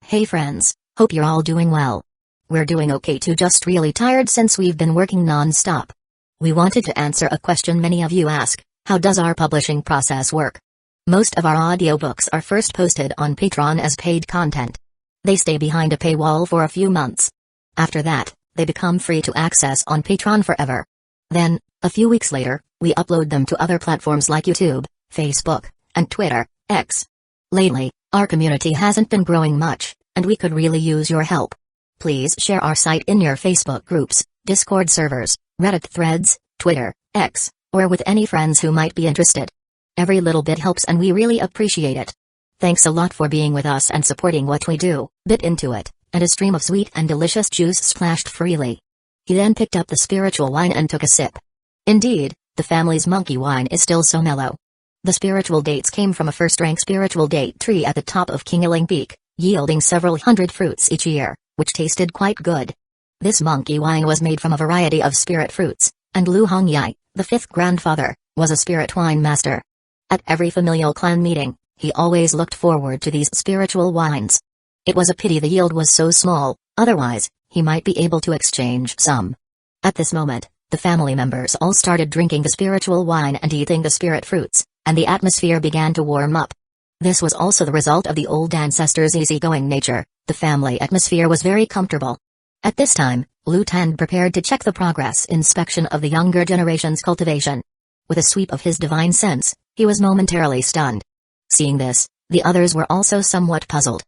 Hey friends, hope you're all doing well. We're doing okay too, just really tired since we've been working non-stop. We wanted to answer a question many of you ask: how does our publishing process work? Most of our audiobooks are first posted on Patreon as paid content. They stay behind a paywall for a few months. After that, they become free to access on Patreon forever. Then, a few weeks later, we upload them to other platforms like YouTube, Facebook, and Twitter, X. Lately, our community hasn't been growing much, and we could really use your help. Please share our site in your Facebook groups, Discord servers, Reddit threads, Twitter, X, or with any friends who might be interested. Every little bit helps and we really appreciate it. Thanks a lot for being with us and supporting what we do. Bit into it, and a stream of sweet and delicious juice splashed freely. He then picked up the spiritual wine and took a sip. Indeed, the family's monkey wine is still so mellow. The spiritual dates came from a first-rank spiritual date tree at the top of Kingaling Peak, yielding several hundred fruits each year, which tasted quite good. This monkey wine was made from a variety of spirit fruits, and Rukongai, the fifth grandfather, was a spirit wine master. At every familial clan meeting, he always looked forward to these spiritual wines. It was a pity the yield was so small, otherwise, he might be able to exchange some. At this moment, the family members all started drinking the spiritual wine and eating the spirit fruits, and the atmosphere began to warm up. This was also the result of the old ancestors' easygoing nature. The family atmosphere was very comfortable. At this time, Lu Tan prepared to check the progress inspection of the younger generation's cultivation. With a sweep of his divine sense, he was momentarily stunned. Seeing this, the others were also somewhat puzzled.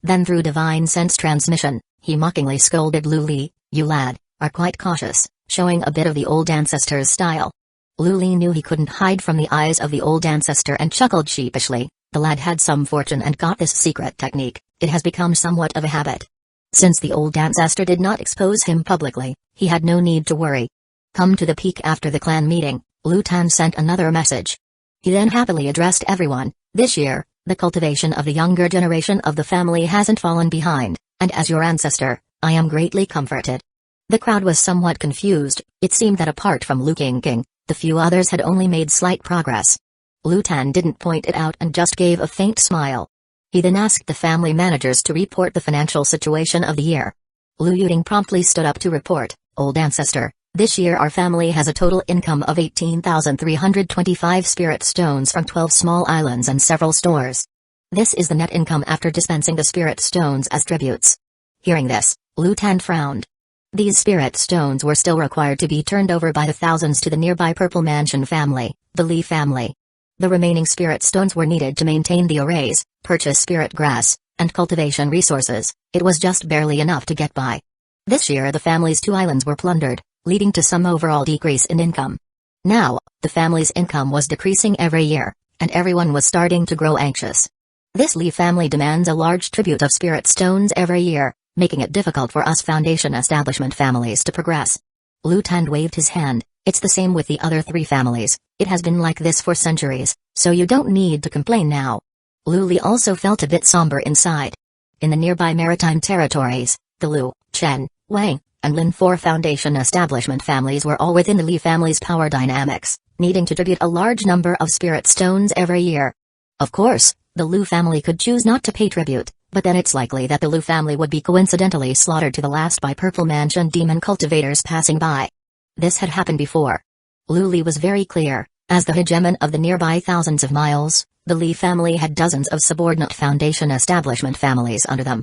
Then through divine sense transmission, he mockingly scolded Lu Li, "You lad, are quite cautious," showing a bit of the old ancestor's style. Lu Li knew he couldn't hide from the eyes of the old ancestor and chuckled sheepishly. The lad had some fortune and got this secret technique. It has become somewhat of a habit. Since the old ancestor did not expose him publicly, he had no need to worry. Come to the peak after the clan meeting, Lu Tan sent another message. He then happily addressed everyone. This year, the cultivation of the younger generation of the family hasn't fallen behind, and as your ancestor, I am greatly comforted. The crowd was somewhat confused. It seemed that apart from Lu King, the few others had only made slight progress. Lu Tan didn't point it out and just gave a faint smile. He then asked the family managers to report the financial situation of the year. Lu Yuding promptly stood up to report, "Old ancestor, this year our family has a total income of 18,325 spirit stones from 12 small islands and several stores. This is the net income after dispensing the spirit stones as tributes." Hearing this, Lu Tan frowned. These spirit stones were still required to be turned over by the thousands to the nearby Purple Mansion family, the Li family. The remaining spirit stones were needed to maintain the arrays, purchase spirit grass, and cultivation resources. It was just barely enough to get by. This year the family's 2 islands were plundered, leading to some overall decrease in income. Now, the family's income was decreasing every year, and everyone was starting to grow anxious. This Li family demands a large tribute of spirit stones every year, making it difficult for us foundation establishment families to progress. Lu Tan waved his hand. It's the same with the other 3 families. It has been like this for centuries, so you don't need to complain now. Lu Li also felt a bit somber inside. In the nearby maritime territories, the Lu, Chen, Wang, and Lin 4 foundation establishment families were all within the Li family's power dynamics, needing to tribute a large number of spirit stones every year. Of course, the Lu family could choose not to pay tribute, but then it's likely that the Lu family would be coincidentally slaughtered to the last by Purple Mansion demon cultivators passing by. This had happened before. Lu Li was very clear. As the hegemon of the nearby thousands of miles, the Li family had dozens of subordinate foundation establishment families under them.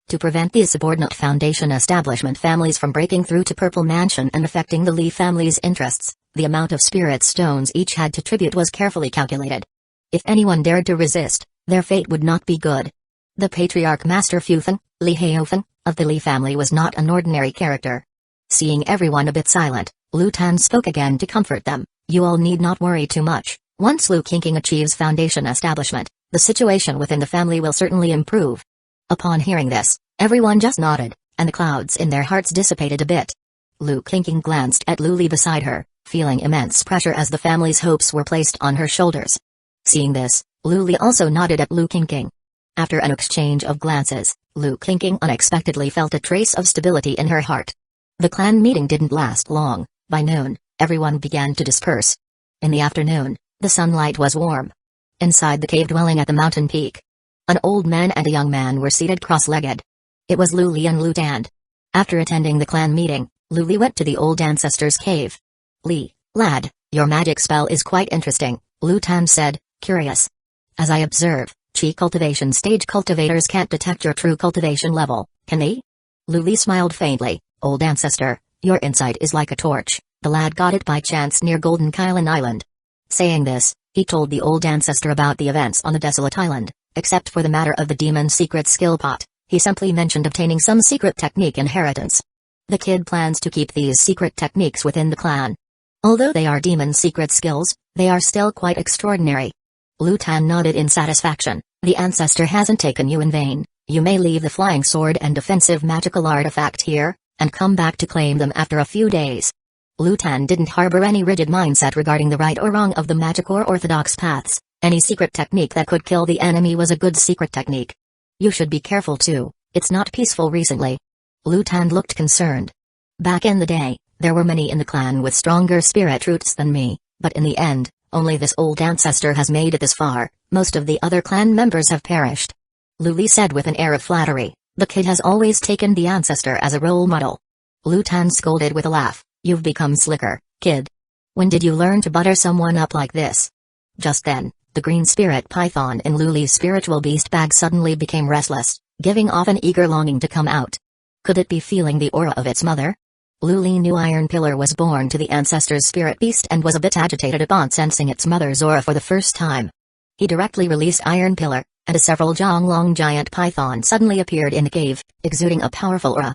To prevent these subordinate foundation establishment families from breaking through to Purple Mansion and affecting the Li family's interests, the amount of spirit stones each had to tribute was carefully calculated. If anyone dared to resist, their fate would not be good. The patriarch Master Fufen, Li Haofen, of the Li family was not an ordinary character. Seeing everyone a bit silent, Lu Tan spoke again to comfort them. "You all need not worry too much. Once Lu King achieves foundation establishment, the situation within the family will certainly improve." Upon hearing this, everyone just nodded, and the clouds in their hearts dissipated a bit. Lu King glanced at Lu Li beside her, feeling immense pressure as the family's hopes were placed on her shoulders. Seeing this, Lu Li also nodded at Lu King. After an exchange of glances, Lu King unexpectedly felt a trace of stability in her heart. The clan meeting didn't last long. By noon, everyone began to disperse. In the afternoon, the sunlight was warm. Inside the cave dwelling at the mountain peak, An old man and a young man were seated cross-legged. It was Lu Li and Lu Tan. After attending the clan meeting, Lu Li went to the old ancestor's cave. "Li, lad, your magic spell is quite interesting," Lu Tan said, curious. "As I observe, Chi cultivation stage cultivators can't detect your true cultivation level, can they?" Lu Li smiled faintly. "Old ancestor, your insight is like a torch. The lad got it by chance near Golden Kylan Island." Saying this, he told the old ancestor about the events on the desolate island. Except for the matter of the demon's secret skill pot, he simply mentioned obtaining some secret technique inheritance. The kid plans to keep these secret techniques within the clan. Although they are demon secret skills, they are still quite extraordinary. Lu Tan nodded in satisfaction. "The ancestor hasn't taken you in vain. You may leave the flying sword and defensive magical artifact here, and come back to claim them after a few days." Lu Tan didn't harbor any rigid mindset regarding the right or wrong of the magic or orthodox paths. Any secret technique that could kill the enemy was a good secret technique. "You should be careful too, it's not peaceful recently." Lu Tan looked concerned. "Back in the day, there were many in the clan with stronger spirit roots than me, but in the end, only this old ancestor has made it this far. Most of the other clan members have perished." Lu Li said with an air of flattery. The kid has always taken the ancestor as a role model. Lu Tan scolded with a laugh. "You've become slicker, kid. When did you learn to butter someone up like this?" Just then, the green spirit python in Lu Li's spiritual beast bag suddenly became restless, giving off an eager longing to come out. Could it be feeling the aura of its mother? Lu Li knew Iron Pillar was born to the ancestor's spirit beast and was a bit agitated upon sensing its mother's aura for the first time. He directly released Iron Pillar, and a several jong-long giant python suddenly appeared in the cave, exuding a powerful aura.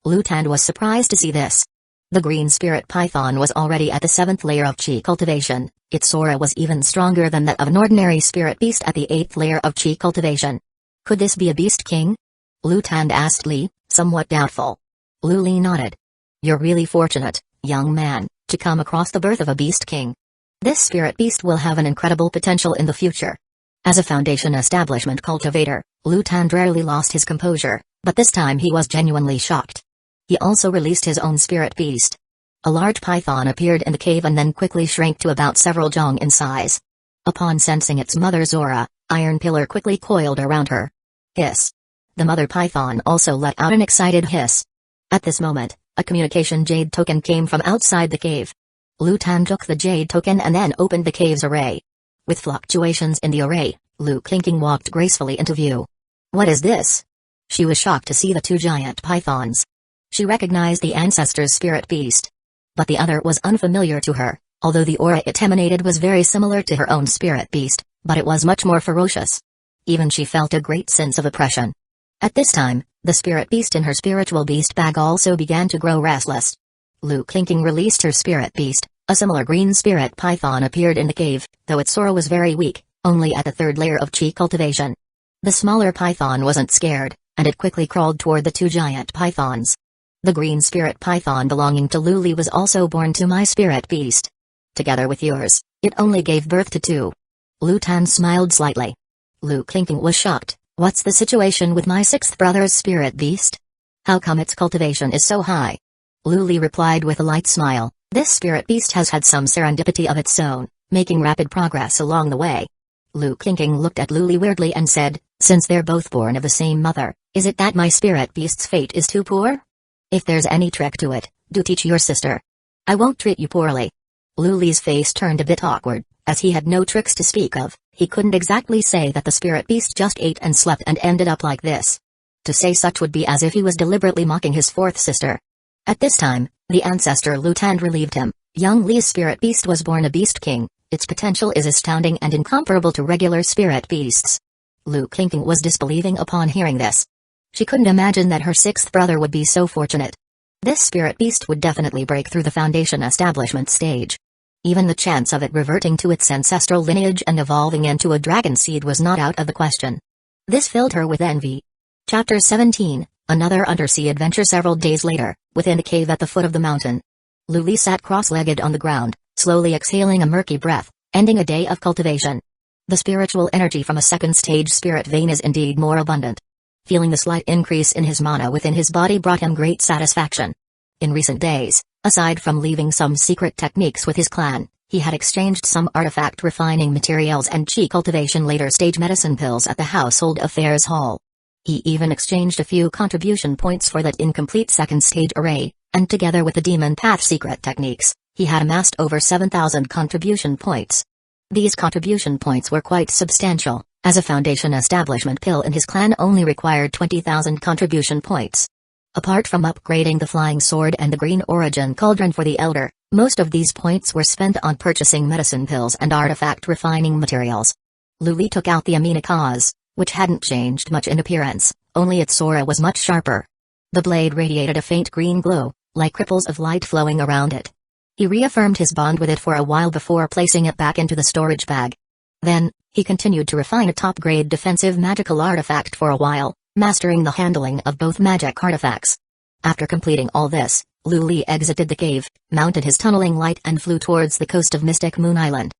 Lu Tan was surprised to see this. The green spirit python was already at the 7th layer of Chi cultivation. Its aura was even stronger than that of an ordinary spirit beast at the 8th layer of Chi cultivation. Could this be a beast king? Lu Tan asked Li, somewhat doubtful. Lu Li nodded. "You're really fortunate, young man, to come across the birth of a beast king. This spirit beast will have an incredible potential in the future." As a foundation establishment cultivator, Lu Tan rarely lost his composure, but this time he was genuinely shocked. He also released his own spirit beast. A large python appeared in the cave and then quickly shrank to about several jong in size. Upon sensing its mother's aura, Iron Pillar quickly coiled around her. Hiss. The mother python also let out an excited hiss. At this moment, a communication jade token came from outside the cave. Lu Tan took the jade token and then opened the cave's array. With fluctuations in the array, Lu Clinking walked gracefully into view. "What is this?" She was shocked to see the two giant pythons. She recognized the ancestor's spirit beast. But the other was unfamiliar to her, although the aura it emanated was very similar to her own spirit beast, but it was much more ferocious. Even she felt a great sense of oppression. At this time, the spirit beast in her spiritual beast bag also began to grow restless. Lu Clinking released her spirit beast. A similar green spirit python appeared in the cave, though its aura was very weak, only at the 3rd layer of Chi cultivation. The smaller python wasn't scared, and it quickly crawled toward the two giant pythons. "The green spirit python belonging to Lu Li was also born to my spirit beast. Together with yours, it only gave birth to 2. Lu Tan smiled slightly. Lu Clinking was shocked. "What's the situation with my 6th brother's spirit beast? How come its cultivation is so high?" Lu Li replied with a light smile. "This spirit beast has had some serendipity of its own, making rapid progress along the way." Lu Clinking looked at Lu Li weirdly and said, "Since they're both born of the same mother, is it that my spirit beast's fate is too poor? If there's any trick to it, do teach your sister. I won't treat you poorly." Lu Li's face turned a bit awkward, as he had no tricks to speak of. He couldn't exactly say that the spirit beast just ate and slept and ended up like this. To say such would be as if he was deliberately mocking his 4th sister. At this time, the ancestor Lu Tan relieved him. Young Li's spirit beast was born a beast king. Its potential is astounding and incomparable to regular spirit beasts. Lu Clinking was disbelieving upon hearing this. She couldn't imagine that her 6th brother would be so fortunate. This spirit beast would definitely break through the foundation establishment stage. Even the chance of it reverting to its ancestral lineage and evolving into a dragon seed was not out of the question. This filled her with envy. Chapter 17, Another undersea adventure. Several days later, within a cave at the foot of the mountain, Lu Li sat cross-legged on the ground, slowly exhaling a murky breath, ending a day of cultivation. The spiritual energy from a 2nd stage spirit vein is indeed more abundant. Feeling the slight increase in his mana within his body brought him great satisfaction. In recent days, aside from leaving some secret techniques with his clan, He had exchanged some artifact refining materials and chi cultivation later stage medicine pills at the Household Affairs Hall. He even exchanged a few contribution points for that incomplete second stage array, and together with the Demon Path secret techniques, he had amassed over 7,000 contribution points. These contribution points were quite substantial, as a foundation establishment pill in his clan only required 20,000 contribution points. Apart from upgrading the flying sword and the green origin cauldron for the elder, most of these points were spent on purchasing medicine pills and artifact refining materials. Luli took out the Aminakaz, which hadn't changed much in appearance, only its aura was much sharper. The blade radiated a faint green glow, like ripples of light flowing around it. He reaffirmed his bond with it for a while before placing it back into the storage bag. Then, he continued to refine a top-grade defensive magical artifact for a while, mastering the handling of both magic artifacts. After completing all this, Luli exited the cave, mounted his tunneling light and flew towards the coast of Mystic Moon Island.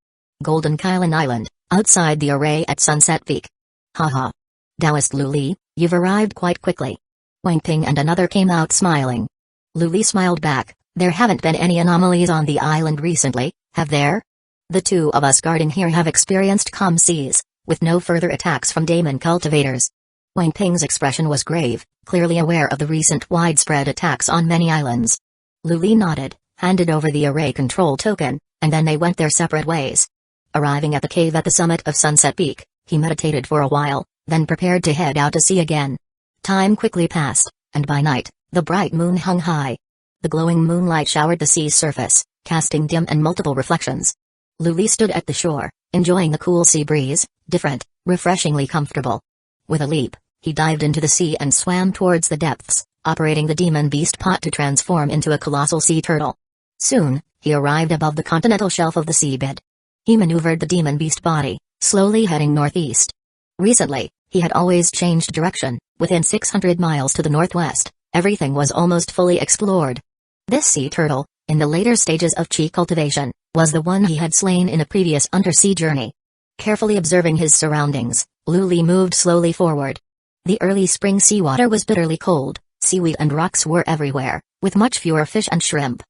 Golden Kylan Island, outside the array at Sunset Peak. Haha. Taoist Luli, you've arrived quite quickly. Wang Ping and another came out smiling. Luli smiled back, there haven't been any anomalies on the island recently, have there? The two of us guarding here have experienced calm seas, with no further attacks from demon cultivators. Wang Ping's expression was grave, clearly aware of the recent widespread attacks on many islands. Luli nodded, handed over the array control token, and then they went their separate ways. Arriving at the cave at the summit of Sunset Peak, he meditated for a while, then prepared to head out to sea again. Time quickly passed, and by night, the bright moon hung high. The glowing moonlight showered the sea's surface, casting dim and multiple reflections. Luli stood at the shore, enjoying the cool sea breeze, different, refreshingly comfortable. With a leap, he dived into the sea and swam towards the depths, operating the demon beast pot to transform into a colossal sea turtle. Soon, he arrived above the continental shelf of the seabed. He maneuvered the demon beast body, slowly heading northeast. Recently, he had always changed direction. Within 600 miles to the northwest, everything was almost fully explored. This sea turtle, in the later stages of chi cultivation, was the one he had slain in a previous undersea journey. Carefully observing his surroundings, Luli moved slowly forward. The early spring seawater was bitterly cold, seaweed and rocks were everywhere, with much fewer fish and shrimp.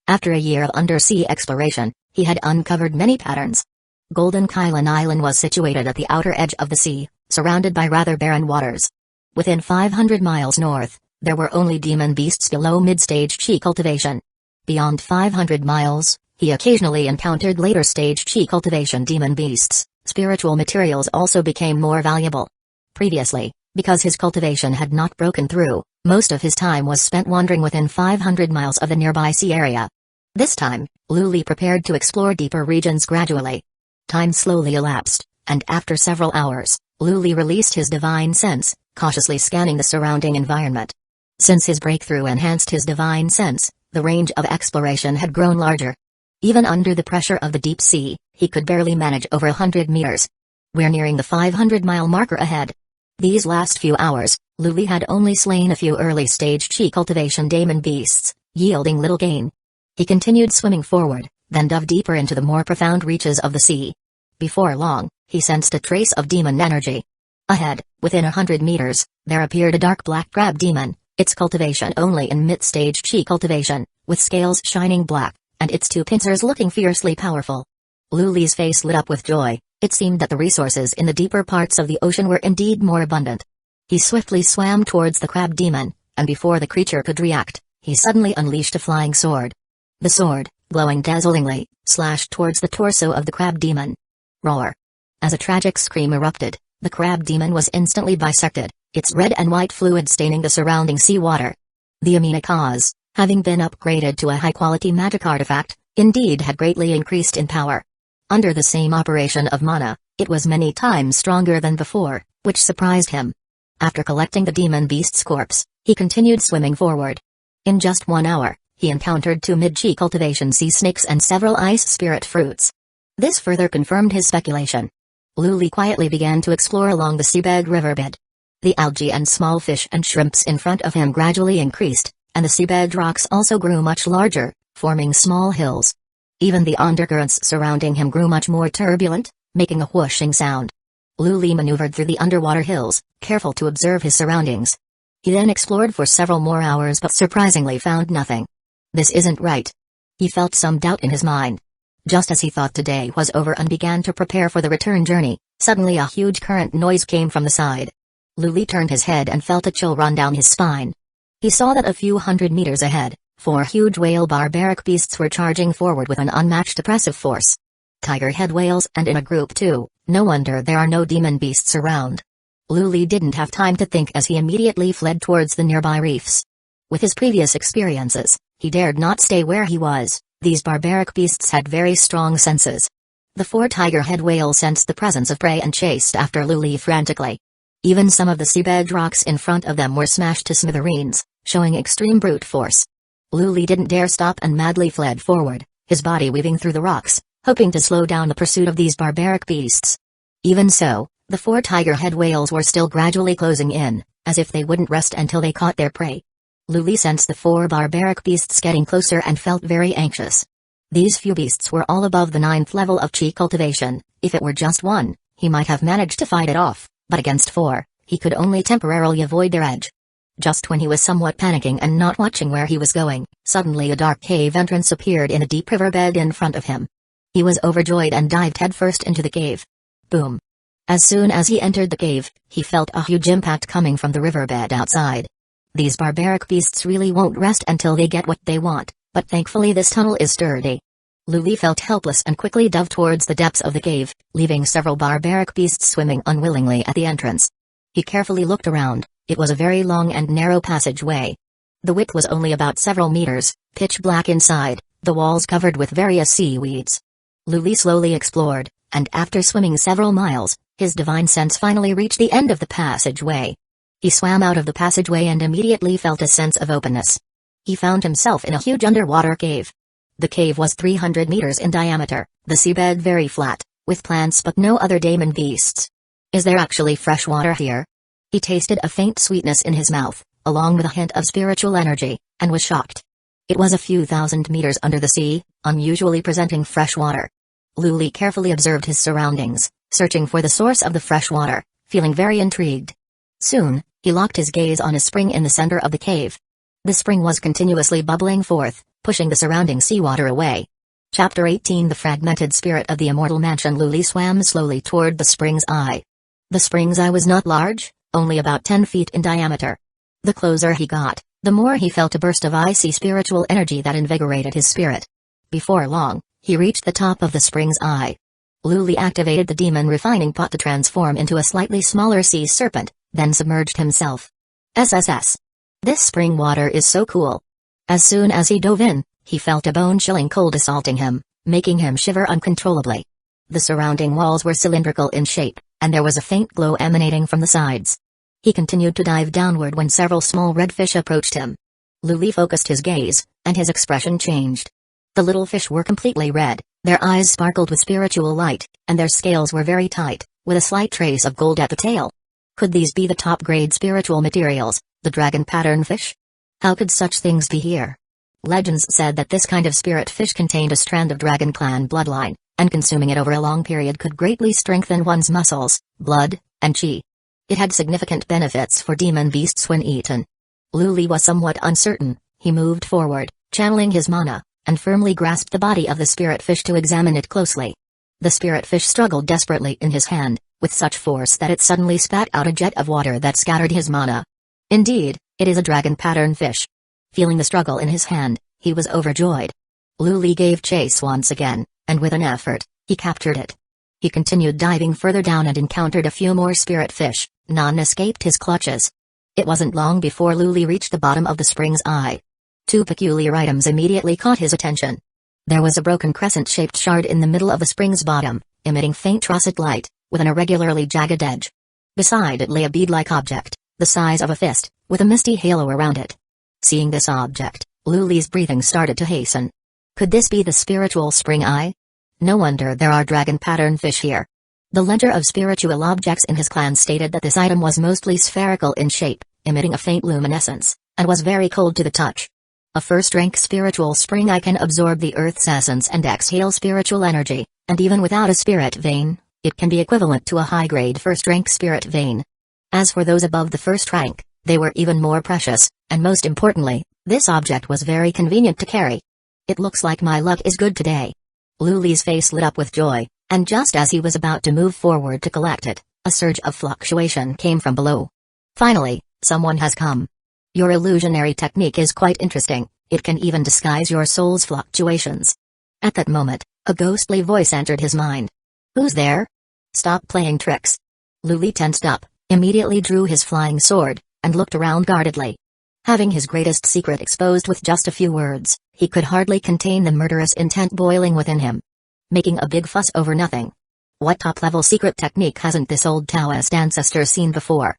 After a year of undersea exploration, he had uncovered many patterns. Golden Kylan Island was situated at the outer edge of the sea, surrounded by rather barren waters. Within 500 miles north, there were only demon beasts below mid-stage chi cultivation. Beyond 500 miles, he occasionally encountered later-stage chi cultivation demon beasts. Spiritual materials also became more valuable. Previously, because his cultivation had not broken through, most of his time was spent wandering within 500 miles of the nearby sea area. This time, Luli prepared to explore deeper regions gradually. Time slowly elapsed, and after several hours, Luli released his divine sense, cautiously scanning the surrounding environment. Since his breakthrough enhanced his divine sense, the range of exploration had grown larger. Even under the pressure of the deep sea, he could barely manage over 100 meters. We're nearing the 500-mile marker ahead. These last few hours, Luli had only slain a few early-stage chi cultivation demon beasts, yielding little gain. He continued swimming forward, then dove deeper into the more profound reaches of the sea. Before long, he sensed a trace of demon energy. Ahead, within 100 meters, there appeared a dark black crab demon, its cultivation only in mid-stage chi cultivation, with scales shining black, and its two pincers looking fiercely powerful. Luli's face lit up with joy. It seemed that the resources in the deeper parts of the ocean were indeed more abundant. He swiftly swam towards the crab demon, and before the creature could react, he suddenly unleashed a flying sword. The sword, glowing dazzlingly, slashed towards the torso of the crab demon. Roar! As a tragic scream erupted, the crab demon was instantly bisected, its red and white fluid staining the surrounding seawater. The Aminakaz, having been upgraded to a high-quality magic artifact, indeed had greatly increased in power. Under the same operation of mana, it was many times stronger than before, which surprised him. After collecting the demon beast's corpse, he continued swimming forward. In just 1 hour, he encountered 2 mid-chi cultivation sea snakes and several ice spirit fruits. This further confirmed his speculation. Luli quietly began to explore along the seabed riverbed. The algae and small fish and shrimps in front of him gradually increased, and the seabed rocks also grew much larger, forming small hills. Even the undercurrents surrounding him grew much more turbulent, making a whooshing sound. Luli maneuvered through the underwater hills, careful to observe his surroundings. He then explored for several more hours but surprisingly found nothing. This isn't right. He felt some doubt in his mind. Just as he thought today was over and began to prepare for the return journey, suddenly a huge current noise came from the side. Luli turned his head and felt a chill run down his spine. He saw that a few hundred meters ahead, 4 huge whale barbaric beasts were charging forward with an unmatched oppressive force. Tiger head whales and in a group too, no wonder there are no demon beasts around. Luli didn't have time to think as he immediately fled towards the nearby reefs. With his previous experiences, he dared not stay where he was. These barbaric beasts had very strong senses. The 4 tiger head whales sensed the presence of prey and chased after Luli frantically. Even some of the seabed rocks in front of them were smashed to smithereens, showing extreme brute force. Luli didn't dare stop and madly fled forward, his body weaving through the rocks, hoping to slow down the pursuit of these barbaric beasts. Even so, the 4 tiger head whales were still gradually closing in, as if they wouldn't rest until they caught their prey. Luli sensed the 4 barbaric beasts getting closer and felt very anxious. These few beasts were all above the 9th level of chi cultivation. If it were just one, he might have managed to fight it off, but against 4, he could only temporarily avoid their edge. Just when he was somewhat panicking and not watching where he was going, suddenly a dark cave entrance appeared in a deep riverbed in front of him. He was overjoyed and dived headfirst into the cave. Boom! As soon as he entered the cave, he felt a huge impact coming from the riverbed outside. These barbaric beasts really won't rest until they get what they want, but thankfully this tunnel is sturdy. Luli felt helpless and quickly dove towards the depths of the cave, leaving several barbaric beasts swimming unwillingly at the entrance. He carefully looked around. It was a very long and narrow passageway. The width was only about several meters, pitch black inside, the walls covered with various seaweeds. Luli slowly explored, and after swimming several miles, his divine sense finally reached the end of the passageway. He swam out of the passageway and immediately felt a sense of openness. He found himself in a huge underwater cave. The cave was 300 meters in diameter, the seabed very flat, with plants but no other demon beasts. Is there actually fresh water here? He tasted a faint sweetness in his mouth, along with a hint of spiritual energy, and was shocked. It was a few thousand meters under the sea, unusually presenting fresh water. Luli carefully observed his surroundings, searching for the source of the fresh water, feeling very intrigued. Soon, he locked his gaze on a spring in the center of the cave. The spring was continuously bubbling forth, pushing the surrounding seawater away. Chapter 18 The Fragmented Spirit of the Immortal Mansion. Luli swam slowly toward the spring's eye. The spring's eye was not large, only about 10 feet in diameter. The closer he got, the more he felt a burst of icy spiritual energy that invigorated his spirit. Before long, he reached the top of the spring's eye. Luli activated the demon refining pot to transform into a slightly smaller sea serpent, then submerged himself. SSS. This spring water is so cool. As soon as he dove in, he felt a bone-chilling cold assaulting him, making him shiver uncontrollably. The surrounding walls were cylindrical in shape, and there was a faint glow emanating from the sides. He continued to dive downward when several small red fish approached him. Luli focused his gaze, and his expression changed. The little fish were completely red, their eyes sparkled with spiritual light, and their scales were very tight, with a slight trace of gold at the tail. Could these be the top-grade spiritual materials, the dragon pattern fish? How could such things be here? Legends said that this kind of spirit fish contained a strand of dragon clan bloodline, and consuming it over a long period could greatly strengthen one's muscles, blood, and chi. It had significant benefits for demon beasts when eaten. Luli was somewhat uncertain. He moved forward, channeling his mana, and firmly grasped the body of the spirit fish to examine it closely. The spirit fish struggled desperately in his hand, with such force that it suddenly spat out a jet of water that scattered his mana. Indeed, it is a dragon pattern fish. Feeling the struggle in his hand, he was overjoyed. Luli gave chase once again, and with an effort, he captured it. He continued diving further down and encountered a few more spirit fish. None escaped his clutches. It wasn't long before Luli reached the bottom of the spring's eye. 2 peculiar items immediately caught his attention. There was a broken crescent-shaped shard in the middle of the spring's bottom, emitting faint russet light, with an irregularly jagged edge. Beside it lay a bead-like object, the size of a fist, with a misty halo around it. Seeing this object, Luli's breathing started to hasten. Could this be the spiritual spring eye? No wonder there are dragon pattern fish here. The ledger of spiritual objects in his clan stated that this item was mostly spherical in shape, emitting a faint luminescence, and was very cold to the touch. A first-rank spiritual spring eye can absorb the earth's essence and exhale spiritual energy, and even without a spirit vein, it can be equivalent to a high-grade first-rank spirit vein. As for those above the first rank, they were even more precious, and most importantly, this object was very convenient to carry. It looks like my luck is good today. Lu Li's face lit up with joy, and just as he was about to move forward to collect it, a surge of fluctuation came from below. Finally, someone has come. Your illusionary technique is quite interesting, it can even disguise your soul's fluctuations. At that moment, a ghostly voice entered his mind. Who's there? Stop playing tricks. Lu Li tensed up, immediately drew his flying sword, and looked around guardedly. Having his greatest secret exposed with just a few words, he could hardly contain the murderous intent boiling within him. Making a big fuss over nothing. What top-level secret technique hasn't this old Taoist ancestor seen before?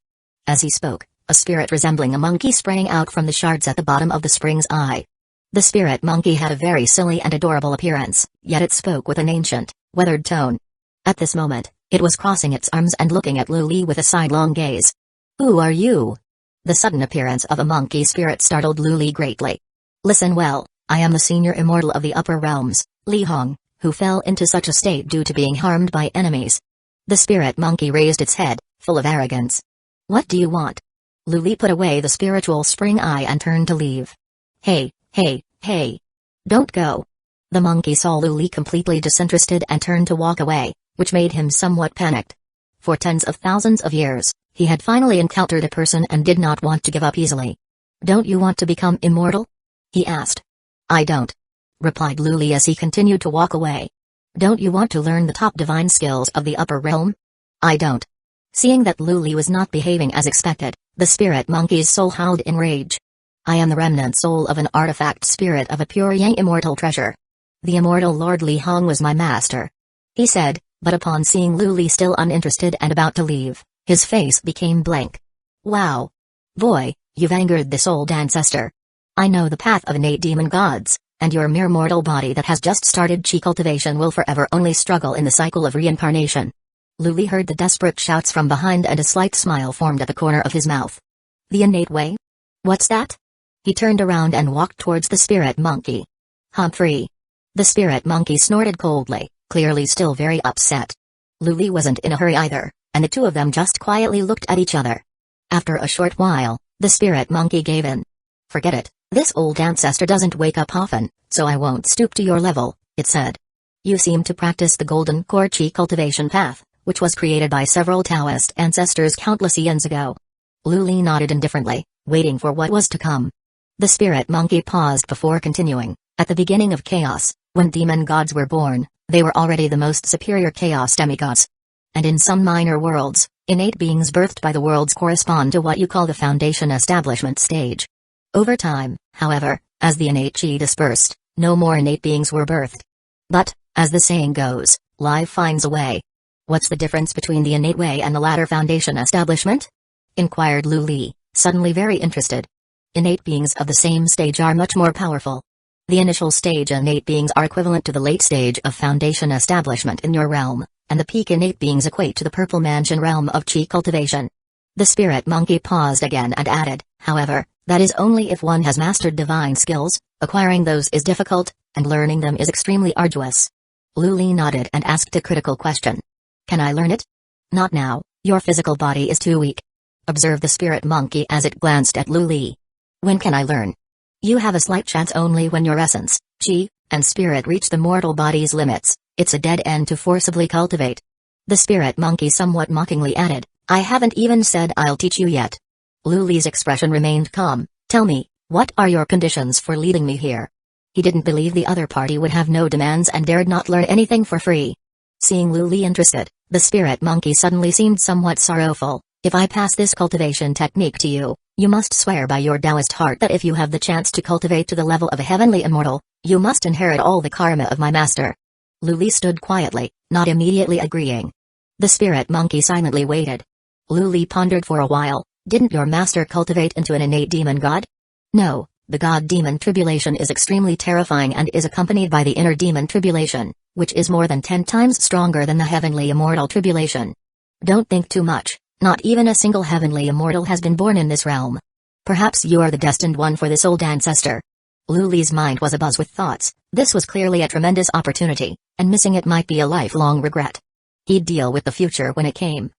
As he spoke, a spirit resembling a monkey sprang out from the shards at the bottom of the spring's eye. The spirit monkey had a very silly and adorable appearance, yet it spoke with an ancient, weathered tone. At this moment, it was crossing its arms and looking at Lu Li with a sidelong gaze. Who are you? The sudden appearance of a monkey spirit startled Lu Li greatly. Listen well, I am the senior immortal of the upper realms, Li Hong, who fell into such a state due to being harmed by enemies. The spirit monkey raised its head, full of arrogance. What do you want? Lu Li put away the spiritual spring eye and turned to leave. Hey, hey. Don't go. The monkey saw Lu Li completely disinterested and turned to walk away, which made him somewhat panicked. For tens of thousands of years, he had finally encountered a person and did not want to give up easily. Don't you want to become immortal? He asked. I don't, replied Lu Li as he continued to walk away. Don't you want to learn the top divine skills of the upper realm? I don't. Seeing that Lu Li was not behaving as expected, the spirit monkey's soul howled in rage. I am the remnant soul of an artifact spirit of a pure yang immortal treasure. The immortal Lord Li Hong was my master, he said, but upon seeing Lu Li still uninterested and about to leave, his face became blank. Wow. Boy, you've angered this old ancestor. I know the path of innate demon gods, and your mere mortal body that has just started chi cultivation will forever only struggle in the cycle of reincarnation. Lu Li heard the desperate shouts from behind and a slight smile formed at the corner of his mouth. The innate way? What's that? He turned around and walked towards the spirit monkey. Humphrey. The spirit monkey snorted coldly, clearly still very upset. Lu Li wasn't in a hurry either, and the two of them just quietly looked at each other. After a short while, the spirit monkey gave in. Forget it, this old ancestor doesn't wake up often, so I won't stoop to your level, it said. You seem to practice the golden core chi cultivation path, which was created by several Taoist ancestors countless eons ago. Lu Li nodded indifferently, waiting for what was to come. The spirit monkey paused before continuing. At the beginning of chaos, when demon gods were born, they were already the most superior chaos demigods. And in some minor worlds, innate beings birthed by the worlds correspond to what you call the foundation establishment stage. Over time, however, as the innate chi dispersed, no more innate beings were birthed. But, as the saying goes, life finds a way. What's the difference between the innate way and the latter foundation establishment? Inquired Lu Li, suddenly very interested. Innate beings of the same stage are much more powerful. The initial stage innate beings are equivalent to the late stage of foundation establishment in your realm, and the peak innate beings equate to the purple mansion realm of chi cultivation. The spirit monkey paused again and added, however, that is only if one has mastered divine skills, acquiring those is difficult, and learning them is extremely arduous. Lu Li nodded and asked a critical question. Can I learn it? Not now, your physical body is too weak. Observed the spirit monkey as it glanced at Lu Li. When can I learn? You have a slight chance only when your essence, chi, and spirit reach the mortal body's limits. It's a dead end to forcibly cultivate. The spirit monkey somewhat mockingly added, I haven't even said I'll teach you yet. Lu Li's expression remained calm. Tell me, what are your conditions for leading me here? He didn't believe the other party would have no demands and dared not learn anything for free. Seeing Lu Li interested, the spirit monkey suddenly seemed somewhat sorrowful. If I pass this cultivation technique to you, you must swear by your Taoist heart that if you have the chance to cultivate to the level of a heavenly immortal, you must inherit all the karma of my master. Lu Li stood quietly, not immediately agreeing. The spirit monkey silently waited. Lu Li pondered for a while. Didn't your master cultivate into an innate demon god? No, the god-demon tribulation is extremely terrifying and is accompanied by the inner demon tribulation, which is more than 10 times stronger than the heavenly immortal tribulation. Don't think too much. Not even a single heavenly immortal has been born in this realm. Perhaps you are the destined one for this old ancestor. Lu Li's mind was abuzz with thoughts. This was clearly a tremendous opportunity, and missing it might be a lifelong regret. He'd deal with the future when it came.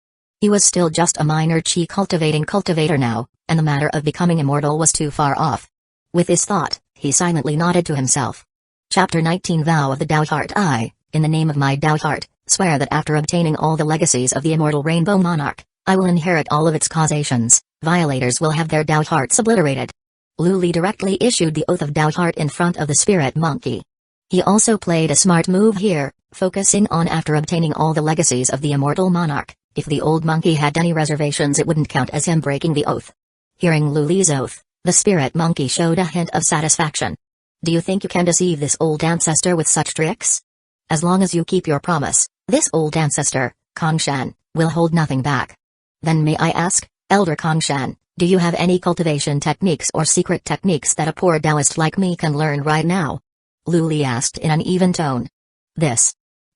He was still just a minor chi cultivating cultivator now, and the matter of becoming immortal was too far off. With this thought, he silently nodded to himself. Chapter 19 Vow of the Tao Heart I, In the name of my Tao heart, swear that after obtaining all the legacies of the immortal Rainbow Monarch, I will inherit all of its causations. Violators will have their Tao hearts obliterated. Lu Li directly issued the oath of Tao heart in front of the spirit monkey. He also played a smart move here, focusing on after obtaining all the legacies of the immortal monarch. If the old monkey had any reservations, it wouldn't count as him breaking the oath. Hearing Lu Li's oath, the spirit monkey showed a hint of satisfaction. Do you think you can deceive this old ancestor with such tricks? As long as you keep your promise, this old ancestor, Kongshan, will hold nothing back. Then may I ask, Elder Kongshan, do you have any cultivation techniques or secret techniques that a poor Taoist like me can learn right now? Lu Li asked in an even tone.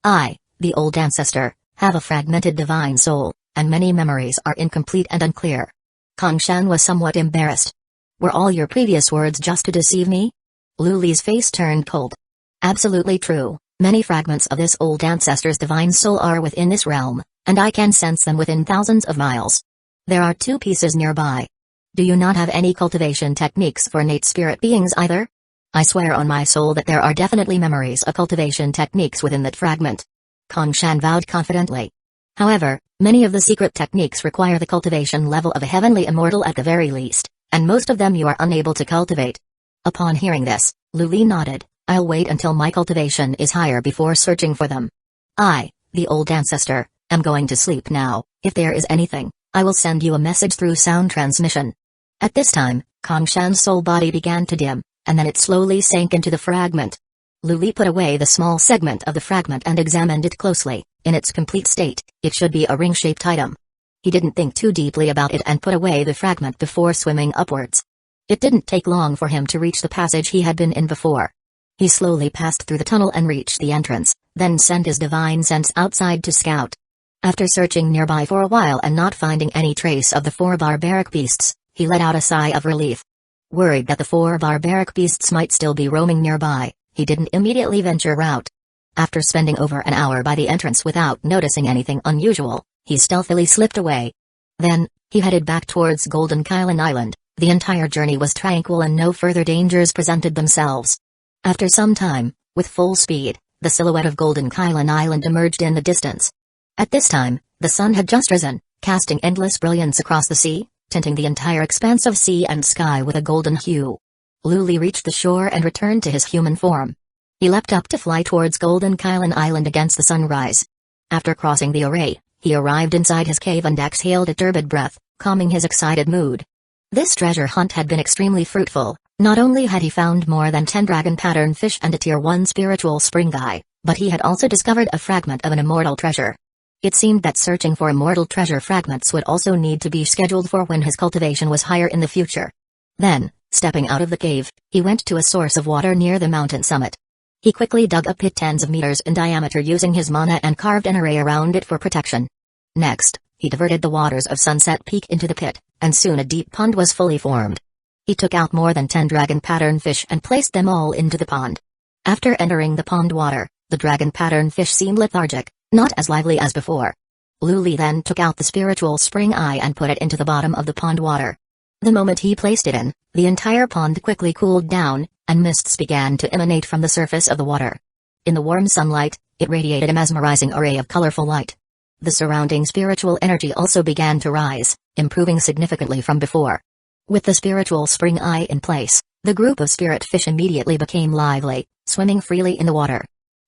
I, the old ancestor, have a fragmented divine soul, and many memories are incomplete and unclear. Kongshan was somewhat embarrassed. Were all your previous words just to deceive me? Lu Li's face turned cold. Absolutely true. Many fragments of this old ancestor's divine soul are within this realm, and I can sense them within thousands of miles. There are 2 pieces nearby. Do you not have any cultivation techniques for innate spirit beings either? I swear on my soul that there are definitely memories of cultivation techniques within that fragment. Kongshan vowed confidently. However, many of the secret techniques require the cultivation level of a heavenly immortal at the very least, and most of them you are unable to cultivate. Upon hearing this, Lu Li nodded. I'll wait until my cultivation is higher before searching for them. I, the old ancestor, am going to sleep now. If there is anything, I will send you a message through sound transmission. At this time, Kongshan's soul body began to dim, and then it slowly sank into the fragment. Lu Li put away the small segment of the fragment and examined it closely. In its complete state, it should be a ring-shaped item. He didn't think too deeply about it and put away the fragment before swimming upwards. It didn't take long for him to reach the passage he had been in before. He slowly passed through the tunnel and reached the entrance, then sent his divine sense outside to scout. After searching nearby for a while and not finding any trace of the 4 barbaric beasts, he let out a sigh of relief. Worried that the 4 barbaric beasts might still be roaming nearby, he didn't immediately venture out. After spending over an hour by the entrance without noticing anything unusual, he stealthily slipped away. Then, he headed back towards Golden Kylan Island. The entire journey was tranquil and no further dangers presented themselves. After some time, with full speed, the silhouette of Golden Kylan Island emerged in the distance. At this time, the sun had just risen, casting endless brilliance across the sea, tinting the entire expanse of sea and sky with a golden hue. Lu Li reached the shore and returned to his human form. He leapt up to fly towards Golden Kylan Island against the sunrise. After crossing the array, he arrived inside his cave and exhaled a turbid breath, calming his excited mood. This treasure hunt had been extremely fruitful. Not only had he found more than 10 dragon pattern fish and a tier 1 spiritual spring guy, but he had also discovered a fragment of an immortal treasure. It seemed that searching for immortal treasure fragments would also need to be scheduled for when his cultivation was higher in the future. Then, stepping out of the cave, he went to a source of water near the mountain summit. He quickly dug a pit tens of meters in diameter using his mana and carved an array around it for protection. Next, he diverted the waters of Sunset Peak into the pit, and soon a deep pond was fully formed. He took out more than 10 dragon pattern fish and placed them all into the pond. After entering the pond water, the dragon pattern fish seemed lethargic, not as lively as before. Lu Li then took out the spiritual spring eye and put it into the bottom of the pond water. The moment he placed it in, the entire pond quickly cooled down, and mists began to emanate from the surface of the water. In the warm sunlight, it radiated a mesmerizing array of colorful light. The surrounding spiritual energy also began to rise, improving significantly from before. With the spiritual spring eye in place, the group of spirit fish immediately became lively, swimming freely in the water.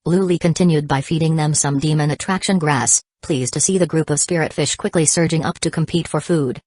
Lu Li continued by feeding them some demon attraction grass, pleased to see the group of spirit fish quickly surging up to compete for food.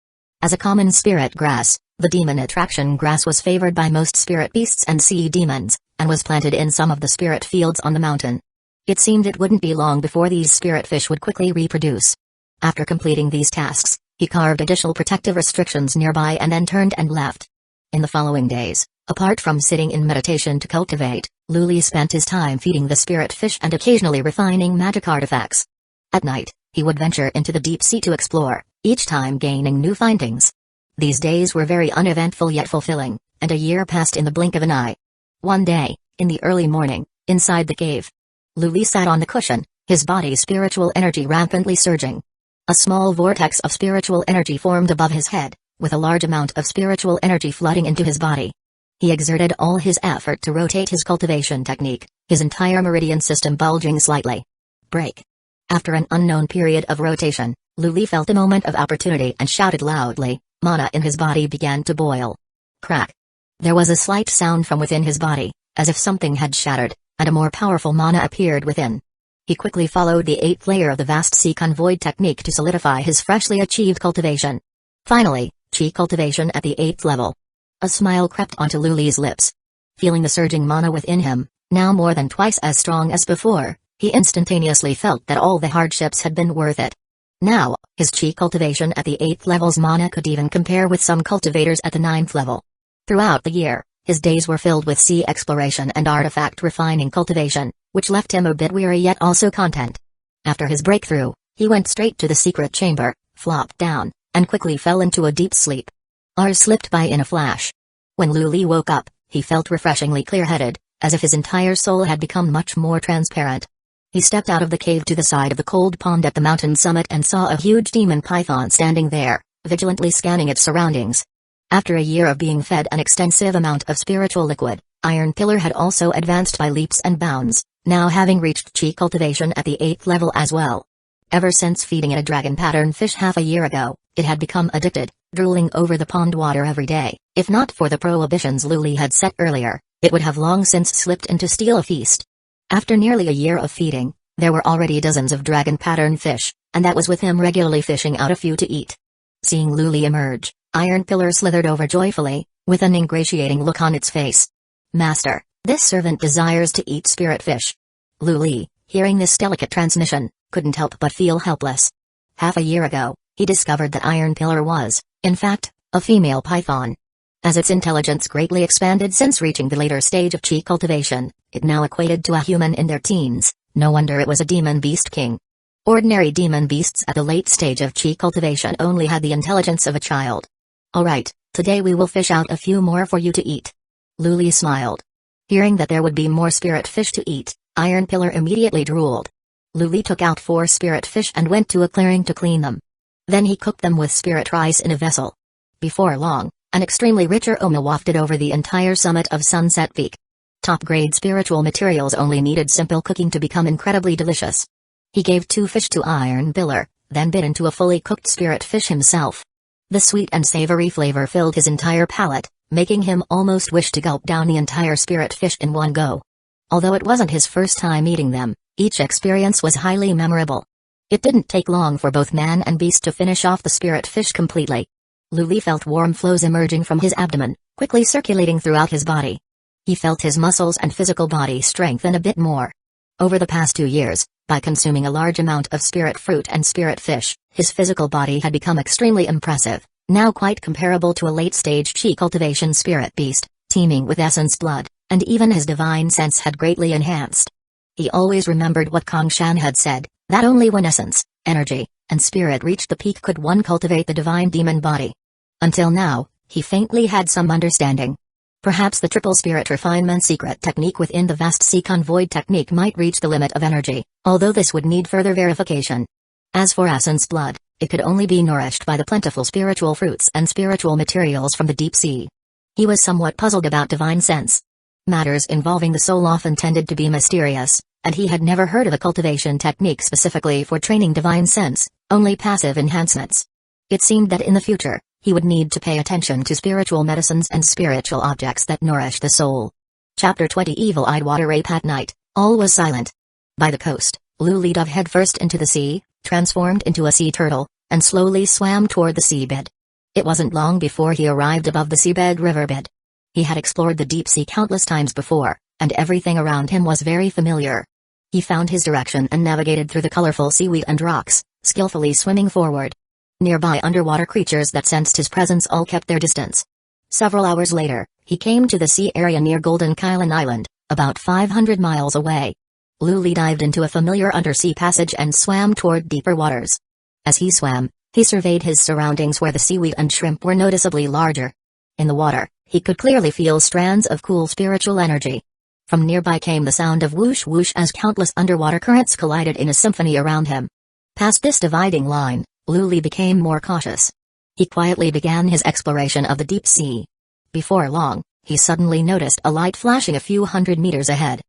As a common spirit grass, the demon attraction grass was favored by most spirit beasts and sea demons, and was planted in some of the spirit fields on the mountain. It seemed it wouldn't be long before these spirit fish would quickly reproduce. After completing these tasks, he carved additional protective restrictions nearby and then turned and left. In the following days, apart from sitting in meditation to cultivate, Lu Li spent his time feeding the spirit fish and occasionally refining magic artifacts. At night, he would venture into the deep sea to explore, each time gaining new findings. These days were very uneventful yet fulfilling, and a year passed in the blink of an eye. One day, in the early morning, inside the cave, Lu Li sat on the cushion, his body's spiritual energy rampantly surging. A small vortex of spiritual energy formed above his head, with a large amount of spiritual energy flooding into his body. He exerted all his effort to rotate his cultivation technique, his entire meridian system bulging slightly. Break. After an unknown period of rotation, Luli felt a moment of opportunity and shouted loudly. Mana in his body began to boil. Crack. There was a slight sound from within his body, as if something had shattered, and a more powerful mana appeared within. He quickly followed the 8th layer of the vast sea convoid technique to solidify his freshly achieved cultivation. Finally, chi cultivation at the 8th level. A smile crept onto Luli's lips. Feeling the surging mana within him, now more than twice as strong as before, he instantaneously felt that all the hardships had been worth it. Now, his chi cultivation at the 8th level's mana could even compare with some cultivators at the 9th level. Throughout the year, his days were filled with sea exploration and artifact refining cultivation, which left him a bit weary yet also content. After his breakthrough, he went straight to the secret chamber, flopped down, and quickly fell into a deep sleep. Hours slipped by in a flash. When Luli woke up, he felt refreshingly clear-headed, as if his entire soul had become much more transparent. He stepped out of the cave to the side of the cold pond at the mountain summit and saw a huge demon python standing there, vigilantly scanning its surroundings. After a year of being fed an extensive amount of spiritual liquid, Iron Pillar had also advanced by leaps and bounds, now having reached chi cultivation at the 8th level as well. Ever since feeding it a dragon pattern fish half a year ago, it had become addicted, drooling over the pond water every day. If not for the prohibitions Luli had set earlier, it would have long since slipped in to steal a feast. After nearly a year of feeding, there were already dozens of dragon pattern fish, and that was with him regularly fishing out a few to eat. Seeing Luli emerge, Iron Pillar slithered over joyfully, with an ingratiating look on its face. Master, this servant desires to eat spirit fish. Luli, hearing this delicate transmission, couldn't help but feel helpless. Half a year ago, he discovered that Iron Pillar was, in fact, a female python. As its intelligence greatly expanded since reaching the later stage of chi cultivation, it now equated to a human in their teens. No wonder it was a demon beast king. Ordinary demon beasts at the late stage of chi cultivation only had the intelligence of a child. Alright, today we will fish out a few more for you to eat. Luli smiled. Hearing that there would be more spirit fish to eat, Iron Pillar immediately drooled. Luli took out 4 spirit fish and went to a clearing to clean them. Then he cooked them with spirit rice in a vessel. Before long, an extremely rich aroma wafted over the entire summit of Sunset Peak. Top-grade spiritual materials only needed simple cooking to become incredibly delicious. He gave 2 fish to Iron Pillar, then bit into a fully cooked spirit fish himself. The sweet and savory flavor filled his entire palate, making him almost wish to gulp down the entire spirit fish in one go. Although it wasn't his first time eating them, each experience was highly memorable. It didn't take long for both man and beast to finish off the spirit fish completely. Luli felt warm flows emerging from his abdomen, quickly circulating throughout his body. He felt his muscles and physical body strengthen a bit more. Over the past 2 years, by consuming a large amount of spirit fruit and spirit fish, his physical body had become extremely impressive, now quite comparable to a late-stage chi cultivation spirit beast, teeming with essence blood, and even his divine sense had greatly enhanced. He always remembered what Kong Shan had said, that only when essence, energy, and spirit reached the peak could one cultivate the divine demon body. Until now, he faintly had some understanding. Perhaps the triple spirit refinement secret technique within the vast sea convoid technique might reach the limit of energy, although this would need further verification. As for essence blood, it could only be nourished by the plentiful spiritual fruits and spiritual materials from the deep sea. He was somewhat puzzled about divine sense. Matters involving the soul often tended to be mysterious, and he had never heard of a cultivation technique specifically for training divine sense, only passive enhancements. It seemed that in the future, he would need to pay attention to spiritual medicines and spiritual objects that nourish the soul. Chapter 20 Evil-Eyed Water Ape At night, all was silent. By the coast, Luli dove headfirst into the sea, transformed into a sea turtle, and slowly swam toward the seabed. It wasn't long before he arrived above the seabed riverbed. He had explored the deep sea countless times before, and everything around him was very familiar. He found his direction and navigated through the colorful seaweed and rocks, skillfully swimming forward. Nearby underwater creatures that sensed his presence all kept their distance. Several hours later, he came to the sea area near Golden Kylan Island, about 500 miles away. Luli dived into a familiar undersea passage and swam toward deeper waters. As he swam, he surveyed his surroundings where the seaweed and shrimp were noticeably larger. In the water, he could clearly feel strands of cool spiritual energy. From nearby came the sound of whoosh whoosh as countless underwater currents collided in a symphony around him. Past this dividing line, Luli became more cautious. He quietly began his exploration of the deep sea. Before long, he suddenly noticed a light flashing a few hundred meters ahead.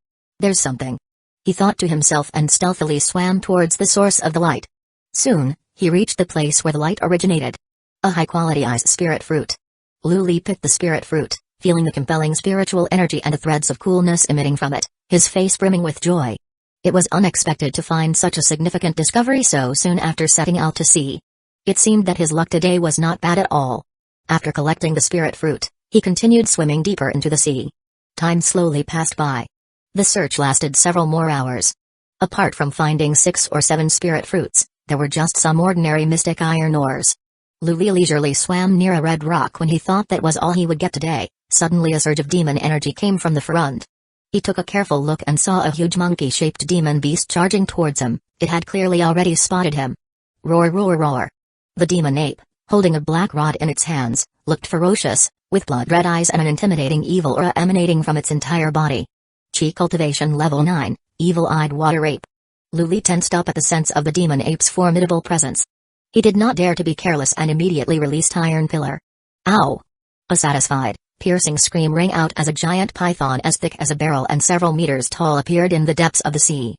There's something. He thought to himself and stealthily swam towards the source of the light. Soon, he reached the place where the light originated. A high-quality ice spirit fruit. Luli picked the spirit fruit, feeling the compelling spiritual energy and the threads of coolness emitting from it, his face brimming with joy. It was unexpected to find such a significant discovery so soon after setting out to sea. It seemed that his luck today was not bad at all. After collecting the spirit fruit, he continued swimming deeper into the sea. Time slowly passed by. The search lasted several more hours. Apart from finding 6 or 7 spirit fruits, there were just some ordinary mystic iron ores. Luli leisurely swam near a red rock when he thought that was all he would get today. Suddenly a surge of demon energy came from the front. He took a careful look and saw a huge monkey-shaped demon beast charging towards him. It had clearly already spotted him. Roar, roar, roar. The demon ape, holding a black rod in its hands, looked ferocious, with blood-red eyes and an intimidating evil aura emanating from its entire body. Chi Cultivation Level 9, Evil-Eyed Water Ape. Luli tensed up at the sense of the demon ape's formidable presence. He did not dare to be careless and immediately released Iron Pillar. Ow! A satisfied, piercing scream rang out as a giant python as thick as a barrel and several meters tall appeared in the depths of the sea.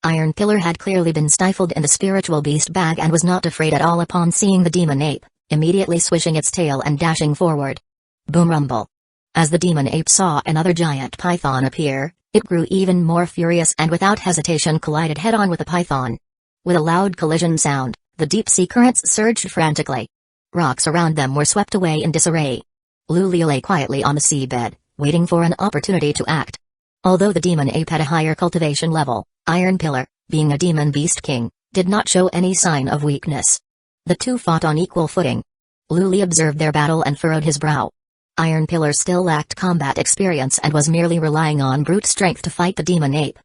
Iron Pillar had clearly been stifled in the spiritual beast bag and was not afraid at all upon seeing the demon ape, immediately swishing its tail and dashing forward. Boom rumble. As the demon ape saw another giant python appear, it grew even more furious and without hesitation collided head-on with the python. With a loud collision sound, the deep-sea currents surged frantically. Rocks around them were swept away in disarray. Luli lay quietly on the seabed, waiting for an opportunity to act. Although the demon ape had a higher cultivation level, Iron Pillar, being a demon beast king, did not show any sign of weakness. The two fought on equal footing. Luli observed their battle and furrowed his brow. Iron Pillar still lacked combat experience and was merely relying on brute strength to fight the demon ape.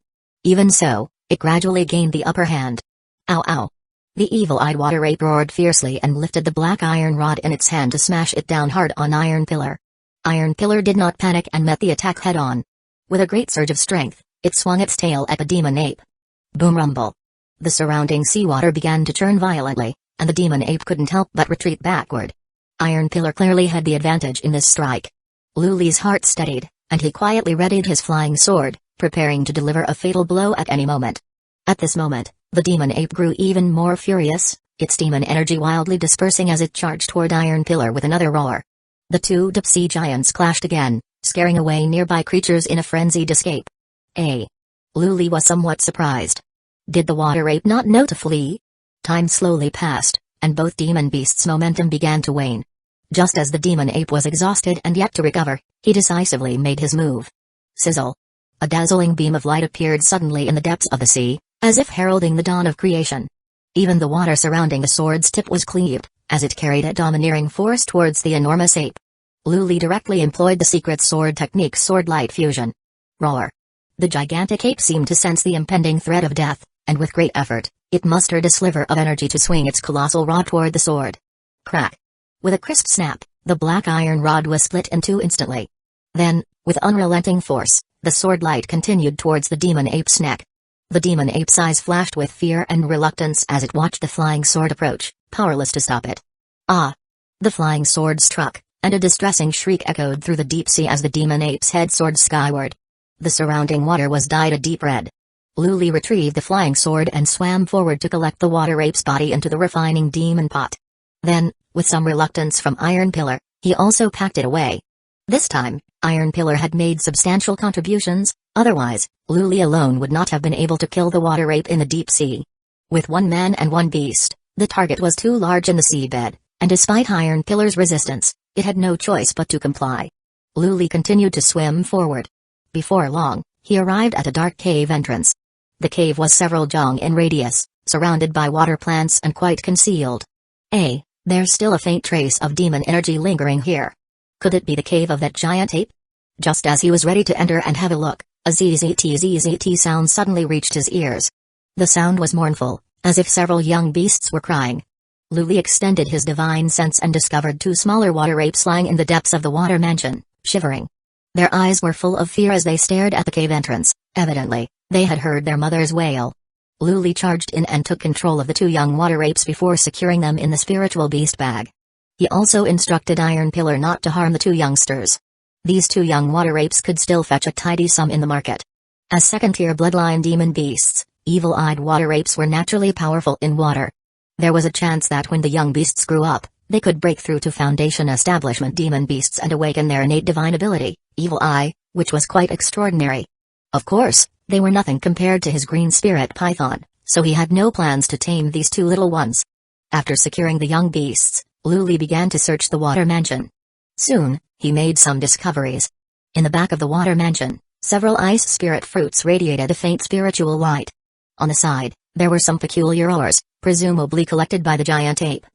Even so, it gradually gained the upper hand. Ow ow! The evil-eyed water ape roared fiercely and lifted the black iron rod in its hand to smash it down hard on Iron Pillar. Iron Pillar did not panic and met the attack head-on. With a great surge of strength, it swung its tail at the demon ape. Boom rumble. The surrounding seawater began to churn violently, and the demon ape couldn't help but retreat backward. Iron Pillar clearly had the advantage in this strike. Luli's heart steadied, and he quietly readied his flying sword, preparing to deliver a fatal blow at any moment. At this moment, the demon ape grew even more furious, its demon energy wildly dispersing as it charged toward Iron Pillar with another roar. The two deep-sea giants clashed again, scaring away nearby creatures in a frenzied escape. Luli was somewhat surprised. Did the water ape not know to flee? Time slowly passed, and both demon beasts' momentum began to wane. Just as the demon ape was exhausted and yet to recover, he decisively made his move. Sizzle! A dazzling beam of light appeared suddenly in the depths of the sea, as if heralding the dawn of creation. Even the water surrounding the sword's tip was cleaved, as it carried a domineering force towards the enormous ape. Luli directly employed the secret sword technique Sword Light Fusion. Roar! The gigantic ape seemed to sense the impending threat of death, and with great effort, it mustered a sliver of energy to swing its colossal rod toward the sword. Crack! With a crisp snap, the black iron rod was split in two instantly. Then, with unrelenting force, the sword light continued towards the demon ape's neck. The demon ape's eyes flashed with fear and reluctance as it watched the flying sword approach, powerless to stop it. Ah! The flying sword struck, and a distressing shriek echoed through the deep sea as the demon ape's head soared skyward. The surrounding water was dyed a deep red. Luli retrieved the flying sword and swam forward to collect the water ape's body into the refining demon pot. Then, with some reluctance from Iron Pillar, he also packed it away. This time, Iron Pillar had made substantial contributions, otherwise, Luli alone would not have been able to kill the water ape in the deep sea. With one man and one beast, the target was too large in the seabed, and despite Iron Pillar's resistance, it had no choice but to comply. Luli continued to swim forward. Before long, he arrived at a dark cave entrance. The cave was several jong in radius, surrounded by water plants and quite concealed. There's still a faint trace of demon energy lingering here. Could it be the cave of that giant ape? Just as he was ready to enter and have a look, a zzzt sound suddenly reached his ears. The sound was mournful, as if several young beasts were crying. Luli extended his divine sense and discovered two smaller water apes lying in the depths of the water mansion, shivering. Their eyes were full of fear as they stared at the cave entrance. Evidently, they had heard their mother's wail. Luli charged in and took control of the two young water apes before securing them in the spiritual beast bag. He also instructed Iron Pillar not to harm the two youngsters. These two young water apes could still fetch a tidy sum in the market. As second-tier bloodline demon beasts, evil-eyed water apes were naturally powerful in water. There was a chance that when the young beasts grew up, they could break through to Foundation Establishment demon beasts and awaken their innate divine ability, Evil Eye, which was quite extraordinary. Of course, they were nothing compared to his green spirit python, so he had no plans to tame these two little ones. After securing the young beasts, Luli began to search the water mansion. Soon, he made some discoveries. In the back of the water mansion, several ice spirit fruits radiated a faint spiritual light. On the side, there were some peculiar ores, presumably collected by the giant ape.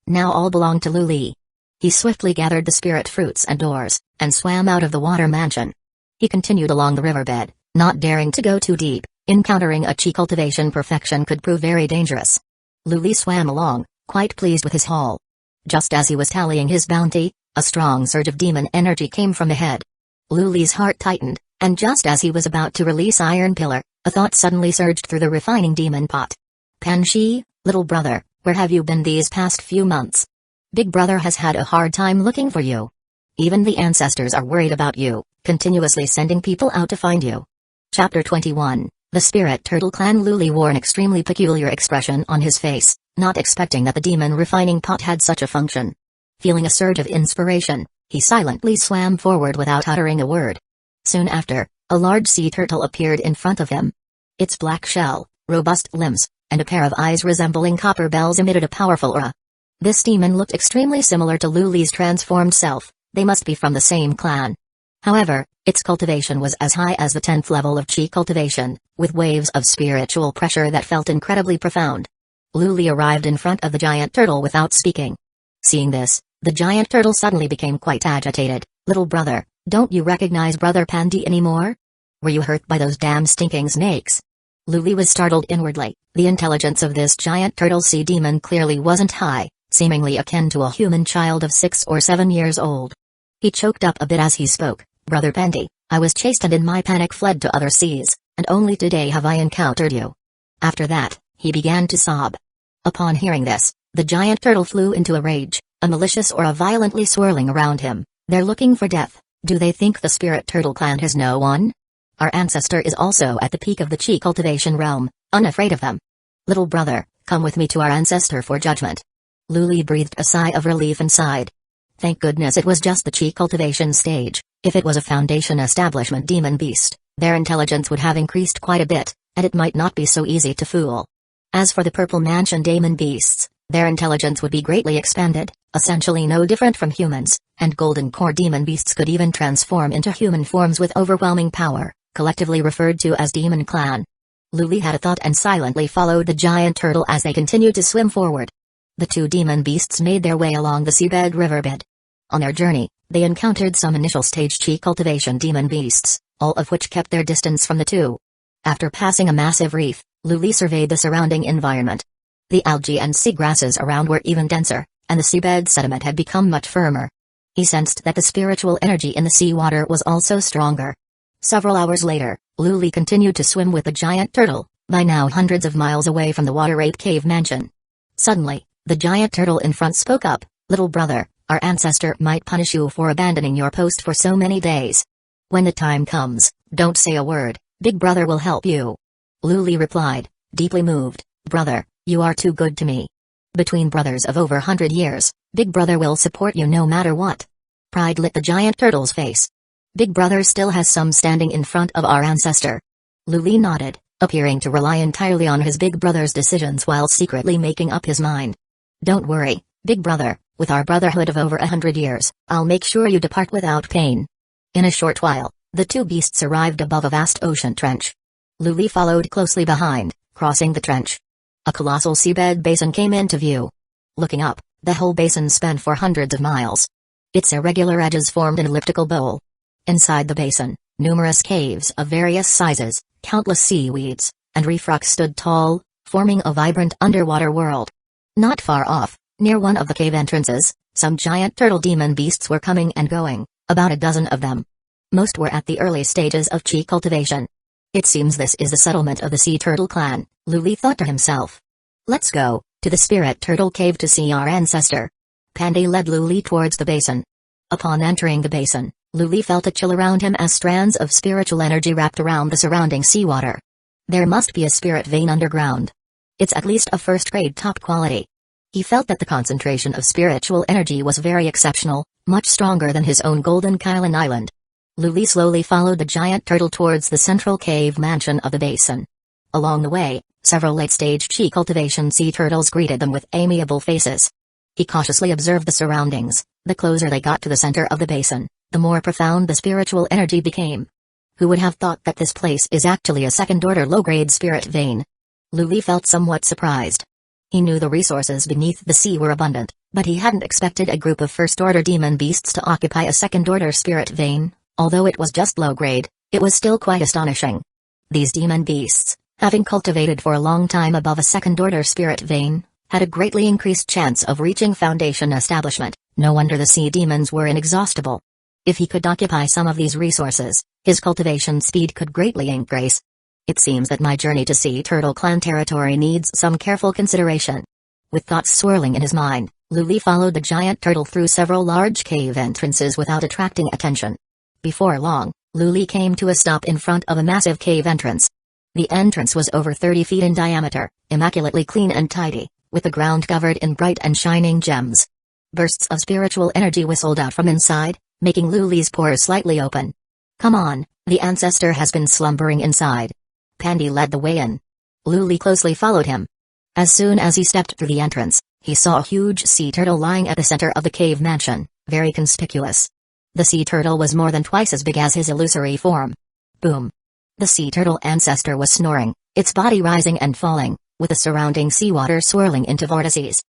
Now all belonged to Luli. He swiftly gathered the spirit fruits and ores, and swam out of the water mansion. He continued along the riverbed, not daring to go too deep. Encountering a chi cultivation perfection could prove very dangerous. Luli swam along, quite pleased with his haul. Just as he was tallying his bounty, a strong surge of demon energy came from ahead. Luli's heart tightened, and just as he was about to release Iron Pillar, a thought suddenly surged through the refining demon pot. Panshi, little brother, where have you been these past few months? Big brother has had a hard time looking for you. Even the ancestors are worried about you, continuously sending people out to find you. Chapter 21. The Spirit Turtle Clan. Luli wore an extremely peculiar expression on his face, not expecting that the demon refining pot had such a function. Feeling a surge of inspiration, he silently swam forward without uttering a word. Soon after, a large sea turtle appeared in front of him. Its black shell, robust limbs, and a pair of eyes resembling copper bells emitted a powerful aura. This demon looked extremely similar to Luli's transformed self. They must be from the same clan. However, its cultivation was as high as the 10th level of chi cultivation, with waves of spiritual pressure that felt incredibly profound. Luli arrived in front of the giant turtle without speaking. Seeing this, the giant turtle suddenly became quite agitated. Little brother, don't you recognize Brother Pandy anymore? Were you hurt by those damn stinking snakes? Luli was startled inwardly. The intelligence of this giant turtle sea demon clearly wasn't high, seemingly akin to a human child of 6 or 7 years old. He choked up a bit as he spoke. Brother Pandy, I was chased and in my panic fled to other seas, and only today have I encountered you. After that, he began to sob. Upon hearing this, the giant turtle flew into a rage, a malicious aura violently swirling around him. They're looking for death. Do they think the Spirit Turtle Clan has no one? Our ancestor is also at the peak of the chi cultivation realm, unafraid of them. Little brother, come with me to our ancestor for judgment. Luli breathed a sigh of relief and sighed. Thank goodness it was just the chi cultivation stage. If it was a Foundation Establishment demon beast, their intelligence would have increased quite a bit, and it might not be so easy to fool. As for the Purple Mansion demon beasts, their intelligence would be greatly expanded, essentially no different from humans, and Golden Core demon beasts could even transform into human forms with overwhelming power, collectively referred to as Demon Clan. Luli had a thought and silently followed the giant turtle as they continued to swim forward. The two demon beasts made their way along the seabed riverbed. On their journey, they encountered some initial stage chi cultivation demon beasts, all of which kept their distance from the two. After passing a massive reef, Luli surveyed the surrounding environment. The algae and seagrasses around were even denser, and the seabed sediment had become much firmer. He sensed that the spiritual energy in the seawater was also stronger. Several hours later, Luli continued to swim with the giant turtle, by now hundreds of miles away from the water ape cave mansion. Suddenly, the giant turtle in front spoke up. Little brother, our ancestor might punish you for abandoning your post for so many days. When the time comes, don't say a word, Big brother will help you. Luli replied, deeply moved, brother, you are too good to me. Between brothers of over 100 years, Big brother will support you no matter what. Pride lit the giant turtle's face. Big brother still has some standing in front of our ancestor. Luli nodded, appearing to rely entirely on his big brother's decisions while secretly making up his mind. Don't worry, big brother, with our brotherhood of over 100 years, I'll make sure you depart without pain. In a short while, the two beasts arrived above a vast ocean trench. Luli followed closely behind, crossing the trench. A colossal seabed basin came into view. Looking up, the whole basin spanned for hundreds of miles. Its irregular edges formed an elliptical bowl. Inside the basin, numerous caves of various sizes, countless seaweeds, and reef rocks stood tall, forming a vibrant underwater world. Not far off, near one of the cave entrances, some giant turtle demon beasts were coming and going, about a dozen of them. Most were at the early stages of chi cultivation. It seems this is the settlement of the Sea Turtle Clan, Luli thought to himself. Let's go to the Spirit Turtle Cave to see our ancestor. Pandy led Luli towards the basin. Upon entering the basin, Luli felt a chill around him as strands of spiritual energy wrapped around the surrounding seawater. There must be a spirit vein underground. It's at least a first-grade top quality. He felt that the concentration of spiritual energy was very exceptional, much stronger than his own Golden Kylan Island. Luli slowly followed the giant turtle towards the central cave mansion of the basin. Along the way, several late-stage chi cultivation sea turtles greeted them with amiable faces. He cautiously observed the surroundings. The closer they got to the center of the basin, the more profound the spiritual energy became. Who would have thought that this place is actually a second-order low-grade spirit vein? Luli felt somewhat surprised. He knew the resources beneath the sea were abundant, but he hadn't expected a group of first-order demon beasts to occupy a second-order spirit vein. Although it was just low-grade, it was still quite astonishing. These demon beasts, having cultivated for a long time above a second-order spirit vein, had a greatly increased chance of reaching foundation establishment. No wonder the sea demons were inexhaustible. If he could occupy some of these resources, his cultivation speed could greatly increase. It seems that my journey to Sea Turtle Clan territory needs some careful consideration. With thoughts swirling in his mind, Luli followed the giant turtle through several large cave entrances without attracting attention. Before long, Luli came to a stop in front of a massive cave entrance. The entrance was over 30 feet in diameter, immaculately clean and tidy, with the ground covered in bright and shining gems. Bursts of spiritual energy whistled out from inside, making Luli's pores slightly open. Come on, the ancestor has been slumbering inside. Pandy led the way in. Luli closely followed him. As soon as he stepped through the entrance, he saw a huge sea turtle lying at the center of the cave mansion, very conspicuous. The sea turtle was more than twice as big as his illusory form. Boom. The sea turtle ancestor was snoring, its body rising and falling, with the surrounding seawater swirling into vortices.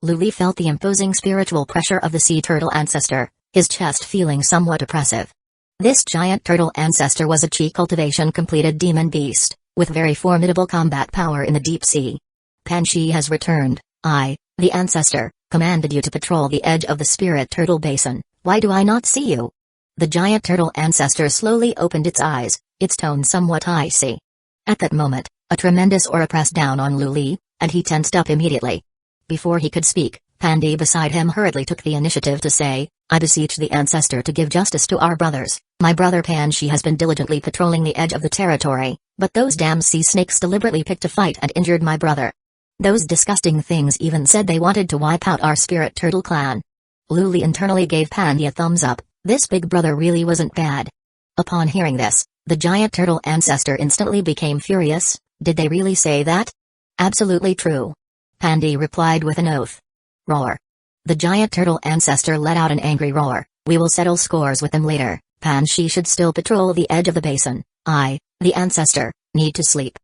Luli felt the imposing spiritual pressure of the sea turtle ancestor, his chest feeling somewhat oppressive. This giant turtle ancestor was a chi cultivation completed demon beast, with very formidable combat power in the deep sea. Panshi has returned. I, the ancestor, commanded you to patrol the edge of the spirit turtle basin. Why do I not see you? The giant turtle ancestor slowly opened its eyes, its tone somewhat icy. At that moment, a tremendous aura pressed down on Luli, and he tensed up immediately. Before he could speak, Pandy beside him hurriedly took the initiative to say, I beseech the ancestor to give justice to our brothers. My brother Panshi has been diligently patrolling the edge of the territory, but those damn sea snakes deliberately picked a fight and injured my brother. Those disgusting things even said they wanted to wipe out our spirit turtle clan. Luli internally gave Pandy a thumbs up. This big brother really wasn't bad. Upon hearing this, the giant turtle ancestor instantly became furious. Did they really say that? Absolutely true. Pandy replied with an oath. Roar. The giant turtle ancestor let out an angry roar. We will settle scores with them later. Panshi should still patrol the edge of the basin. I, the ancestor, need to sleep.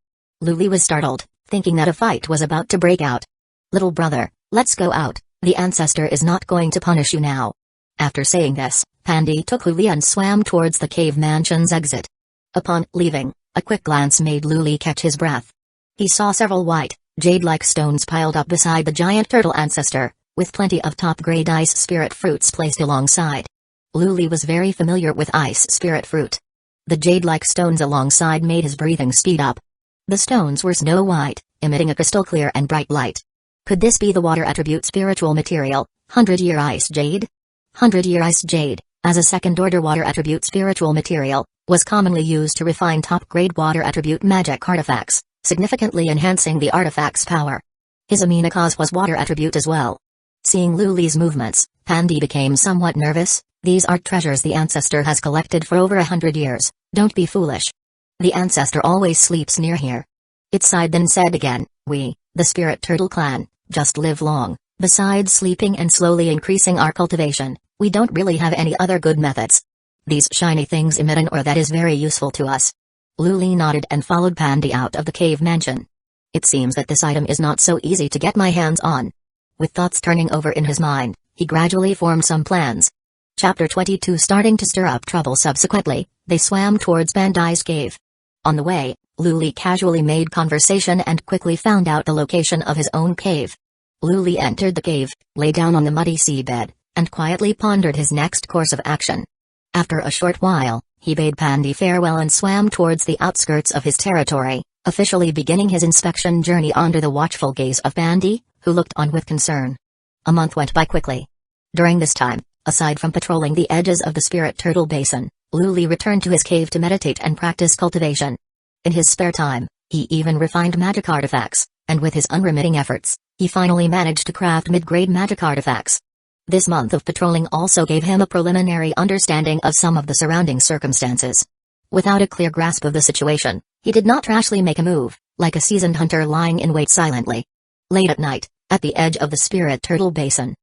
Luli was startled, thinking that a fight was about to break out. Little brother, let's go out. The ancestor is not going to punish you now. After saying this, Pandy took Luli and swam towards the cave mansion's exit. Upon leaving, a quick glance made Luli catch his breath. He saw several white, jade-like stones piled up beside the giant turtle ancestor, with plenty of top-grade ice spirit fruits placed alongside. Luli was very familiar with ice spirit fruit. The jade-like stones alongside made his breathing speed up. The stones were snow white, emitting a crystal-clear and bright light. Could this be the water attribute spiritual material, 100-year ice jade? 100-year ice jade, as a second-order water attribute spiritual material, was commonly used to refine top-grade water attribute magic artifacts, significantly enhancing the artifact's power. His amina cause was water attribute as well. Seeing Luli's movements, Pandy became somewhat nervous. These are treasures the ancestor has collected for over 100 years, don't be foolish. The ancestor always sleeps near here. It sighed then said again, we, the spirit turtle clan, just live long. Besides sleeping and slowly increasing our cultivation, we don't really have any other good methods. These shiny things emit an aura that is very useful to us. Luli nodded and followed Pandy out of the cave mansion. It seems that this item is not so easy to get my hands on. With thoughts turning over in his mind, he gradually formed some plans. Chapter 22 Starting to stir up trouble. Subsequently, they swam towards Pandy's cave. On the way, Luli casually made conversation and quickly found out the location of his own cave. Luli entered the cave, lay down on the muddy seabed, and quietly pondered his next course of action. After a short while, he bade Pandy farewell and swam towards the outskirts of his territory, officially beginning his inspection journey under the watchful gaze of Pandy, who looked on with concern. A month went by quickly. During this time, Aside from patrolling the edges of the Spirit Turtle Basin, Luli returned to his cave to meditate and practice cultivation. In his spare time, he even refined magic artifacts, and with his unremitting efforts, he finally managed to craft mid-grade magic artifacts. This month of patrolling also gave him a preliminary understanding of some of the surrounding circumstances. Without a clear grasp of the situation, he did not rashly make a move, like a seasoned hunter lying in wait silently. Late at night, at the edge of the Spirit Turtle Basin,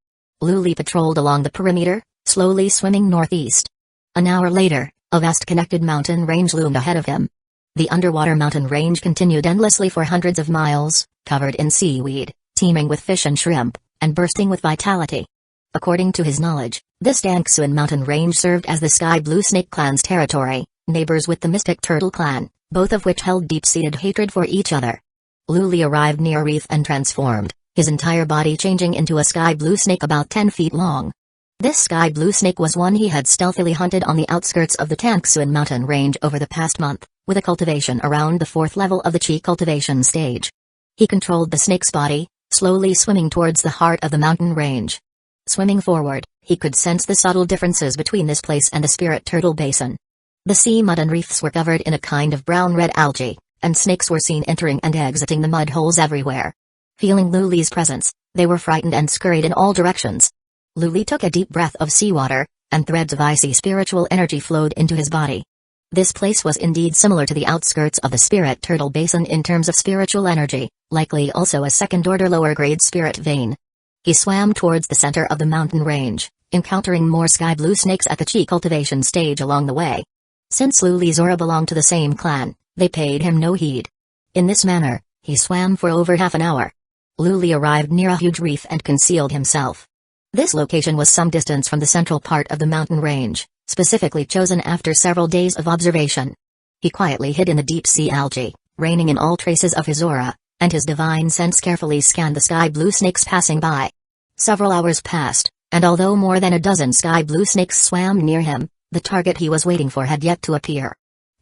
Luli patrolled along the perimeter, slowly swimming northeast. An hour later, a vast connected mountain range loomed ahead of him. The underwater mountain range continued endlessly for hundreds of miles, covered in seaweed, teeming with fish and shrimp, and bursting with vitality. According to his knowledge, this Danzō mountain range served as the Sky Blue Snake clan's territory, neighbors with the Mystic Turtle clan, both of which held deep-seated hatred for each other. Luli arrived near Reef and transformed, his entire body changing into a sky blue snake about 10 feet long. This sky blue snake was one he had stealthily hunted on the outskirts of the Danzō mountain range over the past month, with a cultivation around the 4th level of the Chi cultivation stage. He controlled the snake's body, slowly swimming towards the heart of the mountain range. Swimming forward, he could sense the subtle differences between this place and the Spirit Turtle Basin. The sea mud and reefs were covered in a kind of brown-red algae, and snakes were seen entering and exiting the mud holes everywhere. Feeling Luli's presence, they were frightened and scurried in all directions. Luli took a deep breath of seawater, and threads of icy spiritual energy flowed into his body. This place was indeed similar to the outskirts of the Spirit Turtle Basin in terms of spiritual energy, likely also a second-order lower-grade spirit vein. He swam towards the center of the mountain range, encountering more sky blue snakes at the Chi cultivation stage along the way. Since Luli's aura belonged to the same clan, they paid him no heed. In this manner, he swam for over half an hour. Luli arrived near a huge reef and concealed himself. This location was some distance from the central part of the mountain range, specifically chosen after several days of observation. He quietly hid in the deep-sea algae, reining in all traces of his aura, and his divine sense carefully scanned the sky blue snakes passing by. Several hours passed, and although more than a dozen sky blue snakes swam near him, the target he was waiting for had yet to appear.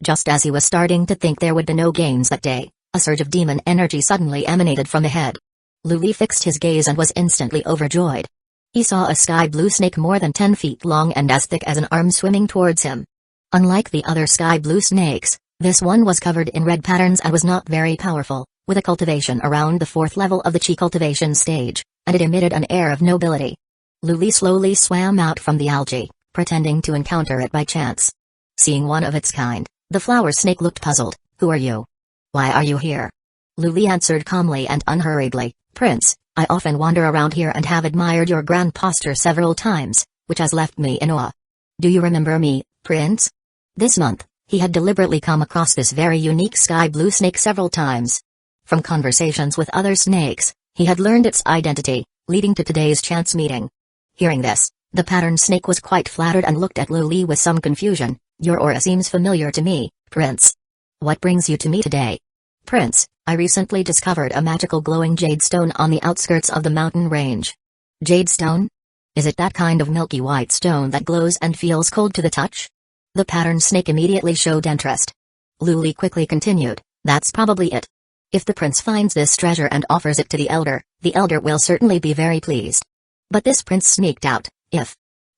Just as he was starting to think there would be no gains that day, a surge of demon energy suddenly emanated from the head. Luli fixed his gaze and was instantly overjoyed. He saw a sky blue snake more than 10 feet long and as thick as an arm swimming towards him. Unlike the other sky blue snakes, this one was covered in red patterns and was not very powerful, with a cultivation around the 4th level of the Chi cultivation stage, and it emitted an air of nobility. Luli slowly swam out from the algae, pretending to encounter it by chance. Seeing one of its kind, the flower snake looked puzzled. "Who are you? Why are you here?" Luli answered calmly and unhurriedly, "Prince, I often wander around here and have admired your grand posture several times, which has left me in awe. Do you remember me, Prince?" This month, he had deliberately come across this very unique sky blue snake several times. From conversations with other snakes, he had learned its identity, leading to today's chance meeting. Hearing this, the pattern snake was quite flattered and looked at Luli with some confusion. "Your aura seems familiar to me, Prince. What brings you to me today?" "Prince, I recently discovered a magical glowing jade stone on the outskirts of the mountain range." "Jade stone? Is it that kind of milky white stone that glows and feels cold to the touch?" The pattern snake immediately showed interest. Luli quickly continued, "That's probably it. If the prince finds this treasure and offers it to the elder will certainly be very pleased." But this prince sneaked out.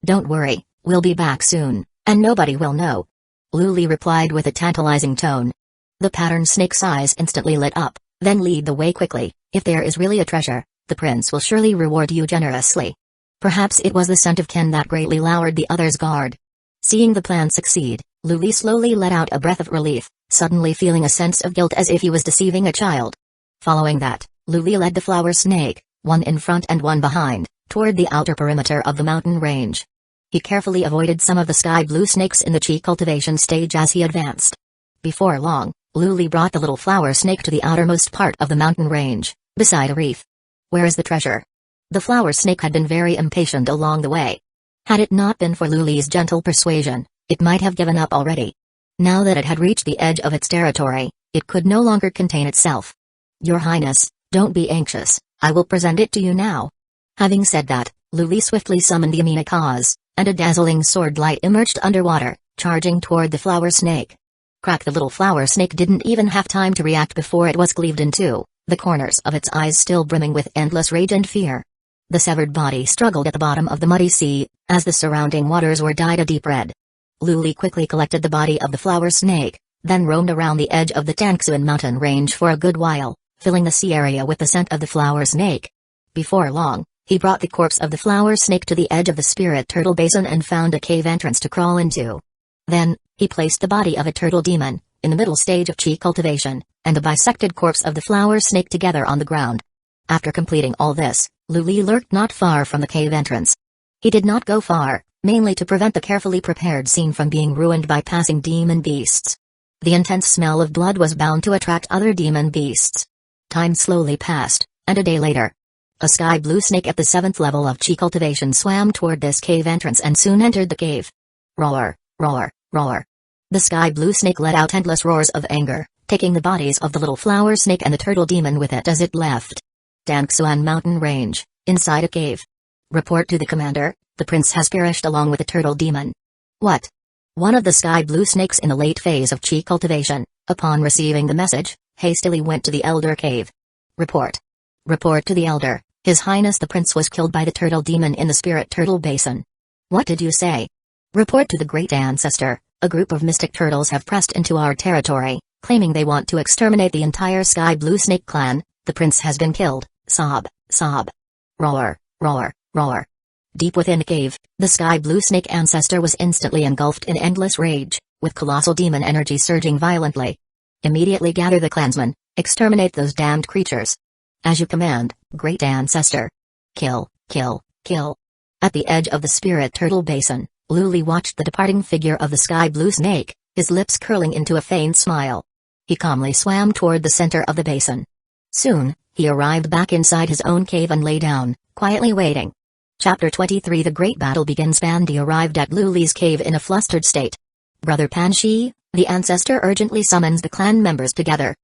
"Don't worry, we'll be back soon, and nobody will know," Luli replied with a tantalizing tone. The pattern snake's eyes instantly lit up, "Then lead the way quickly. If there is really a treasure, the prince will surely reward you generously." Perhaps it was the scent of Ken that greatly lowered the other's guard. Seeing the plan succeed, Luli slowly let out a breath of relief, suddenly feeling a sense of guilt as if he was deceiving a child. Following that, Luli led the flower snake, one in front and one behind, toward the outer perimeter of the mountain range. He carefully avoided some of the sky blue snakes in the Chi cultivation stage as he advanced. Before long, Luli brought the little flower snake to the outermost part of the mountain range, beside a reef. "Where is the treasure?" The flower snake had been very impatient along the way. Had it not been for Luli's gentle persuasion, it might have given up already. Now that it had reached the edge of its territory, it could no longer contain itself. "Your Highness, don't be anxious, I will present it to you now." Having said that, Luli swiftly summoned the Aminakaz, and a dazzling sword light emerged underwater, charging toward the flower snake. Crack! The little flower snake didn't even have time to react before it was cleaved in two, the corners of its eyes still brimming with endless rage and fear. The severed body struggled at the bottom of the muddy sea, as the surrounding waters were dyed a deep red. Luli quickly collected the body of the flower snake, then roamed around the edge of the Danzō mountain range for a good while, filling the sea area with the scent of the flower snake. Before long, he brought the corpse of the flower snake to the edge of the spirit turtle basin and found a cave entrance to crawl into. Then, he placed the body of a turtle demon, in the middle stage of chi cultivation, and the bisected corpse of the flower snake together on the ground. After completing all this, Luli lurked not far from the cave entrance. He did not go far, mainly to prevent the carefully prepared scene from being ruined by passing demon beasts. The intense smell of blood was bound to attract other demon beasts. Time slowly passed, and a day later, a sky blue snake at the 7th level of chi cultivation swam toward this cave entrance and soon entered the cave. Roar, roar, roar. The sky blue snake let out endless roars of anger, taking the bodies of the little flower snake and the turtle demon with it as it left. Danzō mountain range, inside a cave. Report to the commander, the prince has perished along with the turtle demon. What? One of the sky blue snakes in the late phase of chi cultivation, upon receiving the message, hastily went to the elder cave. Report. Report to the elder, His Highness the prince was killed by the turtle demon in the spirit turtle basin. What did you say? Report to the great ancestor, a group of mystic turtles have pressed into our territory, claiming they want to exterminate the entire sky blue snake clan. The prince has been killed. Sob, sob. Roar, roar, roar. Deep within the cave, the sky blue snake ancestor was instantly engulfed in endless rage, with colossal demon energy surging violently. Immediately gather the clansmen, exterminate those damned creatures. As you command, great ancestor. Kill, kill, kill. At the edge of the spirit turtle basin, Luli watched the departing figure of the sky blue snake, his lips curling into a faint smile. He calmly swam toward the center of the basin. Soon, he arrived back inside his own cave and lay down, quietly waiting. Chapter 23 The Great Battle Begins. Pandi arrived at Luli's cave in a flustered state. Brother Panshi, the ancestor urgently summons the clan members together.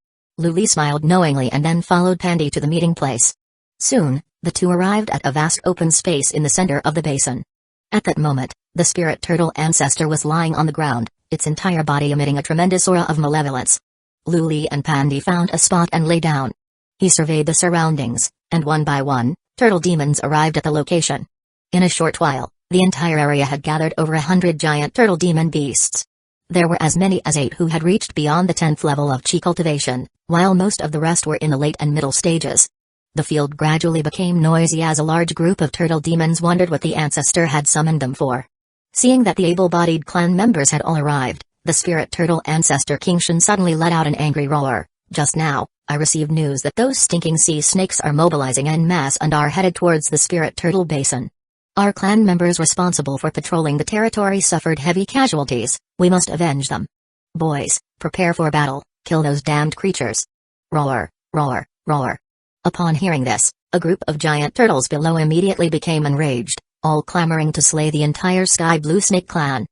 Luli smiled knowingly and then followed Pandi to the meeting place. Soon, the two arrived at a vast open space in the center of the basin. At that moment, the spirit turtle ancestor was lying on the ground, its entire body emitting a tremendous aura of malevolence. Luli and Pandi found a spot and lay down. He surveyed the surroundings, and one by one, turtle demons arrived at the location. In a short while, the entire area had gathered over 100 giant turtle demon beasts. There were as many as 8 who had reached beyond the 10th level of chi cultivation, while most of the rest were in the late and middle stages. The field gradually became noisy as a large group of turtle demons wondered what the ancestor had summoned them for. Seeing that the able-bodied clan members had all arrived, the spirit turtle ancestor Kingshin suddenly let out an angry roar. Just now, I received news that those stinking sea snakes are mobilizing en masse and are headed towards the spirit turtle basin. Our clan members responsible for patrolling the territory suffered heavy casualties. We must avenge them. Boys, prepare for battle, kill those damned creatures. Roar, roar, roar. Upon hearing this, a group of giant turtles below immediately became enraged, all clamoring to slay the entire sky blue snake clan.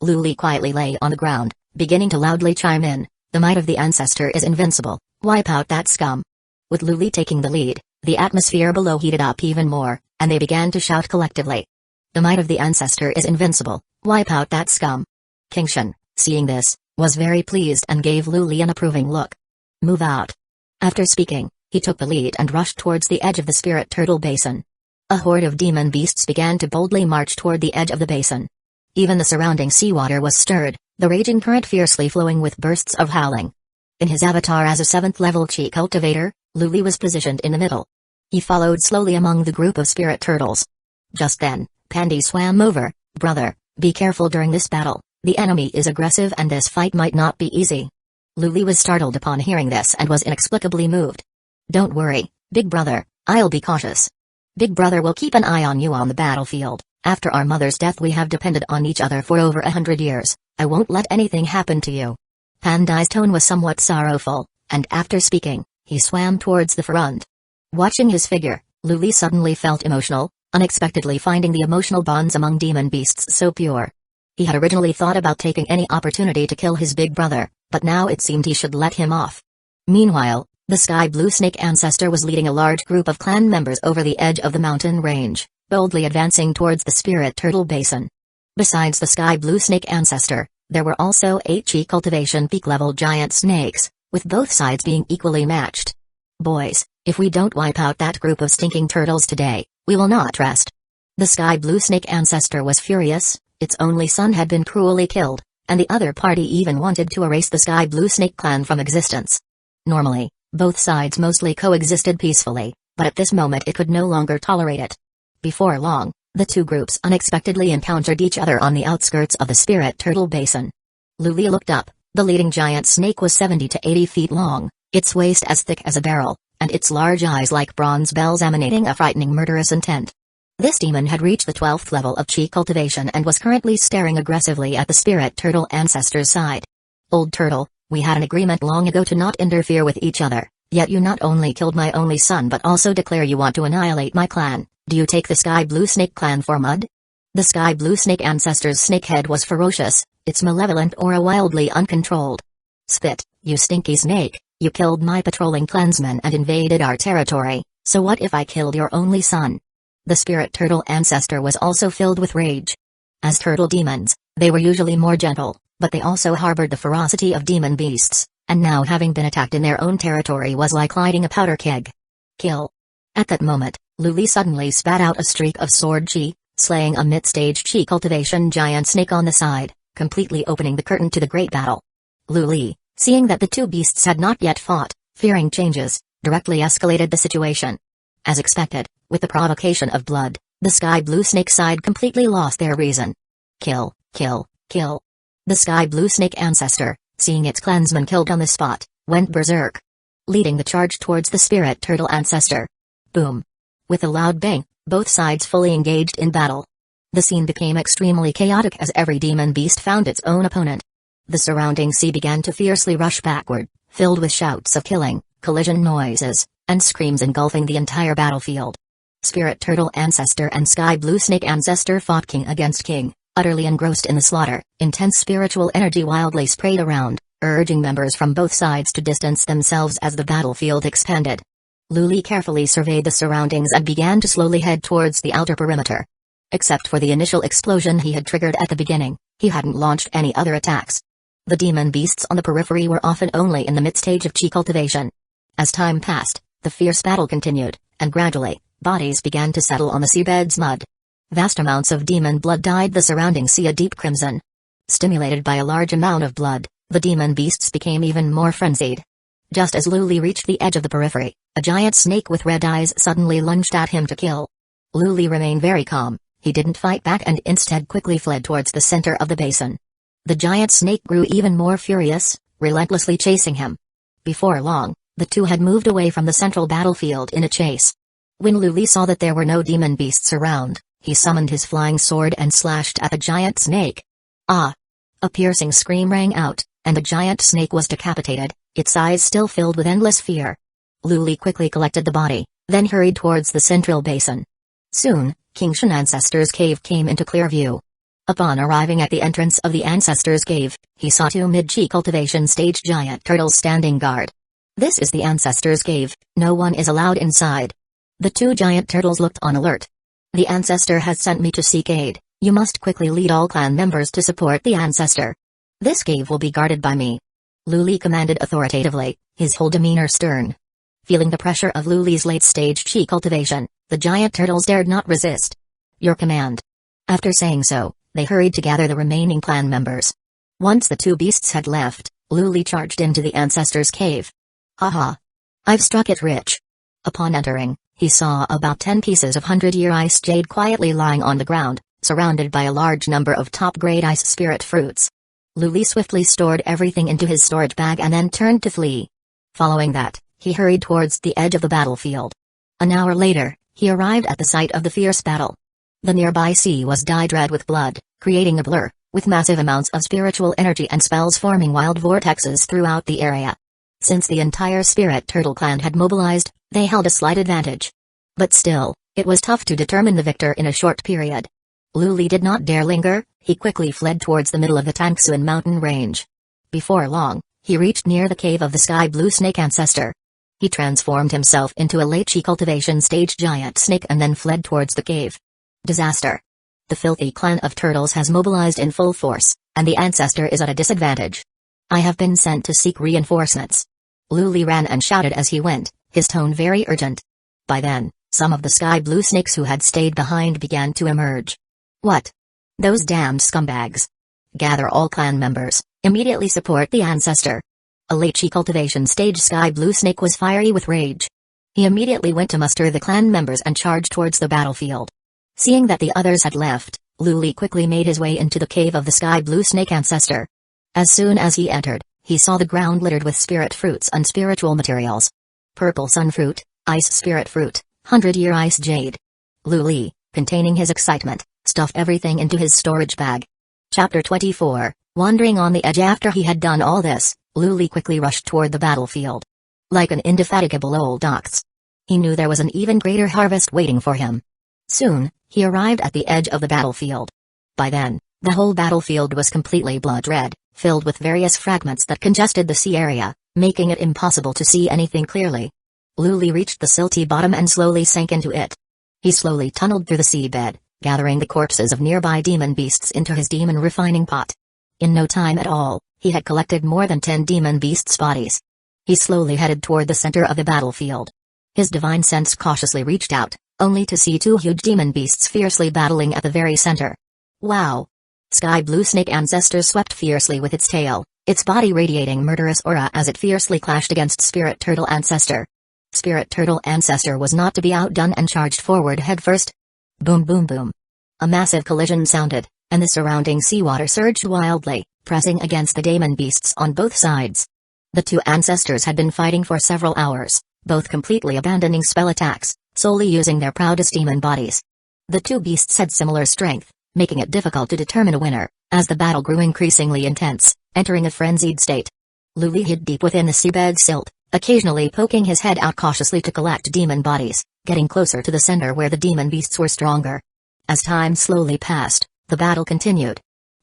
Luli quietly lay on the ground, beginning to loudly chime in, "The might of the ancestor is invincible, wipe out that scum." With Luli taking the lead, the atmosphere below heated up even more, and they began to shout collectively. "The might of the ancestor is invincible, wipe out that scum." Kingshin, seeing this, was very pleased and gave Luli an approving look. "Move out." After speaking, he took the lead and rushed towards the edge of the spirit turtle basin. A horde of demon beasts began to boldly march toward the edge of the basin. Even the surrounding seawater was stirred, the raging current fiercely flowing with bursts of howling. In his avatar as a 7th level chi cultivator, Luli was positioned in the middle. He followed slowly among the group of spirit turtles. Just then, Pandi swam over. "Brother, be careful during this battle, the enemy is aggressive and this fight might not be easy." Luli was startled upon hearing this and was inexplicably moved. "Don't worry, big brother, I'll be cautious. Big brother will keep an eye on you on the battlefield. After our mother's death we have depended on each other for over 100 years, I won't let anything happen to you." Pandi's tone was somewhat sorrowful, and after speaking, he swam towards the front. Watching his figure, Luli suddenly felt emotional, unexpectedly finding the emotional bonds among demon beasts so pure. He had originally thought about taking any opportunity to kill his big brother, but now it seemed he should let him off. Meanwhile, the sky blue snake ancestor was leading a large group of clan members over the edge of the mountain range, boldly advancing towards the spirit turtle basin. Besides the sky blue snake ancestor, there were also 8 chi cultivation peak level giant snakes, with both sides being equally matched. "Boys, if we don't wipe out that group of stinking turtles today, We will not rest. The sky blue snake ancestor was furious, its only son had been cruelly killed, and the other party even wanted to erase the sky blue snake clan from existence. Normally, both sides mostly coexisted peacefully, but at this moment it could no longer tolerate it. Before long, the two groups unexpectedly encountered each other on the outskirts of the Spirit Turtle Basin. Luli looked up. The leading giant snake was 70 to 80 feet long, its waist as thick as a barrel, and its large eyes like bronze bells emanating a frightening murderous intent. This demon had reached the 12th level of chi cultivation and was currently staring aggressively at the Spirit Turtle ancestor's side. Old Turtle, we had an agreement long ago to not interfere with each other, yet you not only killed my only son but also declare you want to annihilate my clan. Do you take the Sky Blue Snake clan for mud? The Sky Blue Snake ancestor's snake head was ferocious, its malevolent aura wildly uncontrolled. Spit, you stinky snake, you killed my patrolling clansmen and invaded our territory, so what if I killed your only son? The Spirit Turtle ancestor was also filled with rage. As turtle demons, they were usually more gentle, but they also harbored the ferocity of demon beasts, and now having been attacked in their own territory was like lighting a powder keg. Kill. At that moment, Luli suddenly spat out a streak of sword chi, slaying a mid-stage chi cultivation giant snake on the side, completely opening the curtain to the great battle. Luli, seeing that the two beasts had not yet fought, fearing changes, directly escalated the situation. As expected, with the provocation of blood, the Sky Blue Snake side completely lost their reason. Kill, kill, kill. The Sky Blue Snake ancestor, seeing its clansmen killed on the spot, went berserk, leading the charge towards the Spirit Turtle ancestor. Boom. With a loud bang, both sides fully engaged in battle. The scene became extremely chaotic as every demon beast found its own opponent. The surrounding sea began to fiercely rush backward, filled with shouts of killing, collision noises, and screams engulfing the entire battlefield. Spirit Turtle ancestor and Sky Blue Snake ancestor fought king against king, utterly engrossed in the slaughter. Intense spiritual energy wildly sprayed around, urging members from both sides to distance themselves as the battlefield expanded. Luli carefully surveyed the surroundings and began to slowly head towards the outer perimeter. Except for the initial explosion he had triggered at the beginning, he hadn't launched any other attacks. The demon beasts on the periphery were often only in the mid-stage of chi cultivation. As time passed, the fierce battle continued, and gradually, bodies began to settle on the seabed's mud. Vast amounts of demon blood dyed the surrounding sea a deep crimson. Stimulated by a large amount of blood, the demon beasts became even more frenzied. Just as Luli reached the edge of the periphery, a giant snake with red eyes suddenly lunged at him to kill. Luli remained very calm, he didn't fight back and instead quickly fled towards the center of the basin. The giant snake grew even more furious, relentlessly chasing him. Before long, the two had moved away from the central battlefield in a chase. When Luli saw that there were no demon beasts around, he summoned his flying sword and slashed at the giant snake. Ah! A piercing scream rang out, and the giant snake was decapitated, its eyes still filled with endless fear. Luli quickly collected the body, then hurried towards the central basin. Soon, King Shin Ancestor's cave came into clear view. Upon arriving at the entrance of the Ancestor's cave, he saw two mid-chi cultivation stage giant turtles standing guard. This is the Ancestor's cave, no one is allowed inside. The two giant turtles looked on alert. The Ancestor has sent me to seek aid, you must quickly lead all clan members to support the Ancestor. This cave will be guarded by me. Luli commanded authoritatively, his whole demeanor stern. Feeling the pressure of Luli's late-stage chi cultivation, the giant turtles dared not resist. Your command. After saying so, they hurried to gather the remaining clan members. Once the two beasts had left, Luli charged into the Ancestor's cave. Haha! I've struck it rich. Upon entering, he saw about 10 pieces of 100-year ice jade quietly lying on the ground, surrounded by a large number of top-grade ice spirit fruits. Luli swiftly stored everything into his storage bag and then turned to flee. Following that, he hurried towards the edge of the battlefield. An hour later, he arrived at the site of the fierce battle. The nearby sea was dyed red with blood, creating a blur, with massive amounts of spiritual energy and spells forming wild vortexes throughout the area. Since the entire Spirit Turtle clan had mobilized, they held a slight advantage. But still, it was tough to determine the victor in a short period. Luli did not dare linger, he quickly fled towards the middle of the Tangsuan mountain range. Before long, he reached near the cave of the Sky Blue Snake Ancestor. He transformed himself into a late chi cultivation stage giant snake and then fled towards the cave. Disaster. The filthy clan of turtles has mobilized in full force, and the Ancestor is at a disadvantage. I have been sent to seek reinforcements. Luli ran and shouted as he went, his tone very urgent. By then, Some of the sky blue snakes who had stayed behind began to emerge. What? Those damned scumbags. Gather all clan members, immediately support the ancestor. A late cultivation stage sky blue snake was fiery with rage. He immediately went to muster the clan members and charged towards the battlefield. Seeing that the others had left, Luli quickly made his way into the cave of the sky blue snake ancestor. As soon as he entered, he saw the ground littered with spirit fruits and spiritual materials. Purple sun fruit, ice spirit fruit, 100-year ice jade. Luli, containing his excitement, stuffed everything into his storage bag. Chapter 24, Wandering on the edge. After he had done all this, Luli quickly rushed toward the battlefield. Like an indefatigable old ox, he knew there was an even greater harvest waiting for him. Soon, he arrived at the edge of the battlefield. By then, the whole battlefield was completely blood-red, filled with various fragments that congested the sea area, making it impossible to see anything clearly. Luli reached the silty bottom and slowly sank into it. He slowly tunneled through the seabed, gathering the corpses of nearby demon beasts into his demon refining pot. In no time at all, he had collected more than 10 demon beasts' bodies. He slowly headed toward the center of the battlefield. His divine sense cautiously reached out, only to see 2 huge demon beasts fiercely battling at the very center. Wow! Sky blue snake ancestor swept fiercely with its tail, its body radiating murderous aura as it fiercely clashed against spirit turtle ancestor. Spirit turtle ancestor was not to be outdone and charged forward headfirst. Boom boom boom. A massive collision sounded, and the surrounding seawater surged wildly, pressing against the demon beasts on both sides. The 2 ancestors had been fighting for several hours, both completely abandoning spell attacks, solely using their proudest demon bodies. The 2 beasts had similar strength, making it difficult to determine a winner, as the battle grew increasingly intense, entering a frenzied state. Luli hid deep within the seabed silt, occasionally poking his head out cautiously to collect demon bodies, getting closer to the center where the demon beasts were stronger. As time slowly passed, the battle continued.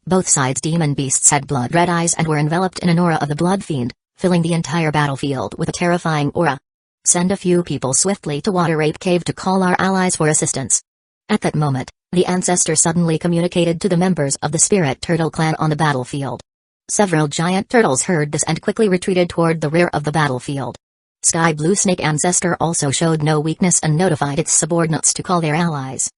Both sides' demon beasts had blood-red eyes and were enveloped in an aura of the blood fiend, filling the entire battlefield with a terrifying aura. Send a few people swiftly to Water Ape Cave to call our allies for assistance. At that moment, the ancestor suddenly communicated to the members of the Spirit Turtle clan on the battlefield. Several giant turtles heard this and quickly retreated toward the rear of the battlefield. Sky Blue Snake Ancestor also showed no weakness and notified its subordinates to call their allies.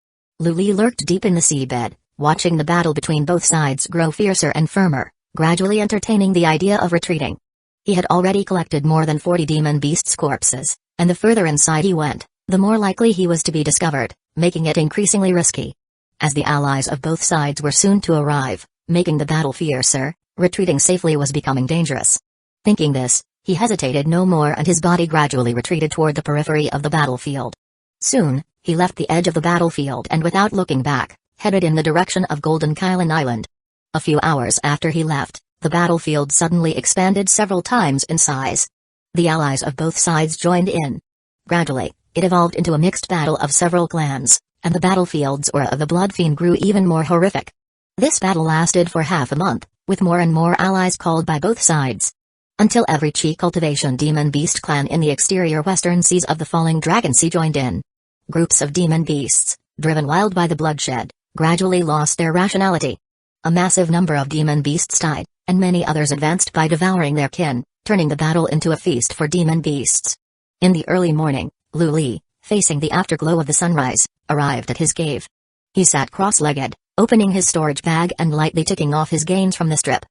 Luli lurked deep in the seabed, watching the battle between both sides grow fiercer and firmer, gradually entertaining the idea of retreating. He had already collected more than 40 demon beasts' corpses, and the further inside he went, the more likely he was to be discovered, making it increasingly risky. As the allies of both sides were soon to arrive, making the battle fiercer, retreating safely was becoming dangerous. Thinking this, he hesitated no more and his body gradually retreated toward the periphery of the battlefield. Soon, he left the edge of the battlefield and without looking back, headed in the direction of Golden Kylan Island. A few hours after he left, the battlefield suddenly expanded several times in size. The allies of both sides joined in. Gradually, it evolved into a mixed battle of several clans, and the battlefield's aura of the Blood Fiend grew even more horrific. This battle lasted for half a month, with more and more allies called by both sides. Until every Cultivation Demon Beast clan in the exterior western seas of the Falling Dragon Sea joined in. Groups of demon beasts, driven wild by the bloodshed, gradually lost their rationality. A massive number of demon beasts died, and many others advanced by devouring their kin, turning the battle into a feast for demon beasts. In the early morning, Luli, facing the afterglow of the sunrise, arrived at his cave. He sat cross-legged, opening his storage bag and lightly ticking off his gains from the strip.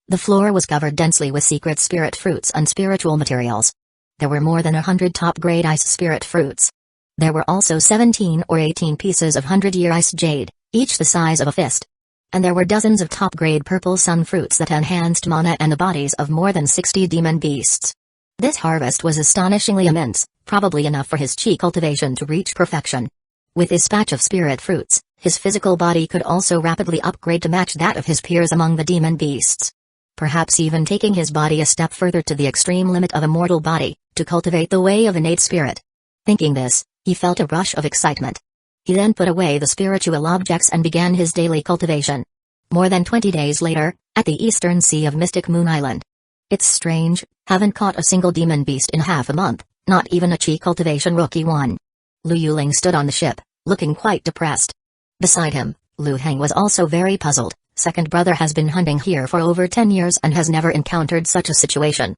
The floor was covered densely with secret spirit fruits and spiritual materials. There were more than 100 top-grade ice spirit fruits. There were also 17 or 18 pieces of 100-year ice jade, each the size of a fist. And there were dozens of top-grade purple sun fruits that enhanced mana and the bodies of more than 60 demon beasts. This harvest was astonishingly immense, probably enough for his chi cultivation to reach perfection. With his patch of spirit fruits, his physical body could also rapidly upgrade to match that of his peers among the demon beasts. Perhaps even taking his body a step further to the extreme limit of a mortal body, to cultivate the way of innate spirit. Thinking this, he felt a rush of excitement. He then put away the spiritual objects and began his daily cultivation. More than 20 days later, at the eastern sea of Mystic Moon Island. It's strange, haven't caught a single demon beast in half a month, not even a chi cultivation rookie one. Lu Yuling stood on the ship, looking quite depressed. Beside him, Lu Heng was also very puzzled. Second brother has been hunting here for over 10 years and has never encountered such a situation.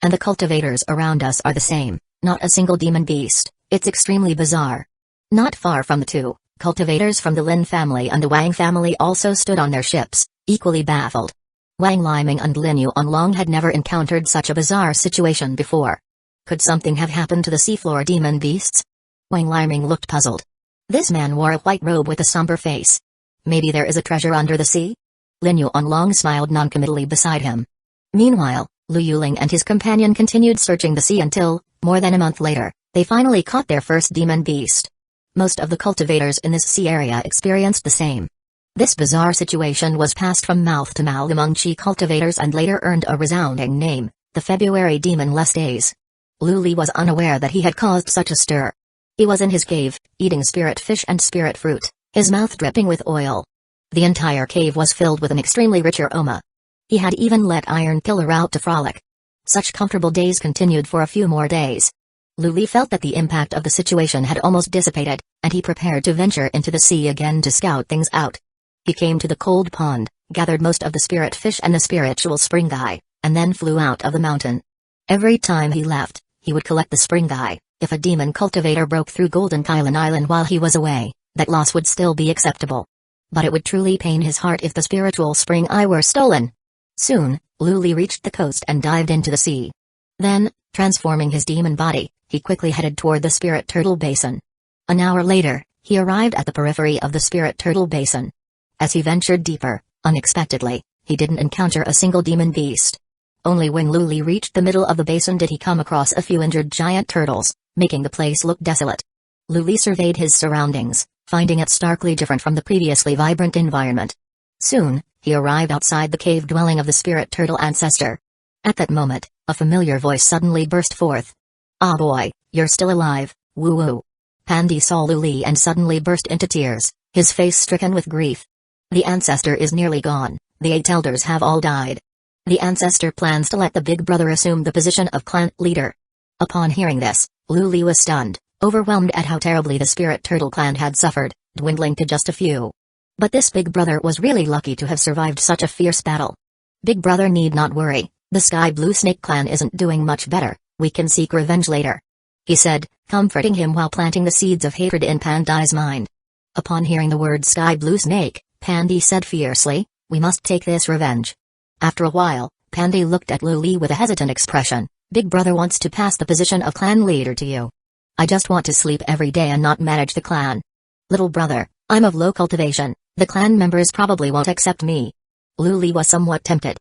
And the cultivators around us are the same, not a single demon beast, it's extremely bizarre. Not far from the two, cultivators from the Lin family and the Wang family also stood on their ships, equally baffled. Wang Liming and Lin Yuanlong had never encountered such a bizarre situation before. Could something have happened to the seafloor demon beasts? Wang Liming looked puzzled. This man wore a white robe with a somber face. Maybe there is a treasure under the sea? Lin Yuanlong smiled noncommittally beside him. Meanwhile, Lu Yuling and his companion continued searching the sea until, more than a month later, they finally caught their first demon beast. Most of the cultivators in this sea area experienced the same. This bizarre situation was passed from mouth to mouth among Chi cultivators and later earned a resounding name, the February Demon-less Days. Lu Li was unaware that he had caused such a stir. He was in his cave, eating spirit fish and spirit fruit, his mouth dripping with oil. The entire cave was filled with an extremely rich aroma. He had even let Iron Pillar out to frolic. Such comfortable days continued for a few more days. Lu Li felt that the impact of the situation had almost dissipated, and he prepared to venture into the sea again to scout things out. He came to the cold pond, gathered most of the spirit fish and the spiritual springai, and then flew out of the mountain. Every time he left, he would collect the springai. If a demon cultivator broke through Golden Kylan Island while he was away, that loss would still be acceptable. But it would truly pain his heart if the spiritual springai were stolen. Soon, Lu Li reached the coast and dived into the sea. Then, transforming his demon body, he quickly headed toward the Spirit Turtle Basin. An hour later, he arrived at the periphery of the Spirit Turtle Basin. As he ventured deeper, unexpectedly, he didn't encounter a single demon beast. Only when Lu Li reached the middle of the basin did he come across a few injured giant turtles, making the place look desolate. Lu Li surveyed his surroundings, finding it starkly different from the previously vibrant environment. Soon, he arrived outside the cave dwelling of the Spirit Turtle Ancestor. At that moment, a familiar voice suddenly burst forth. "Ah boy, you're still alive, woo-woo." Pandy saw Lu Li and suddenly burst into tears, his face stricken with grief. The Ancestor is nearly gone, the 8 elders have all died. The Ancestor plans to let the big brother assume the position of clan leader. Upon hearing this, Lu Li was stunned, overwhelmed at how terribly the Spirit Turtle clan had suffered, dwindling to just a few. But this big brother was really lucky to have survived such a fierce battle. Big brother need not worry, the Sky Blue Snake clan isn't doing much better, we can seek revenge later, he said, comforting him while planting the seeds of hatred in Pandy's mind. Upon hearing the word Sky Blue Snake, Pandy said fiercely, "We must take this revenge." After a while, Pandy looked at Lu Li with a hesitant expression. "Big brother wants to pass the position of clan leader to you. I just want to sleep every day and not manage the clan. Little brother, I'm of low cultivation, the clan members probably won't accept me." Lu Li was somewhat tempted.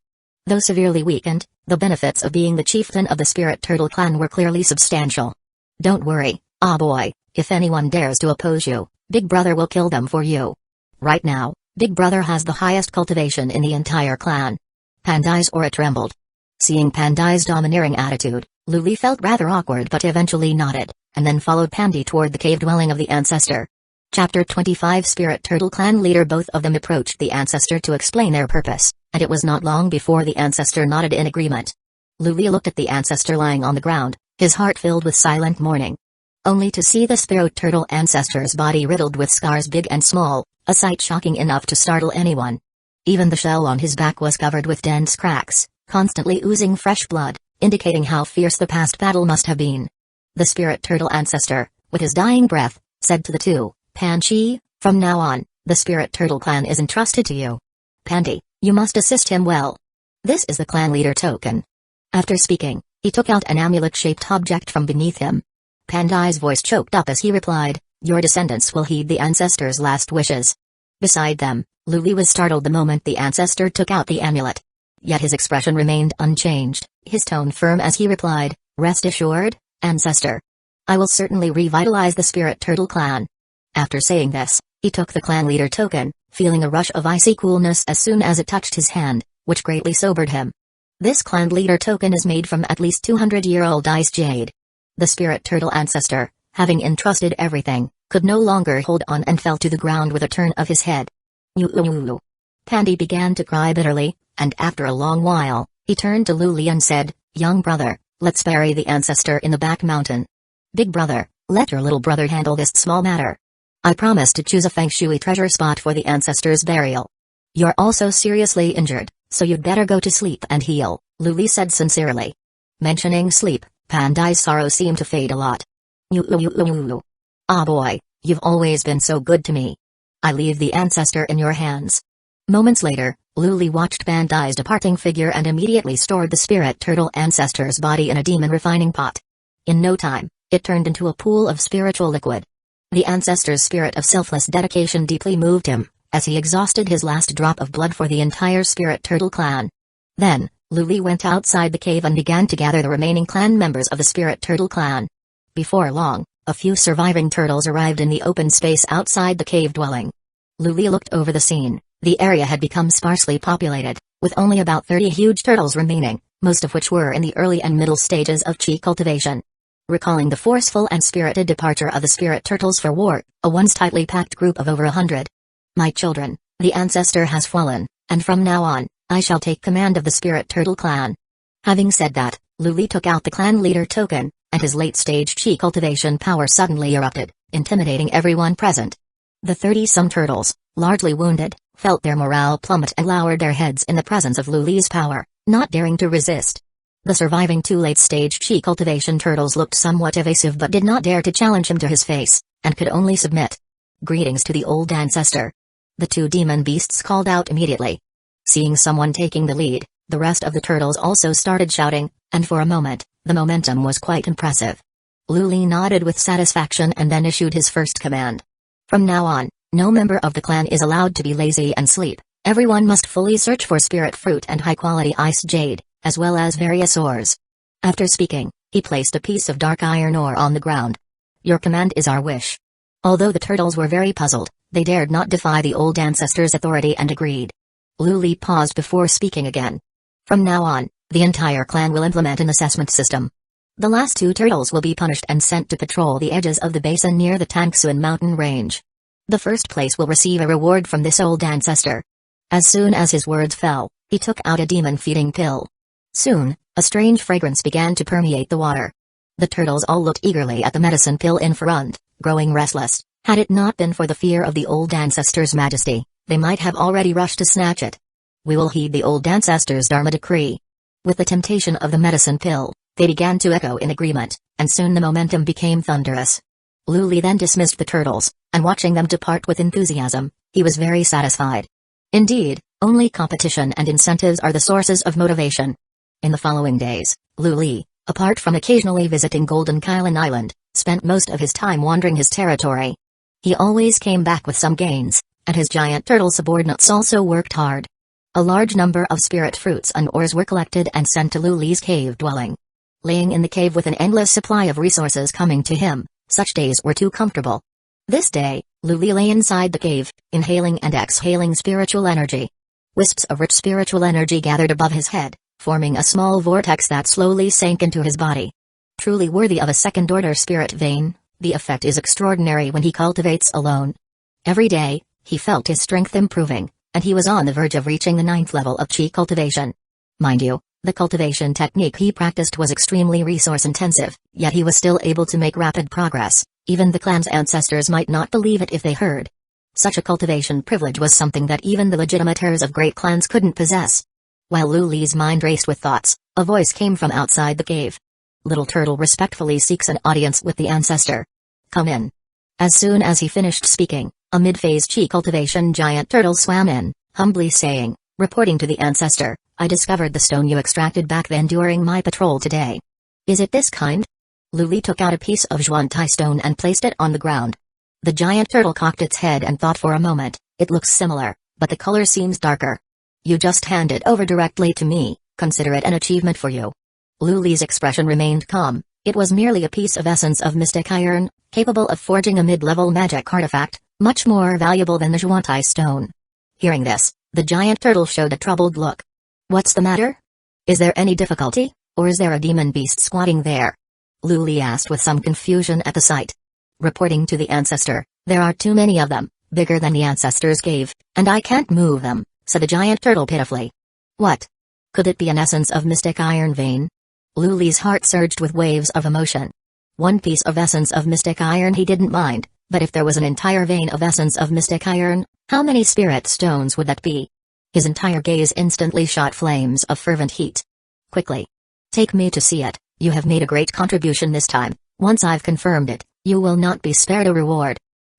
Though severely weakened, the benefits of being the chieftain of the Spirit Turtle clan were clearly substantial. "Don't worry, ah boy, if anyone dares to oppose you, Big brother will kill them for you. Right now, Big brother has the highest cultivation in the entire clan." Pandy's aura trembled. Seeing Pandy's domineering attitude, Lu Li felt rather awkward but eventually nodded, and then followed Pandy toward the cave dwelling of the Ancestor. Chapter 25 Spirit Turtle Clan Leader. Both of them approached the Ancestor to explain their purpose, and it was not long before the Ancestor nodded in agreement. Lu Li looked at the Ancestor lying on the ground, his heart filled with silent mourning. Only to see the Spirit Turtle Ancestor's body riddled with scars big and small, a sight shocking enough to startle anyone. Even the shell on his back was covered with dense cracks, constantly oozing fresh blood, indicating how fierce the past battle must have been. The Spirit Turtle Ancestor, with his dying breath, said to the two, "Panchi, from now on, the Spirit Turtle clan is entrusted to you. Pandy, you must assist him well. This is the clan leader token." After speaking, he took out an amulet-shaped object from beneath him. Pandy's voice choked up as he replied, "Your descendants will heed the Ancestor's last wishes." Beside them, Lu Li was startled the moment the Ancestor took out the amulet. Yet his expression remained unchanged, his tone firm as he replied, "Rest assured, Ancestor. I will certainly revitalize the Spirit Turtle clan." After saying this, he took the clan leader token, feeling a rush of icy coolness as soon as it touched his hand, which greatly sobered him. This clan leader token is made from at least 200-year-old ice jade. The Spirit Turtle Ancestor, having entrusted everything, could no longer hold on and fell to the ground with a turn of his head. "Yu-yu-yu-yu." Pandy began to cry bitterly, and after a long while, he turned to Lu Li and said, "Young brother, let's bury the Ancestor in the back mountain. Big brother, let your little brother handle this small matter. I promise to choose a feng shui treasure spot for the Ancestor's burial. You're also seriously injured, so you'd better go to sleep and heal," Lu Li said sincerely. Mentioning sleep, Pandy's sorrow seemed to fade a lot. "Yu-yu-yu-yu. Ah boy, You've always been so good to me. I leave the ancestor in your hands." Moments later, Luli watched Bandai's departing figure and immediately stored the spirit turtle ancestor's body in a demon refining pot. In no time, it turned into a pool of spiritual liquid. The ancestor's spirit of selfless dedication deeply moved him, as he exhausted his last drop of blood for the entire spirit turtle clan. Then, Luli went outside the cave and began to gather the remaining clan members of the spirit turtle clan. Before long, a few surviving turtles arrived in the open space outside the cave dwelling. Luli looked over the scene. The area had become sparsely populated, with only about 30 huge turtles remaining, most of which were in the early and middle stages of chi cultivation. Recalling the forceful and spirited departure of the spirit turtles for war, a once tightly packed group of over 100. "My children, the ancestor has fallen, and from now on, I shall take command of the spirit turtle clan." Having said that, Luli took out the clan leader token, and his late-stage chi cultivation power suddenly erupted, intimidating everyone present. The 30-some turtles, largely wounded, felt their morale plummet and lowered their heads in the presence of Luli's power, not daring to resist. The surviving 2 late-stage chi cultivation turtles looked somewhat evasive but did not dare to challenge him to his face, and could only submit. "Greetings to the old ancestor." The 2 demon beasts called out immediately. Seeing someone taking the lead, the rest of the turtles also started shouting, and for a moment, the momentum was quite impressive. Luli nodded with satisfaction and then issued his first command. "From now on, no member of the clan is allowed to be lazy and sleep. Everyone must fully search for spirit fruit and high-quality ice jade, as well as various ores." After speaking, he placed a piece of dark iron ore on the ground. "Your command is our wish." Although the turtles were very puzzled, they dared not defy the old ancestor's authority and agreed. Luli paused before speaking again. "From now on, the entire clan will implement an assessment system. The last 2 turtles will be punished and sent to patrol the edges of the basin near the Tangsuan mountain range. The first place will receive a reward from this old ancestor." As soon as his words fell, he took out a demon-feeding pill. Soon, a strange fragrance began to permeate the water. The turtles all looked eagerly at the medicine pill in front, growing restless. Had it not been for the fear of the old ancestor's majesty, they might have already rushed to snatch it. "We will heed the old ancestor's dharma decree." With the temptation of the medicine pill, they began to echo in agreement, and soon the momentum became thunderous. Luli then dismissed the turtles, and watching them depart with enthusiasm, he was very satisfied. Indeed, only competition and incentives are the sources of motivation. In the following days, Luli, apart from occasionally visiting Golden Kylan Island, spent most of his time wandering his territory. He always came back with some gains, and his giant turtle subordinates also worked hard. A large number of spirit fruits and ores were collected and sent to Luli's cave dwelling. Laying in the cave with an endless supply of resources coming to him, such days were too comfortable. This day, Luli lay inside the cave, inhaling and exhaling spiritual energy. Wisps of rich spiritual energy gathered above his head, forming a small vortex that slowly sank into his body. Truly worthy of a second-order spirit vein, the effect is extraordinary when he cultivates alone. Every day, he felt his strength improving, and he was on the verge of reaching the 9th level of chi cultivation. Mind you, the cultivation technique he practiced was extremely resource-intensive, yet he was still able to make rapid progress. Even the clan's ancestors might not believe it if they heard. Such a cultivation privilege was something that even the legitimate heirs of great clans couldn't possess. While Luli's mind raced with thoughts, a voice came from outside the cave. "Little Turtle respectfully seeks an audience with the ancestor. Come in." As soon as he finished speaking, a mid-phase chi cultivation giant turtle swam in, humbly saying, "Reporting to the ancestor, I discovered the stone you extracted back then during my patrol today." "Is it this kind?" Luli took out a piece of Zhuantai stone and placed it on the ground. The giant turtle cocked its head and thought for a moment. "It looks similar, but the color seems darker." "You just hand it over directly to me, consider it an achievement for you." Luli's expression remained calm. It was merely a piece of essence of mystic iron, capable of forging a mid-level magic artifact, much more valuable than the Zhuantai stone. Hearing this, the giant turtle showed a troubled look. "What's the matter? Is there any difficulty, or is there a demon beast squatting there?" Luli asked with some confusion at the sight. "Reporting to the ancestor, there are too many of them, bigger than the ancestor's cave, and I can't move them," said the giant turtle pitifully. "What? Could it be an essence of mystic iron vein?" Luli's heart surged with waves of emotion. One piece of essence of mystic iron he didn't mind, but if there was an entire vein of essence of mystic iron, how many spirit stones would that be? His entire gaze instantly shot flames of fervent heat. "Quickly. Take me to see it. You have made a great contribution this time. Once I've confirmed it, you will not be spared a reward."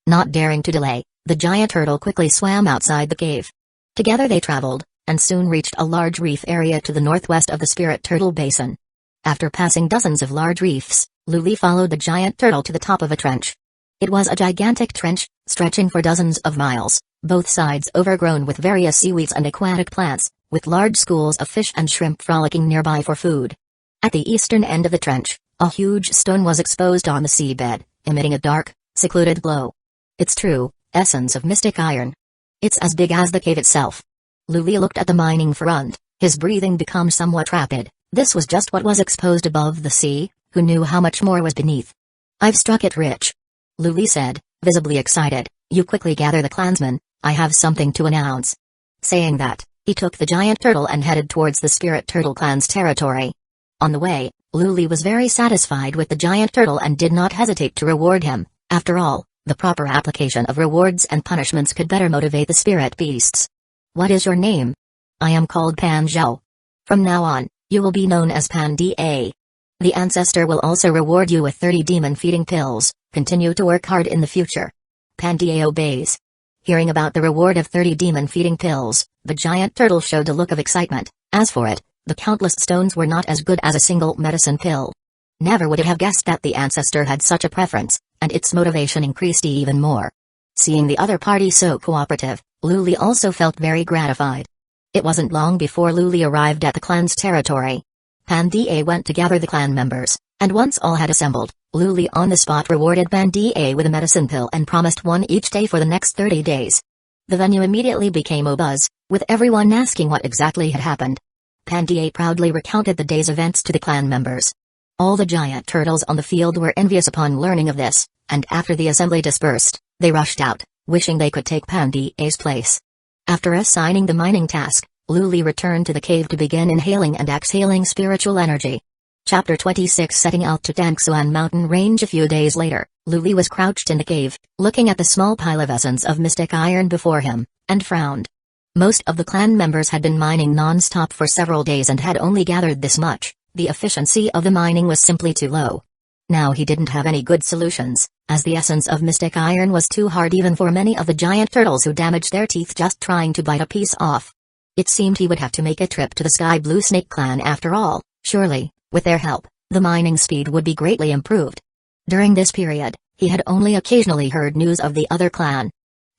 Not daring to delay, the giant turtle quickly swam outside the cave. Together they traveled, and soon reached a large reef area to the northwest of the Spirit Turtle Basin. After passing dozens of large reefs, Luli followed the giant turtle to the top of a trench. It was a gigantic trench, stretching for dozens of miles, both sides overgrown with various seaweeds and aquatic plants, with large schools of fish and shrimp frolicking nearby for food. At the eastern end of the trench, a huge stone was exposed on the seabed, emitting a dark, secluded glow. It's true, essence of mystic iron. It's as big as the cave itself. Luli looked at the mining front, his breathing became somewhat rapid. This was just what was exposed above the sea, who knew how much more was beneath. I've struck it rich. Luli said, visibly excited. You quickly gather the clansmen, I have something to announce. Saying that, he took the giant turtle and headed towards the Spirit Turtle clan's territory. On the way, Luli was very satisfied with the giant turtle and did not hesitate to reward him. After all, the proper application of rewards and punishments could better motivate the spirit beasts. What is your name? I am called Panzhou. From now on, you will be known as Panda. The ancestor will also reward you with 30 demon-feeding pills. Continue to work hard in the future. Panda obeys. Hearing about the reward of 30 demon-feeding pills, the giant turtle showed a look of excitement. As for it, the countless stones were not as good as a single medicine pill. Never would it have guessed that the ancestor had such a preference, and its motivation increased even more. Seeing the other party so cooperative, Luli also felt very gratified. It wasn't long before Luli arrived at the clan's territory. Panda went to gather the clan members, and once all had assembled, Luli on the spot rewarded Panda with a medicine pill and promised one each day for the next 30 days. The venue immediately became abuzz, with everyone asking what exactly had happened. Panda proudly recounted the day's events to the clan members. All the giant turtles on the field were envious upon learning of this, and after the assembly dispersed, they rushed out, wishing they could take Panda's place. After assigning the mining task, Luli returned to the cave to begin inhaling and exhaling spiritual energy. Chapter 26 Setting out to Danzō mountain range. A few days later, Luli was crouched in the cave, looking at the small pile of essence of mystic iron before him, and frowned. Most of the clan members had been mining non-stop for several days and had only gathered this much. The efficiency of the mining was simply too low. Now he didn't have any good solutions, as the essence of mystic iron was too hard even for many of the giant turtles who damaged their teeth just trying to bite a piece off. It seemed he would have to make a trip to the Sky Blue Snake clan after all. Surely, with their help, the mining speed would be greatly improved. During this period, he had only occasionally heard news of the other clan.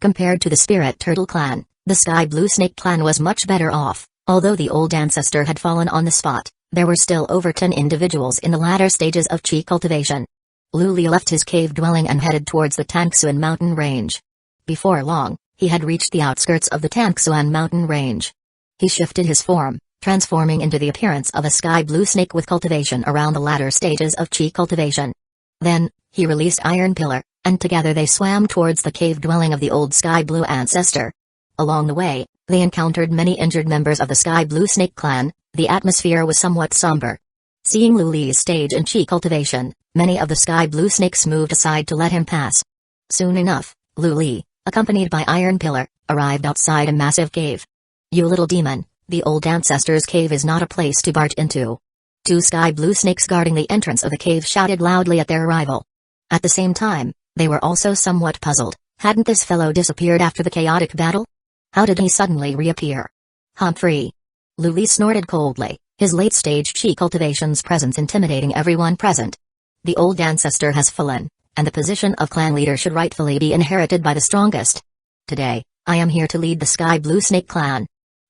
Compared to the Spirit Turtle clan, the Sky Blue Snake clan was much better off. Although the old ancestor had fallen on the spot, there were still over 10 individuals in the latter stages of chi cultivation. Luli left his cave dwelling and headed towards the Danzō mountain range. Before long, he had reached the outskirts of the Danzō mountain range. He shifted his form, transforming into the appearance of a sky blue snake with cultivation around the latter stages of chi cultivation. Then, he released Iron Pillar, and together they swam towards the cave dwelling of the old sky blue ancestor. Along the way, they encountered many injured members of the Sky Blue Snake clan. The atmosphere was somewhat somber. Seeing Luli's stage in chi cultivation, many of the Sky Blue Snakes moved aside to let him pass. Soon enough, Luli, accompanied by Iron Pillar, arrived outside a massive cave. You little demon, the old ancestor's cave is not a place to barge into. Two Sky Blue Snakes guarding the entrance of the cave shouted loudly at their arrival. At the same time, they were also somewhat puzzled. Hadn't this fellow disappeared after the chaotic battle? How did he suddenly reappear? Humphrey. Luli snorted coldly, his late-stage chi cultivation's presence intimidating everyone present. The old ancestor has fallen, and the position of clan leader should rightfully be inherited by the strongest. Today, I am here to lead the Sky Blue Snake clan.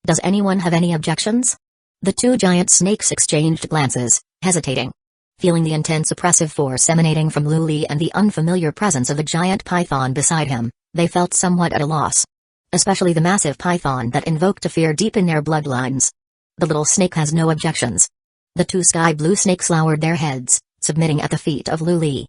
Does anyone have any objections? The two giant snakes exchanged glances, hesitating. Feeling the intense oppressive force emanating from Luli and the unfamiliar presence of the giant python beside him, they felt somewhat at a loss. Especially the massive python that invoked a fear deep in their bloodlines. The little snake has no objections. The two Sky Blue Snakes lowered their heads, submitting at the feet of Luli.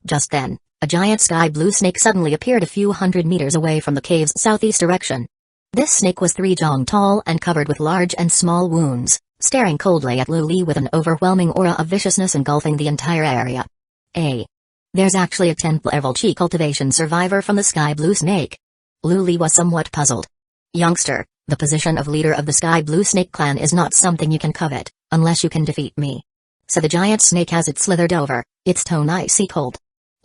Just then, a giant Sky Blue Snake suddenly appeared a few hundred meters away from the cave's southeast direction. This snake was 3 jong tall and covered with large and small wounds, staring coldly at Luli with an overwhelming aura of viciousness engulfing the entire area. There's actually a 10th level chi cultivation survivor from the Sky Blue Snake. Luli was somewhat puzzled. Youngster, the position of leader of the Sky Blue Snake clan is not something you can covet, unless you can defeat me. So the giant snake as it slithered over, its tone icy cold.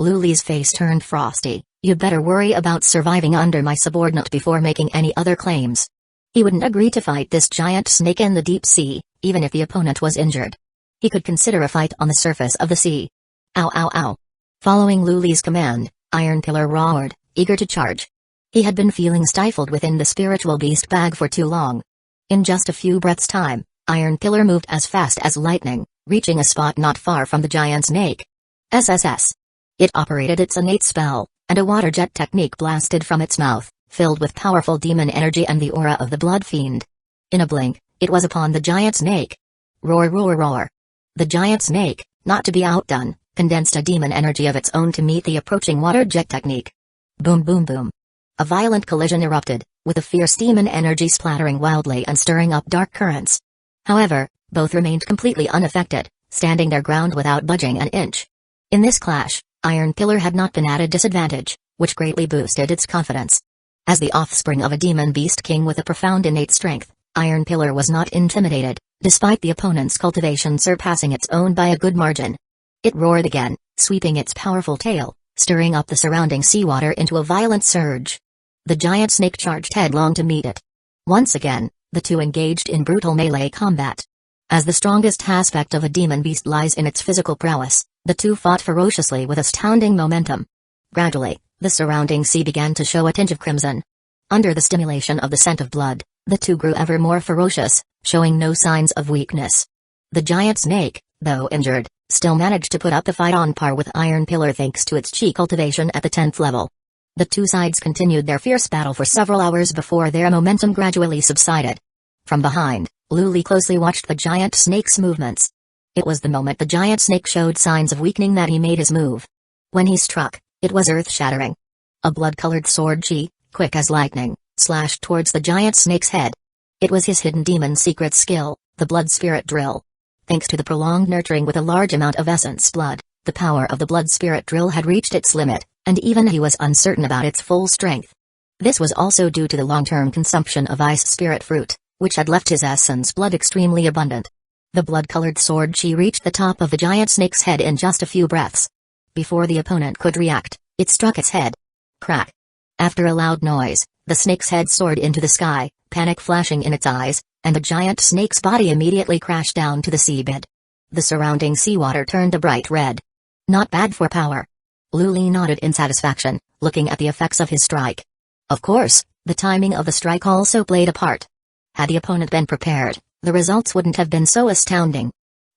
Luli's face turned frosty, "You'd better worry about surviving under my subordinate before making any other claims." He wouldn't agree to fight this giant snake in the deep sea, even if the opponent was injured. He could consider a fight on the surface of the sea. Ow ow ow. Following Lu Li's command, Iron Pillar roared, eager to charge. He had been feeling stifled within the spiritual beast bag for too long. In just a few breaths' time, Iron Pillar moved as fast as lightning, reaching a spot not far from the giant snake. SSS. It operated its innate spell, and a water jet technique blasted from its mouth, filled with powerful demon energy and the aura of the blood fiend. In a blink, it was upon the giant snake. Roar roar roar. The giant snake, not to be outdone, condensed a demon energy of its own to meet the approaching water jet technique. Boom boom boom. A violent collision erupted, with a fierce demon energy splattering wildly and stirring up dark currents. However, both remained completely unaffected, standing their ground without budging an inch. In this clash, Iron Pillar had not been at a disadvantage, which greatly boosted its confidence. As the offspring of a demon beast king with a profound innate strength, Iron Pillar was not intimidated, despite the opponent's cultivation surpassing its own by a good margin. It roared again, sweeping its powerful tail, stirring up the surrounding seawater into a violent surge. The giant snake charged headlong to meet it. Once again, the two engaged in brutal melee combat. As the strongest aspect of a demon beast lies in its physical prowess, the two fought ferociously with astounding momentum. Gradually, the surrounding sea began to show a tinge of crimson. Under the stimulation of the scent of blood, the two grew ever more ferocious, showing no signs of weakness. The giant snake, though injured, still managed to put up the fight on par with Iron Pillar thanks to its chi cultivation at the 10th level. The two sides continued their fierce battle for several hours before their momentum gradually subsided. From behind, Lu Li closely watched the giant snake's movements. It was the moment the giant snake showed signs of weakening that he made his move. When he struck, it was earth-shattering. A blood-colored sword chi, quick as lightning, slashed towards the giant snake's head. It was his hidden demon secret skill, the blood spirit drill. Thanks to the prolonged nurturing with a large amount of essence blood, the power of the blood spirit drill had reached its limit, and even he was uncertain about its full strength. This was also due to the long-term consumption of ice spirit fruit, which had left his essence blood extremely abundant. The blood-colored sword chi reached the top of the giant snake's head in just a few breaths. Before the opponent could react, it struck its head. Crack. After a loud noise, the snake's head soared into the sky, panic flashing in its eyes, and the giant snake's body immediately crashed down to the seabed. The surrounding seawater turned a bright red. Not bad for power. Lu Li nodded in satisfaction, looking at the effects of his strike. Of course, the timing of the strike also played a part. Had the opponent been prepared, the results wouldn't have been so astounding.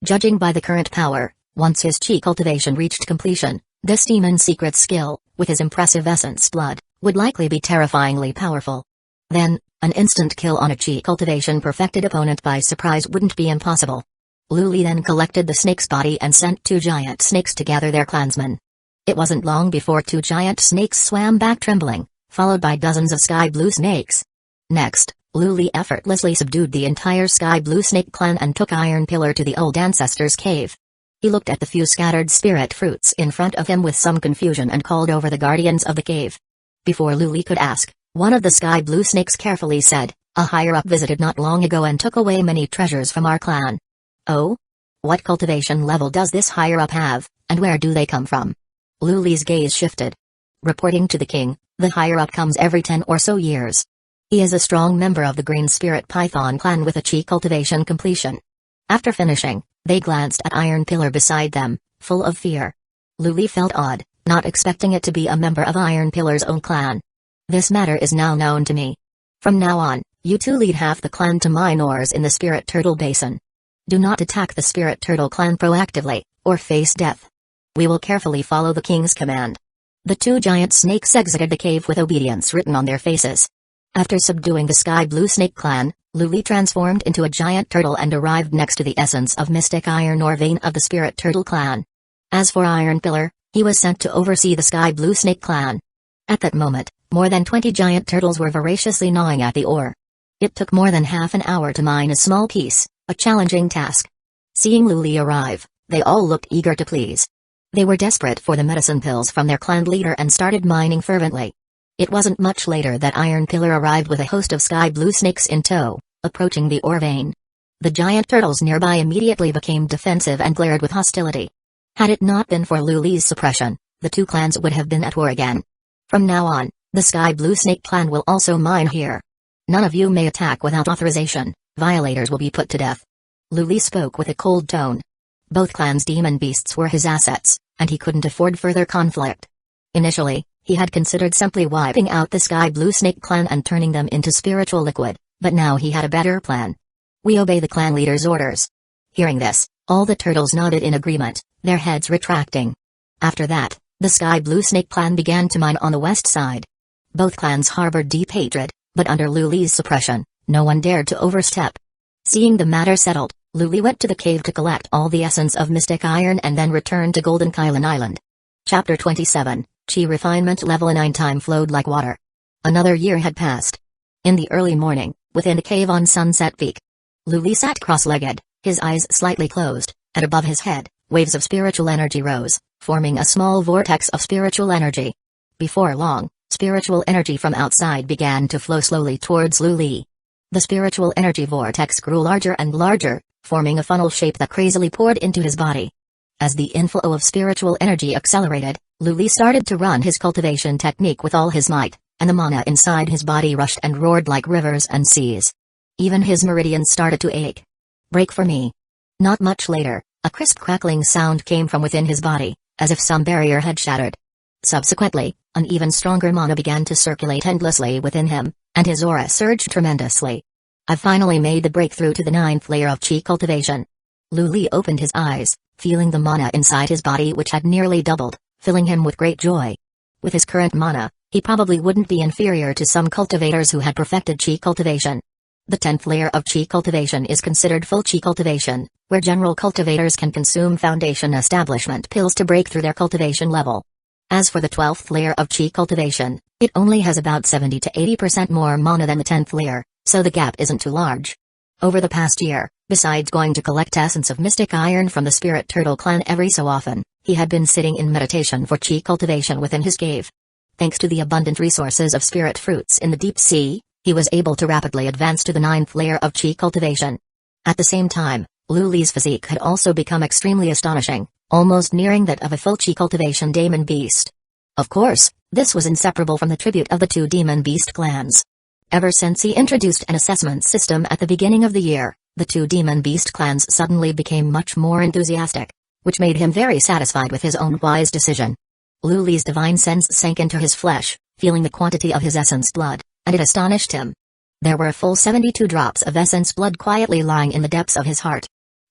Judging by the current power, once his chi cultivation reached completion, this demon secret skill, with his impressive essence blood, would likely be terrifyingly powerful. Then, an instant kill on a chi cultivation perfected opponent by surprise wouldn't be impossible. Lu Li then collected the snake's body and sent two giant snakes to gather their clansmen. It wasn't long before two giant snakes swam back trembling, followed by dozens of sky blue snakes. Next, Lu Li effortlessly subdued the entire sky blue snake clan and took Iron Pillar to the old ancestor's cave. He looked at the few scattered spirit fruits in front of him with some confusion and called over the guardians of the cave. Before Lu Li could ask, one of the sky blue snakes carefully said, "A higher-up visited not long ago and took away many treasures from our clan." "Oh? What cultivation level does this higher-up have, and where do they come from?" Lu Li's gaze shifted. Reporting to the king, the higher-up comes every 10 or so years. He is a strong member of the Green Spirit Python clan with a chi cultivation completion. After finishing, they glanced at Iron Pillar beside them, full of fear. Lu Li felt odd, not expecting it to be a member of Iron Pillar's own clan. "This matter is now known to me. From now on, you two lead half the clan to mine ores in the Spirit Turtle Basin. Do not attack the Spirit Turtle clan proactively, or face death. We will carefully follow the king's command." The two giant snakes exited the cave with obedience written on their faces. After subduing the Sky Blue Snake clan, Lu Li transformed into a giant turtle and arrived next to the essence of mystic iron ore vein of the Spirit Turtle clan. As for Iron Pillar, he was sent to oversee the Sky Blue Snake clan. At that moment, more than 20 giant turtles were voraciously gnawing at the ore. It took more than half an hour to mine a small piece, a challenging task. Seeing Lu Li arrive, they all looked eager to please. They were desperate for the medicine pills from their clan leader and started mining fervently. It wasn't much later that Iron Pillar arrived with a host of sky blue snakes in tow, approaching the ore vein. The giant turtles nearby immediately became defensive and glared with hostility. Had it not been for Lu Li's suppression, the two clans would have been at war again. From now on, the Sky Blue Snake clan will also mine here. None of you may attack without authorization. Violators will be put to death. Lu Li spoke with a cold tone. Both clans' demon beasts were his assets, and he couldn't afford further conflict. Initially, he had considered simply wiping out the Sky Blue Snake clan and turning them into spiritual liquid, but now he had a better plan. We obey the clan leader's orders. Hearing this, all the turtles nodded in agreement, their heads retracting. After that, the Sky Blue Snake clan began to mine on the west side. Both clans harbored deep hatred, but under Lu Li's suppression, no one dared to overstep. Seeing the matter settled, Lu Li went to the cave to collect all the essence of mystic iron and then returned to Golden Kylan Island. Chapter 27, Chi Refinement Level 9. Time flowed like water. Another year had passed. In the early morning, within a cave on Sunset Peak, Lu Li sat cross-legged, his eyes slightly closed, and above his head, waves of spiritual energy rose, forming a small vortex of spiritual energy. Before long, spiritual energy from outside began to flow slowly towards Lu Li. The spiritual energy vortex grew larger and larger, forming a funnel shape that crazily poured into his body. As the inflow of spiritual energy accelerated, Lu Li started to run his cultivation technique with all his might, and the mana inside his body rushed and roared like rivers and seas. Even his meridians started to ache. Break for me. Not much later, a crisp crackling sound came from within his body, as if some barrier had shattered. Subsequently, an even stronger mana began to circulate endlessly within him, and his aura surged tremendously. I've finally made the breakthrough to the 9th layer of Chi cultivation. Lu Li opened his eyes, feeling the mana inside his body which had nearly doubled, filling him with great joy. With his current mana, he probably wouldn't be inferior to some cultivators who had perfected Chi cultivation. The 10th layer of Chi cultivation is considered full Chi cultivation, where general cultivators can consume foundation establishment pills to break through their cultivation level. As for the 12th layer of Chi cultivation, it only has about 70 to 80% more mana than the 10th layer, so the gap isn't too large. Over the past year, besides going to collect essence of mystic iron from the Spirit Turtle clan every so often, he had been sitting in meditation for Chi cultivation within his cave. Thanks to the abundant resources of spirit fruits in the deep sea, he was able to rapidly advance to the 9th layer of Chi cultivation. At the same time, Lu Li's physique had also become extremely astonishing, almost nearing that of a full Chi cultivation demon beast. Of course, this was inseparable from the tribute of the two demon beast clans. Ever since he introduced an assessment system at the beginning of the year, the two demon beast clans suddenly became much more enthusiastic, which made him very satisfied with his own wise decision. Lu Li's divine sense sank into his flesh, feeling the quantity of his essence blood, and it astonished him. There were a full 72 drops of essence blood quietly lying in the depths of his heart.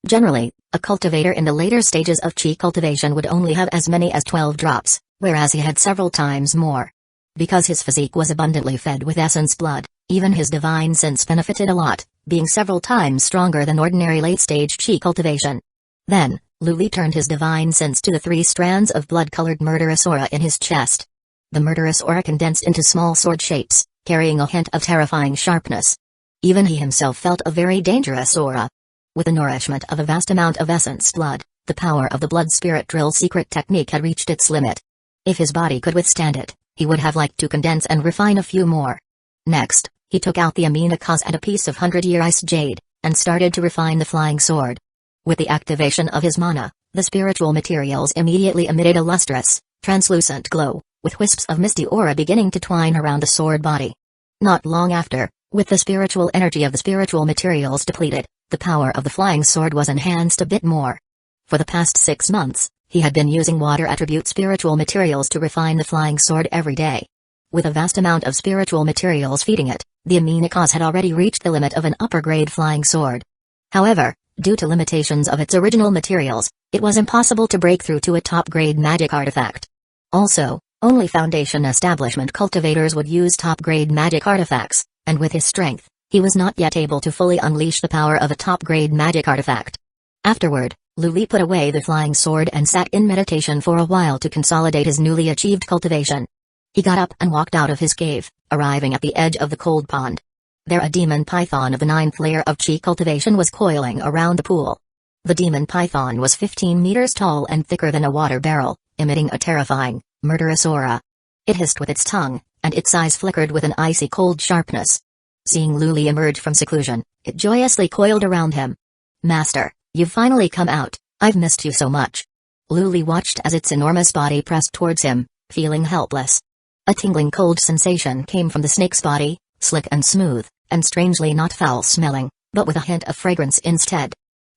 Generally, a cultivator in the later stages of Chi cultivation would only have as many as 12 drops, whereas he had several times more. Because his physique was abundantly fed with essence blood, even his divine sense benefited a lot, being several times stronger than ordinary late-stage Chi cultivation. Then, Lu Li turned his divine sense to the 3 strands of blood-colored murderous aura in his chest. The murderous aura condensed into small sword shapes, carrying a hint of terrifying sharpness. Even he himself felt a very dangerous aura. With the nourishment of a vast amount of essence blood, the power of the blood spirit drill secret technique had reached its limit. If his body could withstand it, he would have liked to condense and refine a few more. Next, he took out the amina cause and a piece of 100-year ice jade, and started to refine the flying sword. With the activation of his mana, the spiritual materials immediately emitted a lustrous, translucent glow, with wisps of misty aura beginning to twine around the sword body. Not long after, with the spiritual energy of the spiritual materials depleted, the power of the flying sword was enhanced a bit more. For the past 6 months, he had been using water attribute spiritual materials to refine the flying sword every day. With a vast amount of spiritual materials feeding it, the amina cause had already reached the limit of an upper-grade flying sword. However, due to limitations of its original materials, it was impossible to break through to a top-grade magic artifact. Also, only foundation establishment cultivators would use top-grade magic artifacts, and with his strength, he was not yet able to fully unleash the power of a top-grade magic artifact. Afterward, Lu Li put away the flying sword and sat in meditation for a while to consolidate his newly achieved cultivation. He got up and walked out of his cave, arriving at the edge of the cold pond. There a demon python of the 9th layer of Chi cultivation was coiling around the pool. The demon python was 15 meters tall and thicker than a water barrel, emitting a terrifying, murderous aura. It hissed with its tongue, and its eyes flickered with an icy cold sharpness. Seeing Lu Li emerge from seclusion, it joyously coiled around him. "Master, you've finally come out, I've missed you so much." Lu Li watched as its enormous body pressed towards him, feeling helpless. A tingling cold sensation came from the snake's body, slick and smooth, and strangely not foul-smelling, but with a hint of fragrance instead.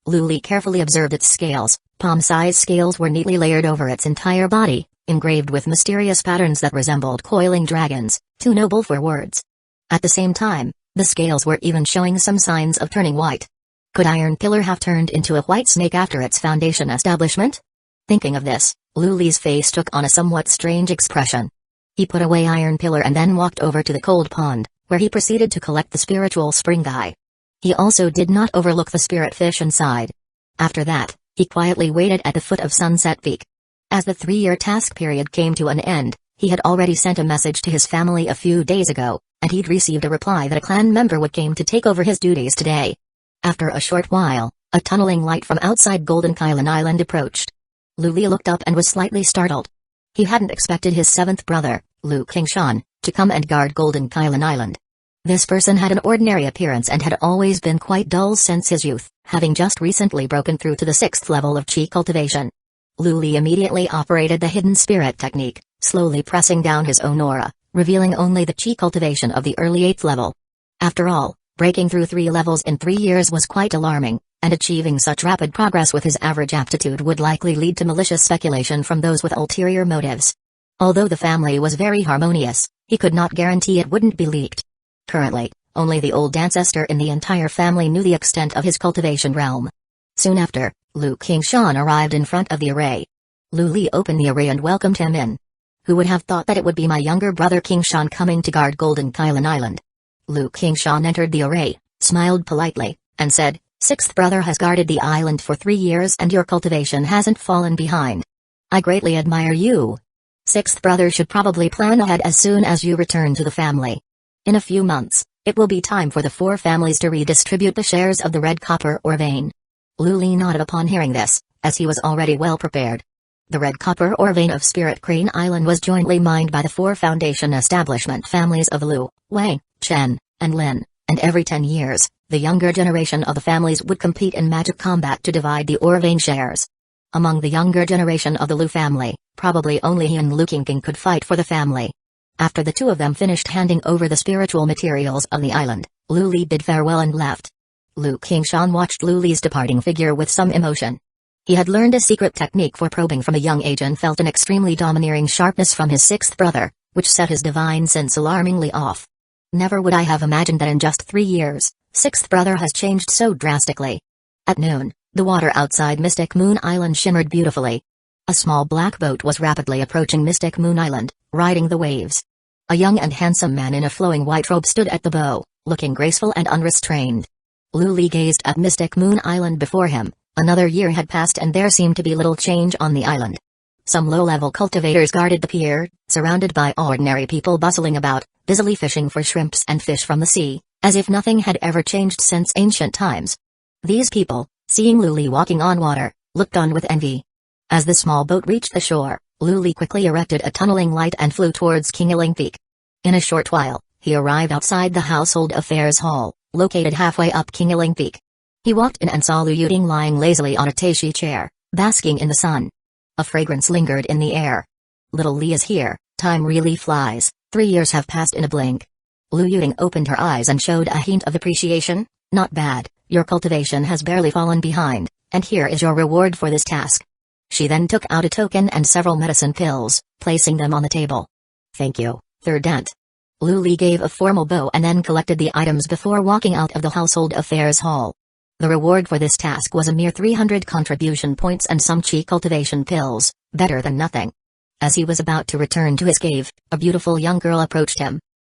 Luli carefully observed its scales. Palm-sized scales were neatly layered over its entire body, engraved with mysterious patterns that resembled coiling dragons, too noble for words. At the same time, the scales were even showing some signs of turning white. Could Iron Pillar have turned into a white snake after its foundation establishment? Thinking of this, Luli's face took on a somewhat strange expression. He put away Iron Pillar and then walked over to the cold pond, where he proceeded to collect the spiritual spring guy. He also did not overlook the spirit fish inside. After that, he quietly waited at the foot of Sunset Peak. As the 3-year task period came to an end, he had already sent a message to his family a few days ago, and he'd received a reply that a clan member would came to take over his duties today. After a short while, a tunneling light from outside Golden Kylan Island approached. Luli looked up and was slightly startled. He hadn't expected his 7th brother, Lu Qingshan, to come and guard Golden Kylan Island. This person had an ordinary appearance and had always been quite dull since his youth, having just recently broken through to the 6th level of Chi cultivation. Luli immediately operated the hidden spirit technique, slowly pressing down his own aura, revealing only the Chi cultivation of the early 8th level. After all, breaking through 3 levels in 3 years was quite alarming, and achieving such rapid progress with his average aptitude would likely lead to malicious speculation from those with ulterior motives. Although the family was very harmonious, he could not guarantee it wouldn't be leaked. Currently, only the old ancestor in the entire family knew the extent of his cultivation realm. Soon after, Lu Qingshan arrived in front of the array. Luli opened the array and welcomed him in. Who would have thought that it would be my younger brother Qingshan coming to guard Golden Kylan Island? Lu Qingshan entered the array, smiled politely, and said, 6th brother has guarded the island for 3 years and your cultivation hasn't fallen behind. I greatly admire you. 6th brother should probably plan ahead as soon as you return to the family. In a few months, it will be time for the 4 families to redistribute the shares of the red copper ore vein. Luli nodded upon hearing this, as he was already well prepared. The red copper ore vein of Spirit Crane Island was jointly mined by the 4 foundation establishment families of Lu, Wei, Chen, and Lin, and every 10 years, the younger generation of the families would compete in magic combat to divide the ore vein shares. Among the younger generation of the Lu family, probably only he and Lu Qingqing could fight for the family. After the 2 of them finished handing over the spiritual materials of the island, Luli bid farewell and left. Lu Qingshan watched Luli's departing figure with some emotion. He had learned a secret technique for probing from a young age and felt an extremely domineering sharpness from his 6th brother, which set his divine sense alarmingly off. Never would I have imagined that in just 3 years, 6th brother has changed so drastically. At noon, the water outside Mystic Moon Island shimmered beautifully. A small black boat was rapidly approaching Mystic Moon Island, riding the waves. A young and handsome man in a flowing white robe stood at the bow, looking graceful and unrestrained. Luli gazed at Mystic Moon Island before him. Another year had passed and there seemed to be little change on the island. Some low-level cultivators guarded the pier, surrounded by ordinary people bustling about, busily fishing for shrimps and fish from the sea, as if nothing had ever changed since ancient times. These people, seeing Luli walking on water, looked on with envy. As the small boat reached the shore, Luli quickly erected a tunneling light and flew towards Qingling Peak. In a short while, he arrived outside the Household Affairs Hall, located halfway up Qingling Peak. He walked in and saw Lu Yuding lying lazily on a taishi chair, basking in the sun. A fragrance lingered in the air. Little Li is here, time really flies, 3 years have passed in a blink. Lu Yuding opened her eyes and showed a hint of appreciation. Not bad, your cultivation has barely fallen behind, and here is your reward for this task. She then took out a token and several medicine pills, placing them on the table. Thank you, 3rd Aunt. Luli gave a formal bow and then collected the items before walking out of the Household Affairs Hall. The reward for this task was a mere 300 contribution points and some Chi cultivation pills, better than nothing. As he was about to return to his cave, a beautiful young girl approached him.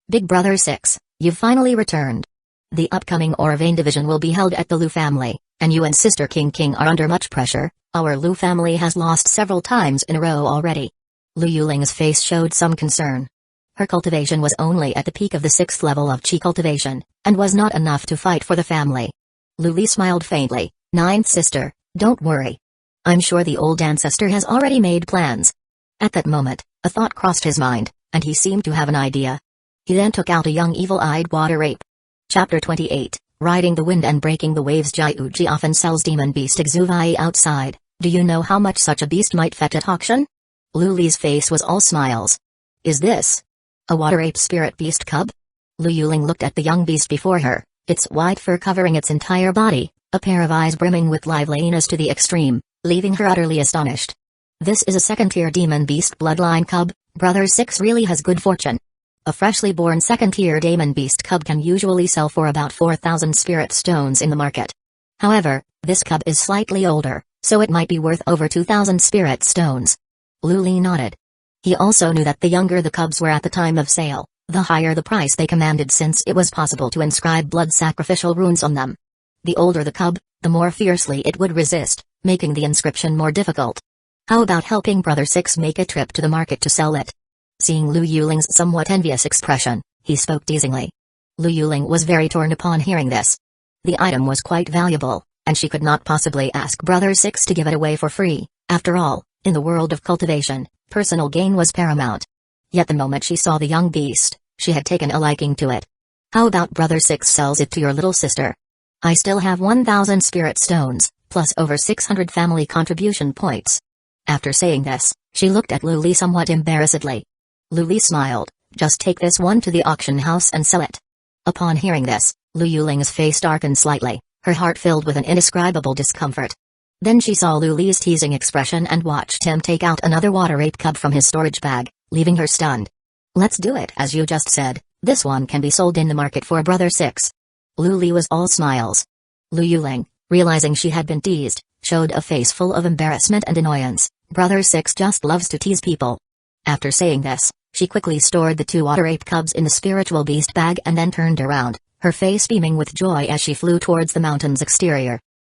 Big Brother 6, you've finally returned. The upcoming Ore Vein division will be held at the Lu family, and you and Sister King are under much pressure. Our Lu family has lost several times in a row already. Lu Yuling's face showed some concern. Her cultivation was only at the peak of the 6th level of Chi cultivation, and was not enough to fight for the family. Luli smiled faintly. 9th sister, don't worry. I'm sure the old ancestor has already made plans. At that moment, a thought crossed his mind, and he seemed to have an idea. He then took out a young evil-eyed water ape. Chapter 28, Riding the Wind and Breaking the Waves. Jiuji often sells demon beast Xuvai outside. Do you know how much such a beast might fetch at auction? Luli's face was all smiles. Is this A water ape spirit beast cub? Lu Yuling looked at the young beast before her, its white fur covering its entire body, a pair of eyes brimming with liveliness to the extreme, leaving her utterly astonished. This is a second-tier demon beast bloodline cub. Brother 6 really has good fortune. A freshly born second-tier demon beast cub can usually sell for about 4,000 spirit stones in the market. However, this cub is slightly older, so it might be worth over 2,000 spirit stones. Lu Li nodded. He also knew that the younger the cubs were at the time of sale, the higher the price they commanded, since it was possible to inscribe blood sacrificial runes on them. The older the cub, the more fiercely it would resist, making the inscription more difficult. How about helping Brother 6 make a trip to the market to sell it? Seeing Lu Yuling's somewhat envious expression, he spoke teasingly. Lu Yuling was very torn upon hearing this. The item was quite valuable, and she could not possibly ask Brother 6 to give it away for free. After all, in the world of cultivation, personal gain was paramount. Yet the moment she saw the young beast, she had taken a liking to it. How about Brother 6 sells it to your little sister? I still have 1,000 spirit stones, plus over 600 family contribution points. After saying this, she looked at Lu Li somewhat embarrassedly. Lu Li smiled. Just take this one to the auction house and sell it. Upon hearing this, Lu Yuling's face darkened slightly, her heart filled with an indescribable discomfort. Then she saw Lu Li's teasing expression and watched him take out another water ape cub from his storage bag, leaving her stunned. Let's do it as you just said. This one can be sold in the market for Brother 6. Lu Li was all smiles. Lu Yuling, realizing she had been teased, showed a face full of embarrassment and annoyance. Brother 6 just loves to tease people. After saying this, she quickly stored the 2 water ape cubs in the spiritual beast bag and then turned around, her face beaming with joy as she flew towards the mountain's exterior.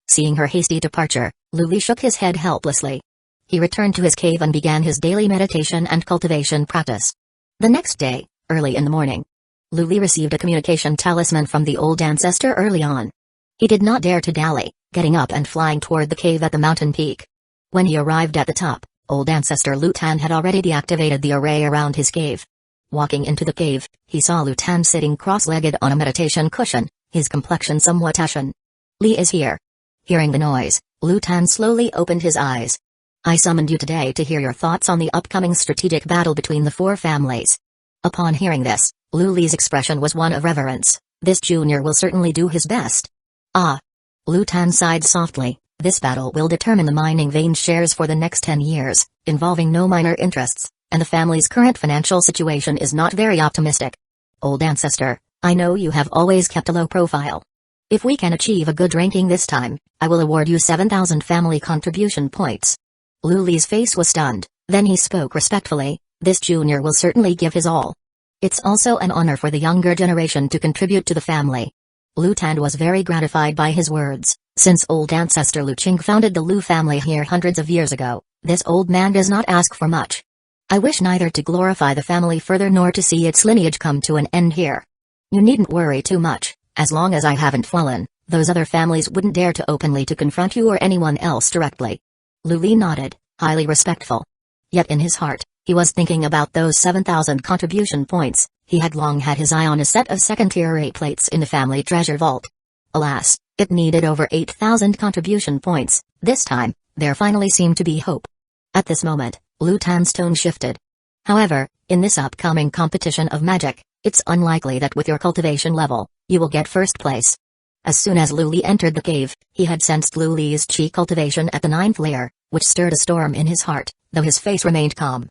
Seeing her hasty departure, Lu Li shook his head helplessly. He returned to his cave and began his daily meditation and cultivation practice. The next day, early in the morning, Lu Li received a communication talisman from the old ancestor early on. He did not dare to dally, getting up and flying toward the cave at the mountain peak. When he arrived at the top, old ancestor Lu Tan had already deactivated the array around his cave. Walking into the cave, he saw Lu Tan sitting cross-legged on a meditation cushion, his complexion somewhat ashen. Li is here. Hearing the noise, Lu Tan slowly opened his eyes. I summoned you today to hear your thoughts on the upcoming strategic battle between the 4 families. Upon hearing this, Lu Li's expression was one of reverence. This junior will certainly do his best. Ah. Lu Tan sighed softly. This battle will determine the mining vein shares for the next 10 years, involving no minor interests, and the family's current financial situation is not very optimistic. Old ancestor, I know you have always kept a low profile. If we can achieve a good ranking this time, I will award you 7,000 family contribution points. Lu Li's face was stunned, then he spoke respectfully. This junior will certainly give his all. It's also an honor for the younger generation to contribute to the family. Lu Tan was very gratified by his words. Since old ancestor Lu Qing founded the Lu family here hundreds of years ago, this old man does not ask for much. I wish neither to glorify the family further nor to see its lineage come to an end here. You needn't worry too much. As long as I haven't fallen, those other families wouldn't dare to openly to confront you or anyone else directly. Lu Li nodded, highly respectful. Yet in his heart, he was thinking about those 7,000 contribution points. He had long had his eye on a set of second-tier A plates in the family treasure vault. Alas, it needed over 8,000 contribution points. This time, there finally seemed to be hope. At this moment, Lu Tan's tone shifted. However, in this upcoming competition of magic, it's unlikely that with your cultivation level, you will get first place. As soon as Lu Li entered the cave, he had sensed Lu Li's chi cultivation at the 9th layer, which stirred a storm in his heart, though his face remained calm.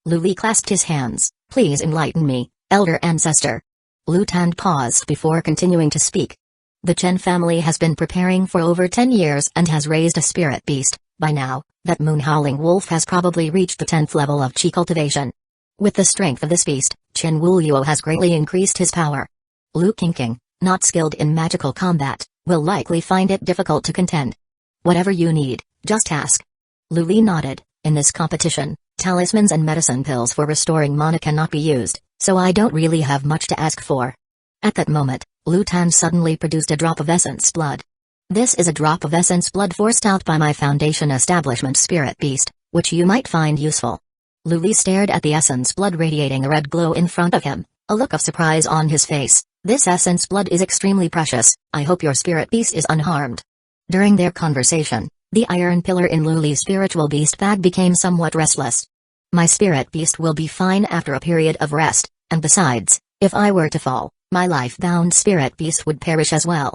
Lu Li clasped his hands. Please enlighten me, elder ancestor. Lu Tan paused before continuing to speak. The Chen family has been preparing for over 10 years and has raised a spirit beast. By now, that moon-howling wolf has probably reached the 10th level of chi cultivation. With the strength of this beast, Chen Wuliu has greatly increased his power. Lu Qingqing, not skilled in magical combat, will likely find it difficult to contend. Whatever you need, just ask. Lu Li nodded. In this competition, talismans and medicine pills for restoring mana cannot be used, so I don't really have much to ask for. At that moment, Lu Tan suddenly produced a drop of essence blood. This is a drop of essence blood forced out by my foundation establishment spirit beast, which you might find useful. Lu Li stared at the essence blood radiating a red glow in front of him, a look of surprise on his face. This essence blood is extremely precious. I hope your spirit beast is unharmed. During their conversation, the iron pillar in Lu Li's spiritual beast bag became somewhat restless. My spirit beast will be fine after a period of rest. And besides, if I were to fall, my life-bound spirit beast would perish as well.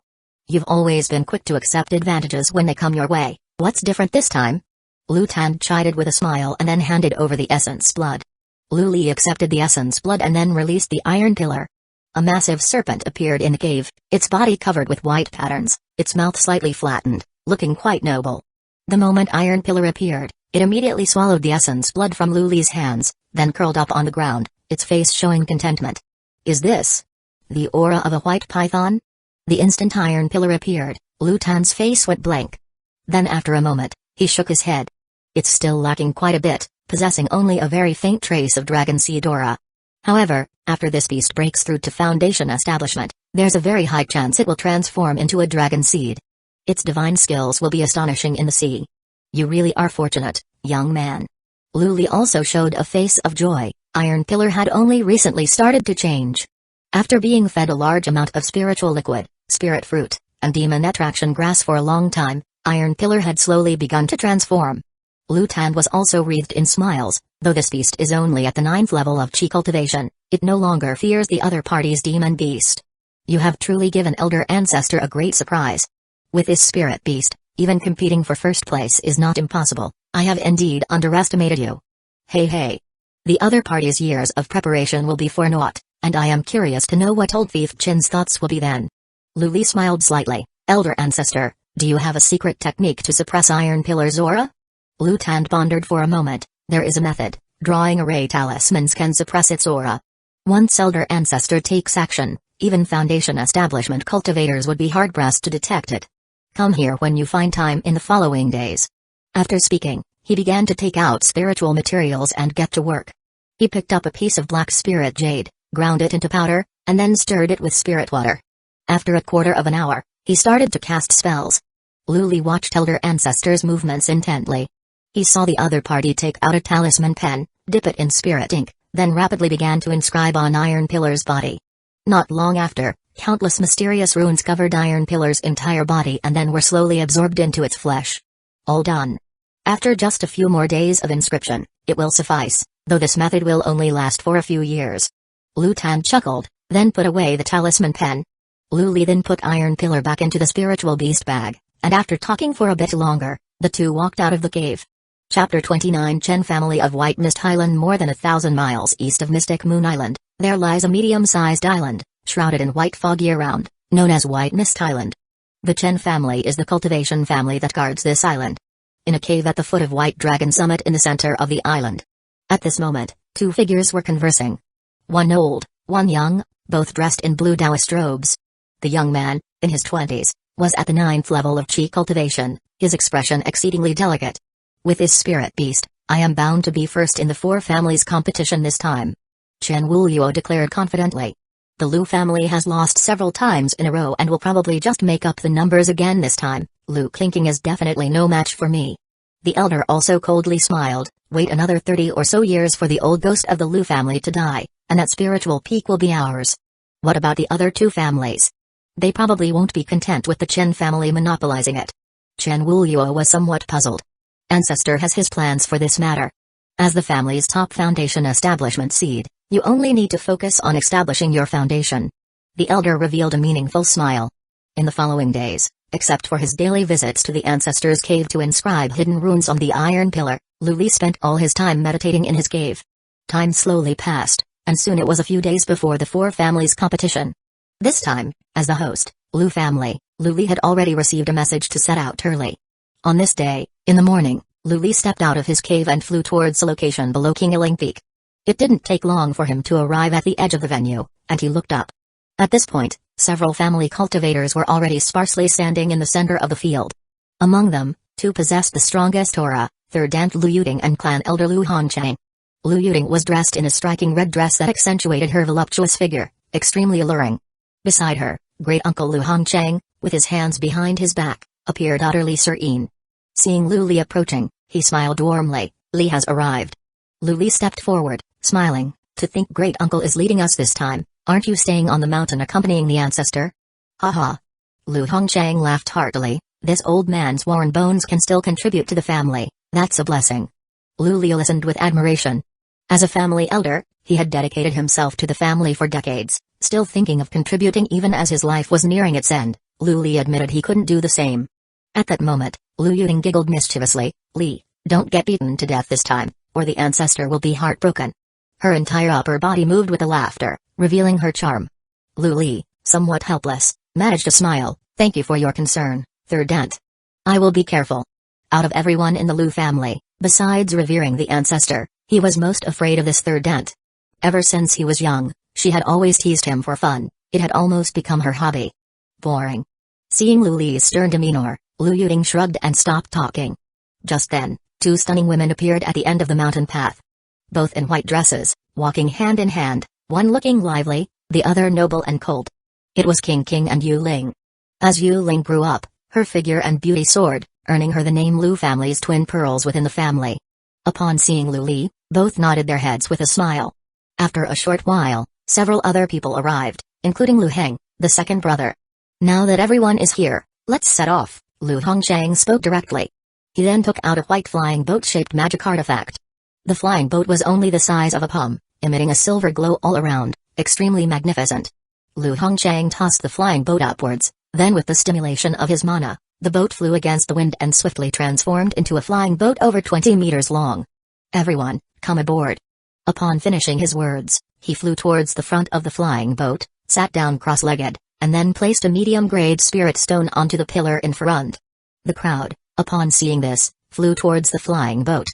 You've always been quick to accept advantages when they come your way, what's different this time? Lu Tan chided with a smile and then handed over the essence blood. Lu Li accepted the essence blood and then released the iron pillar. A massive serpent appeared in the cave, its body covered with white patterns, its mouth slightly flattened, looking quite noble. The moment iron pillar appeared, it immediately swallowed the essence blood from Lu Li's hands, then curled up on the ground, its face showing contentment. Is this the aura of a white python? The instant iron pillar appeared, Lu Tan's face went blank. Then after a moment, he shook his head. It's still lacking quite a bit, possessing only a very faint trace of dragon seed aura. However, after this beast breaks through to foundation establishment, there's a very high chance it will transform into a dragon seed. Its divine skills will be astonishing in the sea. You really are fortunate, young man. Lu Li also showed a face of joy. Iron pillar had only recently started to change. After being fed a large amount of spiritual liquid, spirit fruit, and demon attraction grass for a long time, iron pillar had slowly begun to transform. Lu Tan was also wreathed in smiles. Though this beast is only at the 9th level of chi cultivation, it no longer fears the other party's demon beast. You have truly given Elder Ancestor a great surprise. With this spirit beast, even competing for first place is not impossible. I have indeed underestimated you. Hey. The other party's years of preparation will be for naught, and I am curious to know what Old Thief Chin's thoughts will be then. Lu Li smiled slightly. Elder Ancestor, do you have a secret technique to suppress Iron Pillar's aura? Lu Tan pondered for a moment. There is a method. Drawing array talismans can suppress its aura. Once Elder Ancestor takes action, even Foundation Establishment cultivators would be hard-pressed to detect it. Come here when you find time in the following days. After speaking, he began to take out spiritual materials and get to work. He picked up a piece of black spirit jade, ground it into powder, and then stirred it with spirit water. After a quarter of an hour, he started to cast spells. Lu Li watched Elder Ancestor's movements intently. He saw the other party take out a talisman pen, dip it in spirit ink, then rapidly began to inscribe on Iron Pillar's body. Not long after, countless mysterious runes covered Iron Pillar's entire body and then were slowly absorbed into its flesh. All done. After just a few more days of inscription, it will suffice, though this method will only last for a few years. Lu Tan chuckled, then put away the talisman pen. Lu Li then put Iron Pillar back into the spiritual beast bag, and after talking for a bit longer, the two walked out of the cave. Chapter 29 Chen Family of White Mist Island. More than 1,000 miles east of Mystic Moon Island, there lies a medium-sized island, shrouded in white fog year-round, known as White Mist Island. The Chen family is the cultivation family that guards this island. In a cave at the foot of White Dragon Summit in the center of the island. At this moment, two figures were conversing. One old, one young, both dressed in blue Taoist robes. The young man, in his 20s, was at the 9th level of chi cultivation, his expression exceedingly delicate. With this spirit beast, I am bound to be first in the four families competition this time. Chen Wuyuo declared confidently. The Lu family has lost several times in a row and will probably just make up the numbers again this time. Lu Clinking is definitely no match for me. The elder also coldly smiled. Wait another 30 or so years for the old ghost of the Lu family to die, and that spiritual peak will be ours. What about the other two families? They probably won't be content with the Chen family monopolizing it. Chen Wuyuo was somewhat puzzled. Ancestor has his plans for this matter. As the family's top foundation establishment seed, you only need to focus on establishing your foundation. The elder revealed a meaningful smile. In the following days, except for his daily visits to the ancestor's cave to inscribe hidden runes on the iron pillar, Lu Li spent all his time meditating in his cave. Time slowly passed, and soon it was a few days before the four families' competition. This time, as the host, Lu family, Lu Li had already received a message to set out early. On this day, in the morning, Lu Li stepped out of his cave and flew towards a location below Qingling Peak. It didn't take long for him to arrive at the edge of the venue, and he looked up. At this point, several family cultivators were already sparsely standing in the center of the field. Among them, two possessed the strongest aura, Third Aunt Lu Yuting and Clan Elder Lu Hongchang. Lu Yuting was dressed in a striking red dress that accentuated her voluptuous figure, extremely alluring. Beside her, Great Uncle Lu Hongchang, with his hands behind his back, appeared utterly serene. Seeing Lu Li approaching, he smiled warmly. Li has arrived. Lu Li stepped forward, smiling. To think Great Uncle is leading us this time, aren't you staying on the mountain accompanying the ancestor? Ha. Lu Hongchang laughed heartily. This old man's worn bones can still contribute to the family, that's a blessing. Lu Li listened with admiration. As a family elder, He had dedicated himself to the family for decades, still thinking of contributing even as his life was nearing its end. Lu Li admitted he couldn't do the same. At that moment, Lu Yuting giggled mischievously. Li, don't get beaten to death this time, or the ancestor will be heartbroken. Her entire upper body moved with the laughter, revealing her charm. Lu Li, somewhat helpless, managed a smile. Thank you for your concern, third aunt. I will be careful. Out of everyone in the Lu family, besides revering the ancestor, he was most afraid of this third aunt. Ever since he was young, she had always teased him for fun. It had almost become her hobby. Boring. Seeing Lu Li's stern demeanor, Lu Yuting shrugged and stopped talking. Just then, two stunning women appeared at the end of the mountain path. Both in white dresses, walking hand in hand, one looking lively, the other noble and cold. It was King and Yu Ling. As Yu Ling grew up, her figure and beauty soared, earning her the name Lu family's twin pearls within the family. Upon seeing Lu Li, both nodded their heads with a smile. After a short while, several other people arrived, including Lu Heng, the second brother. Now that everyone is here, let's set off, Lu Hongshang spoke directly. He then took out a white flying boat-shaped magic artifact. The flying boat was only the size of a palm, emitting a silver glow all around, extremely magnificent. Lu Hongshang tossed the flying boat upwards, then with the stimulation of his mana, the boat flew against the wind and swiftly transformed into a flying boat over 20 meters long. Everyone, come aboard. Upon finishing his words, he flew towards the front of the flying boat, sat down cross-legged, and then placed a medium-grade spirit stone onto the pillar in front. The crowd, upon seeing this, flew towards the flying boat.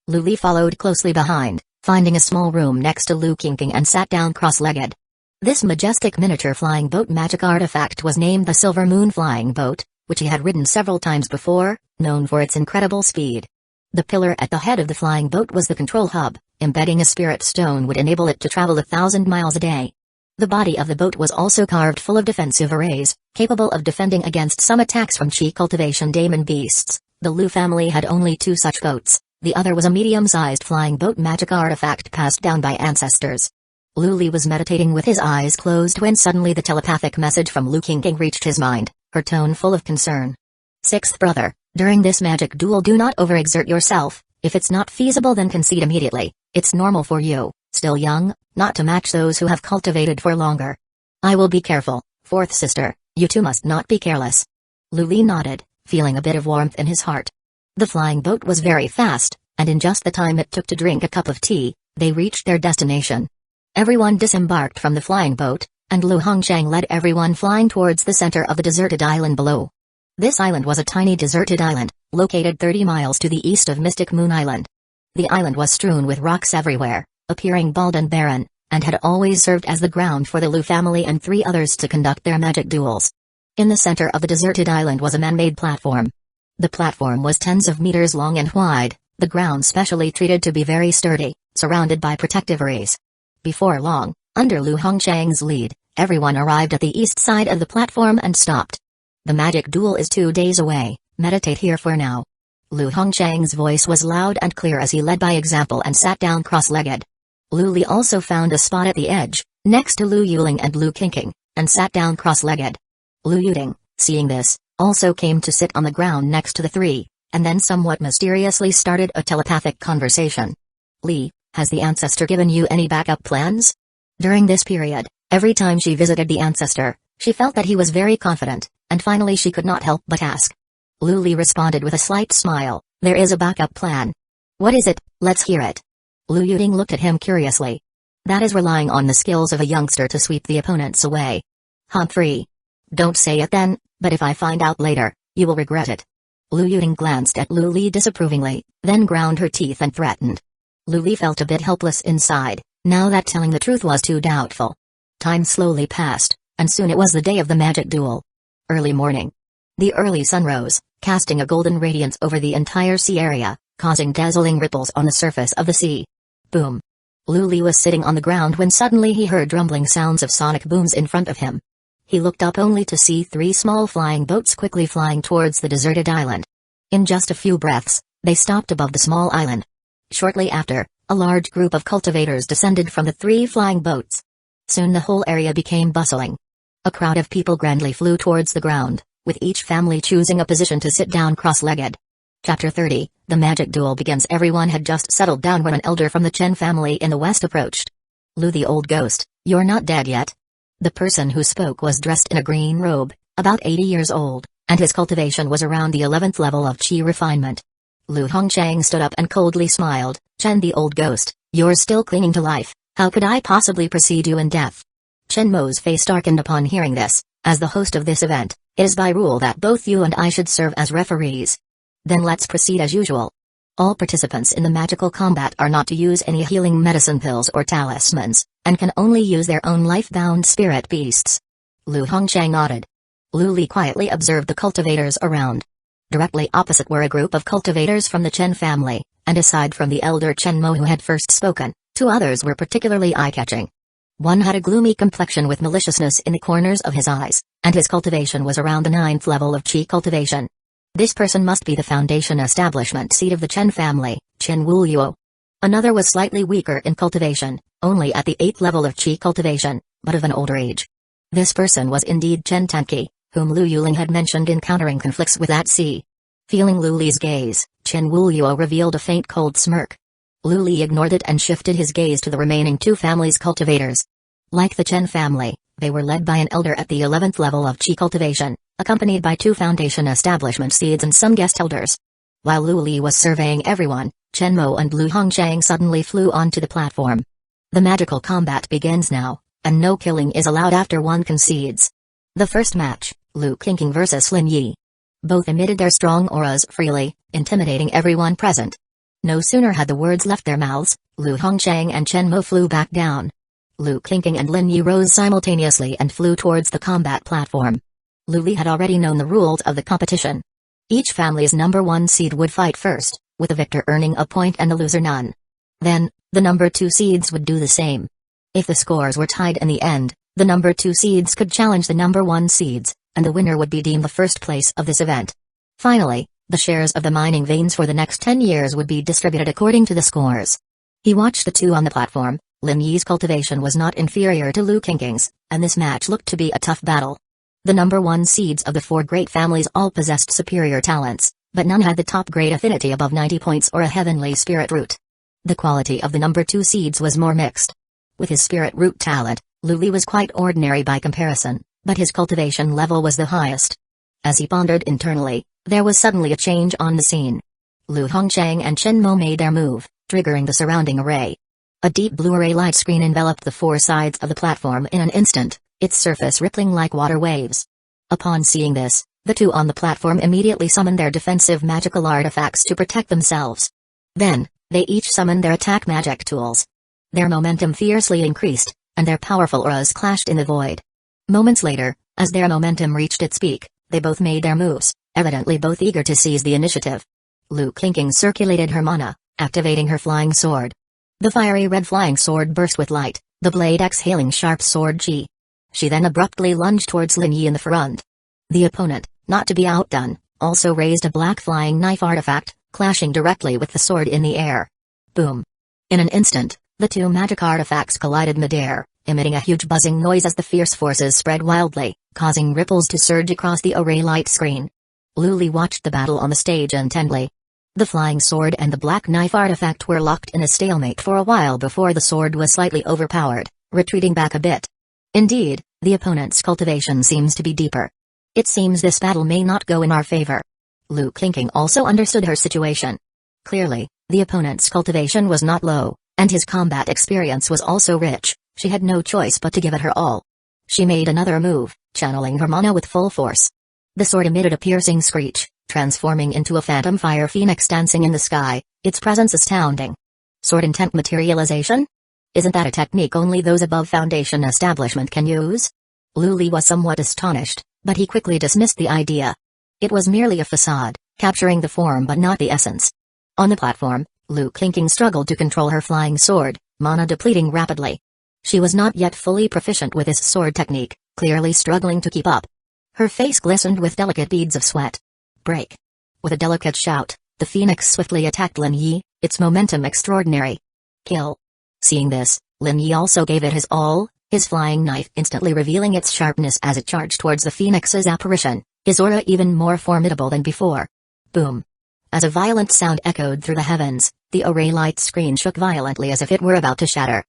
Lu Li followed closely behind, finding a small room next to Lu Qingqing and sat down cross-legged. This majestic miniature flying boat magic artifact was named the Silver Moon Flying Boat, which he had ridden several times before, known for its incredible speed. The pillar at the head of the flying boat was the control hub. Embedding a spirit stone would enable it to travel 1,000 miles a day. The body of the boat was also carved full of defensive arrays, capable of defending against some attacks from Cultivation demon beasts. The Lu family had only two such boats. The other was a medium-sized flying boat magic artifact passed down by ancestors. Lu Li was meditating with his eyes closed when suddenly the telepathic message from Lu Qingqing reached his mind, her tone full of concern. Sixth brother, during this magic duel do not overexert yourself. If it's not feasible then concede immediately. It's normal for you, still young, not to match those who have cultivated for longer. I will be careful, fourth sister, you too must not be careless. Lu Li nodded, feeling a bit of warmth in his heart. The flying boat was very fast, and in just the time it took to drink a cup of tea, they reached their destination. Everyone disembarked from the flying boat, and Lu Hongshang led everyone flying towards the center of the deserted island below. This island was a tiny deserted island, located 30 miles to the east of Mystic Moon Island. The island was strewn with rocks everywhere, appearing bald and barren, and had always served as the ground for the Lu family and 3 others to conduct their magic duels. In the center of the deserted island was a man-made platform. The platform was tens of meters long and wide, the ground specially treated to be very sturdy, surrounded by protective arrays. Before long, under Lu Hongshang's lead, everyone arrived at the east side of the platform and stopped. The magic duel is 2 days away, meditate here for now. Lu Hongshang's voice was loud and clear as he led by example and sat down cross-legged. Lu Li also found a spot at the edge, next to Lu Yuling and Lu Qingqing, and sat down cross-legged. Lu Yuting, seeing this, also came to sit on the ground next to the 3, and then somewhat mysteriously started a telepathic conversation. Li, has the ancestor given you any backup plans? During this period, every time she visited the ancestor, she felt that he was very confident, and finally she could not help but ask. Lu Li responded with a slight smile, there is a backup plan. What is it? Let's hear it. Lu Yuting looked at him curiously. That is relying on the skills of a youngster to sweep the opponents away. Humphrey. Don't say it then, but if I find out later, you will regret it. Lu Yuting glanced at Lu Li disapprovingly, then ground her teeth and threatened. Lu Li felt a bit helpless inside, now that telling the truth was too doubtful. Time slowly passed, and soon it was the day of the magic duel. Early morning. The early sun rose, casting a golden radiance over the entire sea area, causing dazzling ripples on the surface of the sea. Boom. Lu Li was sitting on the ground when suddenly he heard rumbling sounds of sonic booms in front of him. He looked up only to see 3 small flying boats quickly flying towards the deserted island. In just a few breaths, they stopped above the small island. Shortly after, a large group of cultivators descended from the 3 flying boats. Soon the whole area became bustling. A crowd of people grandly flew towards the ground, with each family choosing a position to sit down cross-legged. Chapter 30, The magic duel begins. Everyone had just settled down when an elder from the Chen family in the west approached. Lu the old ghost, you're not dead yet. The person who spoke was dressed in a green robe, about 80 years old, and his cultivation was around the 11th level of chi refinement. Lu Hongchang stood up and coldly smiled. Chen the old ghost, you're still clinging to life, how could I possibly precede you in death? Chen Mo's face darkened upon hearing this. As the host of this event, it is by rule that both you and I should serve as referees. Then let's proceed as usual. All participants in the magical combat are not to use any healing medicine pills or talismans, and can only use their own life-bound spirit beasts. Lu Hongchang nodded. Lu Li quietly observed the cultivators around. Directly opposite were a group of cultivators from the Chen family, and aside from the elder Chen Mo who had first spoken, two others were particularly eye-catching. One had a gloomy complexion with maliciousness in the corners of his eyes, and his cultivation was around the 9th level of Qi cultivation. This person must be the foundation establishment seed of the Chen family, Chen Wuyuo. Another was slightly weaker in cultivation, only at the 8th level of Qi cultivation, but of an older age. This person was indeed Chen Tanqi, whom Lu Yuling had mentioned encountering conflicts with at sea. Feeling Lu Li's gaze, Chen Wuyuo revealed a faint cold smirk. Lu Li ignored it and shifted his gaze to the remaining two families' cultivators. Like the Chen family, they were led by an elder at the 11th level of Qi cultivation, accompanied by two foundation establishment seeds and some guest elders. While Lu Li was surveying everyone, Chen Mo and Lu Hongchang suddenly flew onto the platform. The magical combat begins now, and no killing is allowed after one concedes. The first match, Lu Qingqing vs Lin Yi. Both emitted their strong auras freely, intimidating everyone present. No sooner had the words left their mouths, Lu Hongchang and Chen Mo flew back down. Lu Qingqing and Lin Yi rose simultaneously and flew towards the combat platform. Lu Li had already known the rules of the competition. Each family's number 1 seed would fight first, with the victor earning a point and the loser none. Then, the number 2 seeds would do the same. If the scores were tied in the end, the number 2 seeds could challenge the number 1 seeds, and the winner would be deemed the first place of this event. Finally, the shares of the mining veins for the next 10 years would be distributed according to the scores. He watched the two on the platform. Lin Yi's cultivation was not inferior to Lu Qingqing's, and this match looked to be a tough battle. The number 1 seeds of the 4 great families all possessed superior talents, but none had the top grade affinity above 90 points or a heavenly spirit root. The quality of the number 2 seeds was more mixed. With his spirit root talent, Lu Li was quite ordinary by comparison, but his cultivation level was the highest. As he pondered internally, there was suddenly a change on the scene. Lu Hongchang and Chen Mo made their move, triggering the surrounding array. A deep blue array light screen enveloped the 4 sides of the platform in an instant, its surface rippling like water waves. Upon seeing this, the two on the platform immediately summoned their defensive magical artifacts to protect themselves. Then, they each summoned their attack magic tools. Their momentum fiercely increased, and their powerful auras clashed in the void. Moments later, as their momentum reached its peak, they both made their moves, evidently both eager to seize the initiative. Lu Qingqing circulated her mana, activating her flying sword. The fiery red flying sword burst with light, the blade exhaling sharp sword chi. She then abruptly lunged towards Lin Yi in the front. The opponent, not to be outdone, also raised a black flying knife artifact, clashing directly with the sword in the air. Boom! In an instant, the two magic artifacts collided midair, emitting a huge buzzing noise as the fierce forces spread wildly, causing ripples to surge across the array light screen. Lu Li watched the battle on the stage intently. The flying sword and the black knife artifact were locked in a stalemate for a while before the sword was slightly overpowered, retreating back a bit. Indeed, the opponent's cultivation seems to be deeper. It seems this battle may not go in our favor. Lu Qingqing also understood her situation. Clearly, the opponent's cultivation was not low, and his combat experience was also rich. She had no choice but to give it her all. She made another move, channeling her mana with full force. The sword emitted a piercing screech, transforming into a phantom fire phoenix dancing in the sky, its presence astounding. Sword intent materialization? Isn't that a technique only those above foundation establishment can use? Lu Li was somewhat astonished, but he quickly dismissed the idea. It was merely a facade, capturing the form but not the essence. On the platform, Lu Qingqing struggled to control her flying sword, mana depleting rapidly. She was not yet fully proficient with this sword technique, clearly struggling to keep up. Her face glistened with delicate beads of sweat. Break! With a delicate shout, the phoenix swiftly attacked Lin Yi, its momentum extraordinary. Kill! Seeing this, Lin Yi also gave it his all, his flying knife instantly revealing its sharpness as it charged towards the phoenix's apparition, his aura even more formidable than before. Boom! As a violent sound echoed through the heavens, the array light screen shook violently as if it were about to shatter.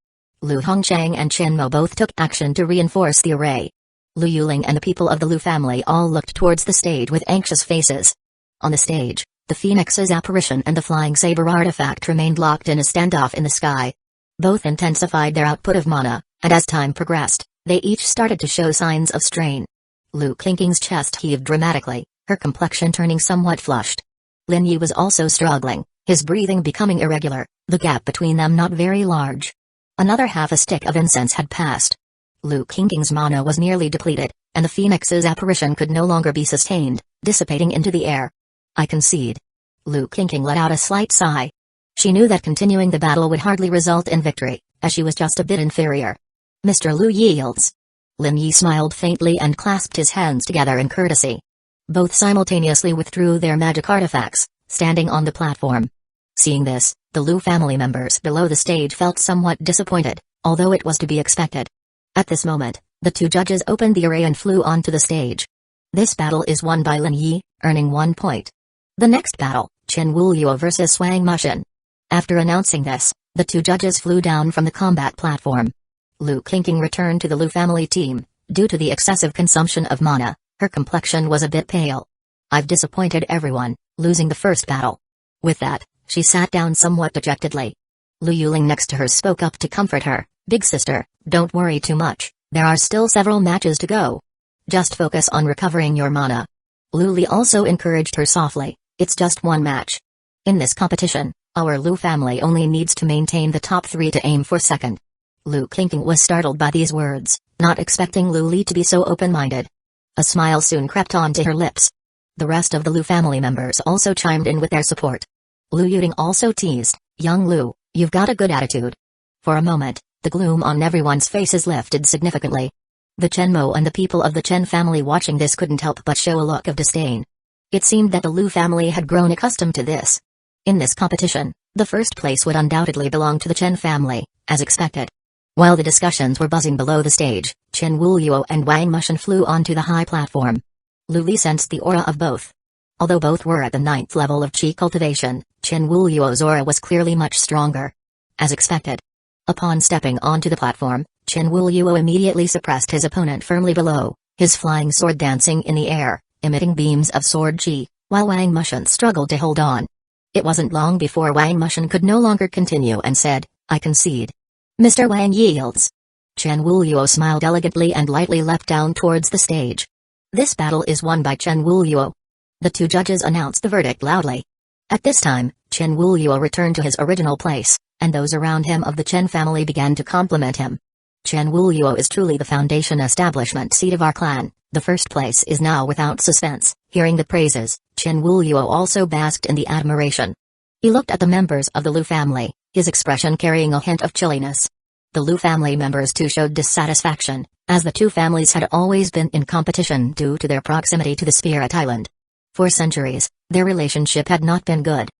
Lu Hongqiang and Chen Mo both took action to reinforce the array. Lu Yuling and the people of the Lu family all looked towards the stage with anxious faces. On the stage, the Phoenix's apparition and the flying saber artifact remained locked in a standoff in the sky. Both intensified their output of mana, and as time progressed, they each started to show signs of strain. Lu Qingqing's chest heaved dramatically, her complexion turning somewhat flushed. Lin Yi was also struggling, his breathing becoming irregular, the gap between them not very large. Another half a stick of incense had passed. Lu Qingqing's mana was nearly depleted, and the Phoenix's apparition could no longer be sustained, dissipating into the air. I concede. Lu Qingqing let out a slight sigh. She knew that continuing the battle would hardly result in victory, as she was just a bit inferior. Mr. Lu yields. Lin Yi smiled faintly and clasped his hands together in courtesy. Both simultaneously withdrew their magic artifacts, standing on the platform. Seeing this, the Lu family members below the stage felt somewhat disappointed, although it was to be expected. At this moment, the two judges opened the array and flew onto the stage. This battle is won by Lin Yi, earning 1 point. The next battle, Chen Wuliu vs. Wang Mushin. After announcing this, the two judges flew down from the combat platform. Lu Qingqing returned to the Lu family team. Due to the excessive consumption of mana, her complexion was a bit pale. I've disappointed everyone, losing the first battle. With that, she sat down somewhat dejectedly. Lu Yuling next to her spoke up to comfort her. Big sister, don't worry too much, there are still several matches to go. Just focus on recovering your mana. Lu Li also encouraged her softly, it's just one match. In this competition, our Lu family only needs to maintain the top 3 to aim for second. Lu Qingqing was startled by these words, not expecting Lu Li to be so open-minded. A smile soon crept onto her lips. The rest of the Lu family members also chimed in with their support. Lu Yuting also teased, young Lu, you've got a good attitude. For a moment, the gloom on everyone's faces lifted significantly. The Chen Mo and the people of the Chen family watching this couldn't help but show a look of disdain. It seemed that the Lu family had grown accustomed to this. In this competition, the first place would undoubtedly belong to the Chen family, as expected. While the discussions were buzzing below the stage, Chen Wuliu and Wang Mushin flew onto the high platform. Lu Li sensed the aura of both. Although both were at the 9th level of Qi cultivation, Chen Wuliu's aura was clearly much stronger. As expected. Upon stepping onto the platform, Chen Wuliu immediately suppressed his opponent firmly below, his flying sword dancing in the air, emitting beams of sword qi, while Wang Mushin struggled to hold on. It wasn't long before Wang Mushin could no longer continue and said, I concede. Mr. Wang yields. Chen Wuliu smiled elegantly and lightly leapt down towards the stage. This battle is won by Chen Wuliu. The two judges announced the verdict loudly. At this time, Chen Wuliu returned to his original place, and those around him of the Chen family began to compliment him. Chen Wuliu is truly the foundation establishment seat of our clan. The first place is now without suspense. Hearing the praises, Chen Wuliu also basked in the admiration. He looked at the members of the Lu family, his expression carrying a hint of chilliness. The Lu family members too showed dissatisfaction, as the two families had always been in competition due to their proximity to the Spirit Island. For centuries, their relationship had not been good,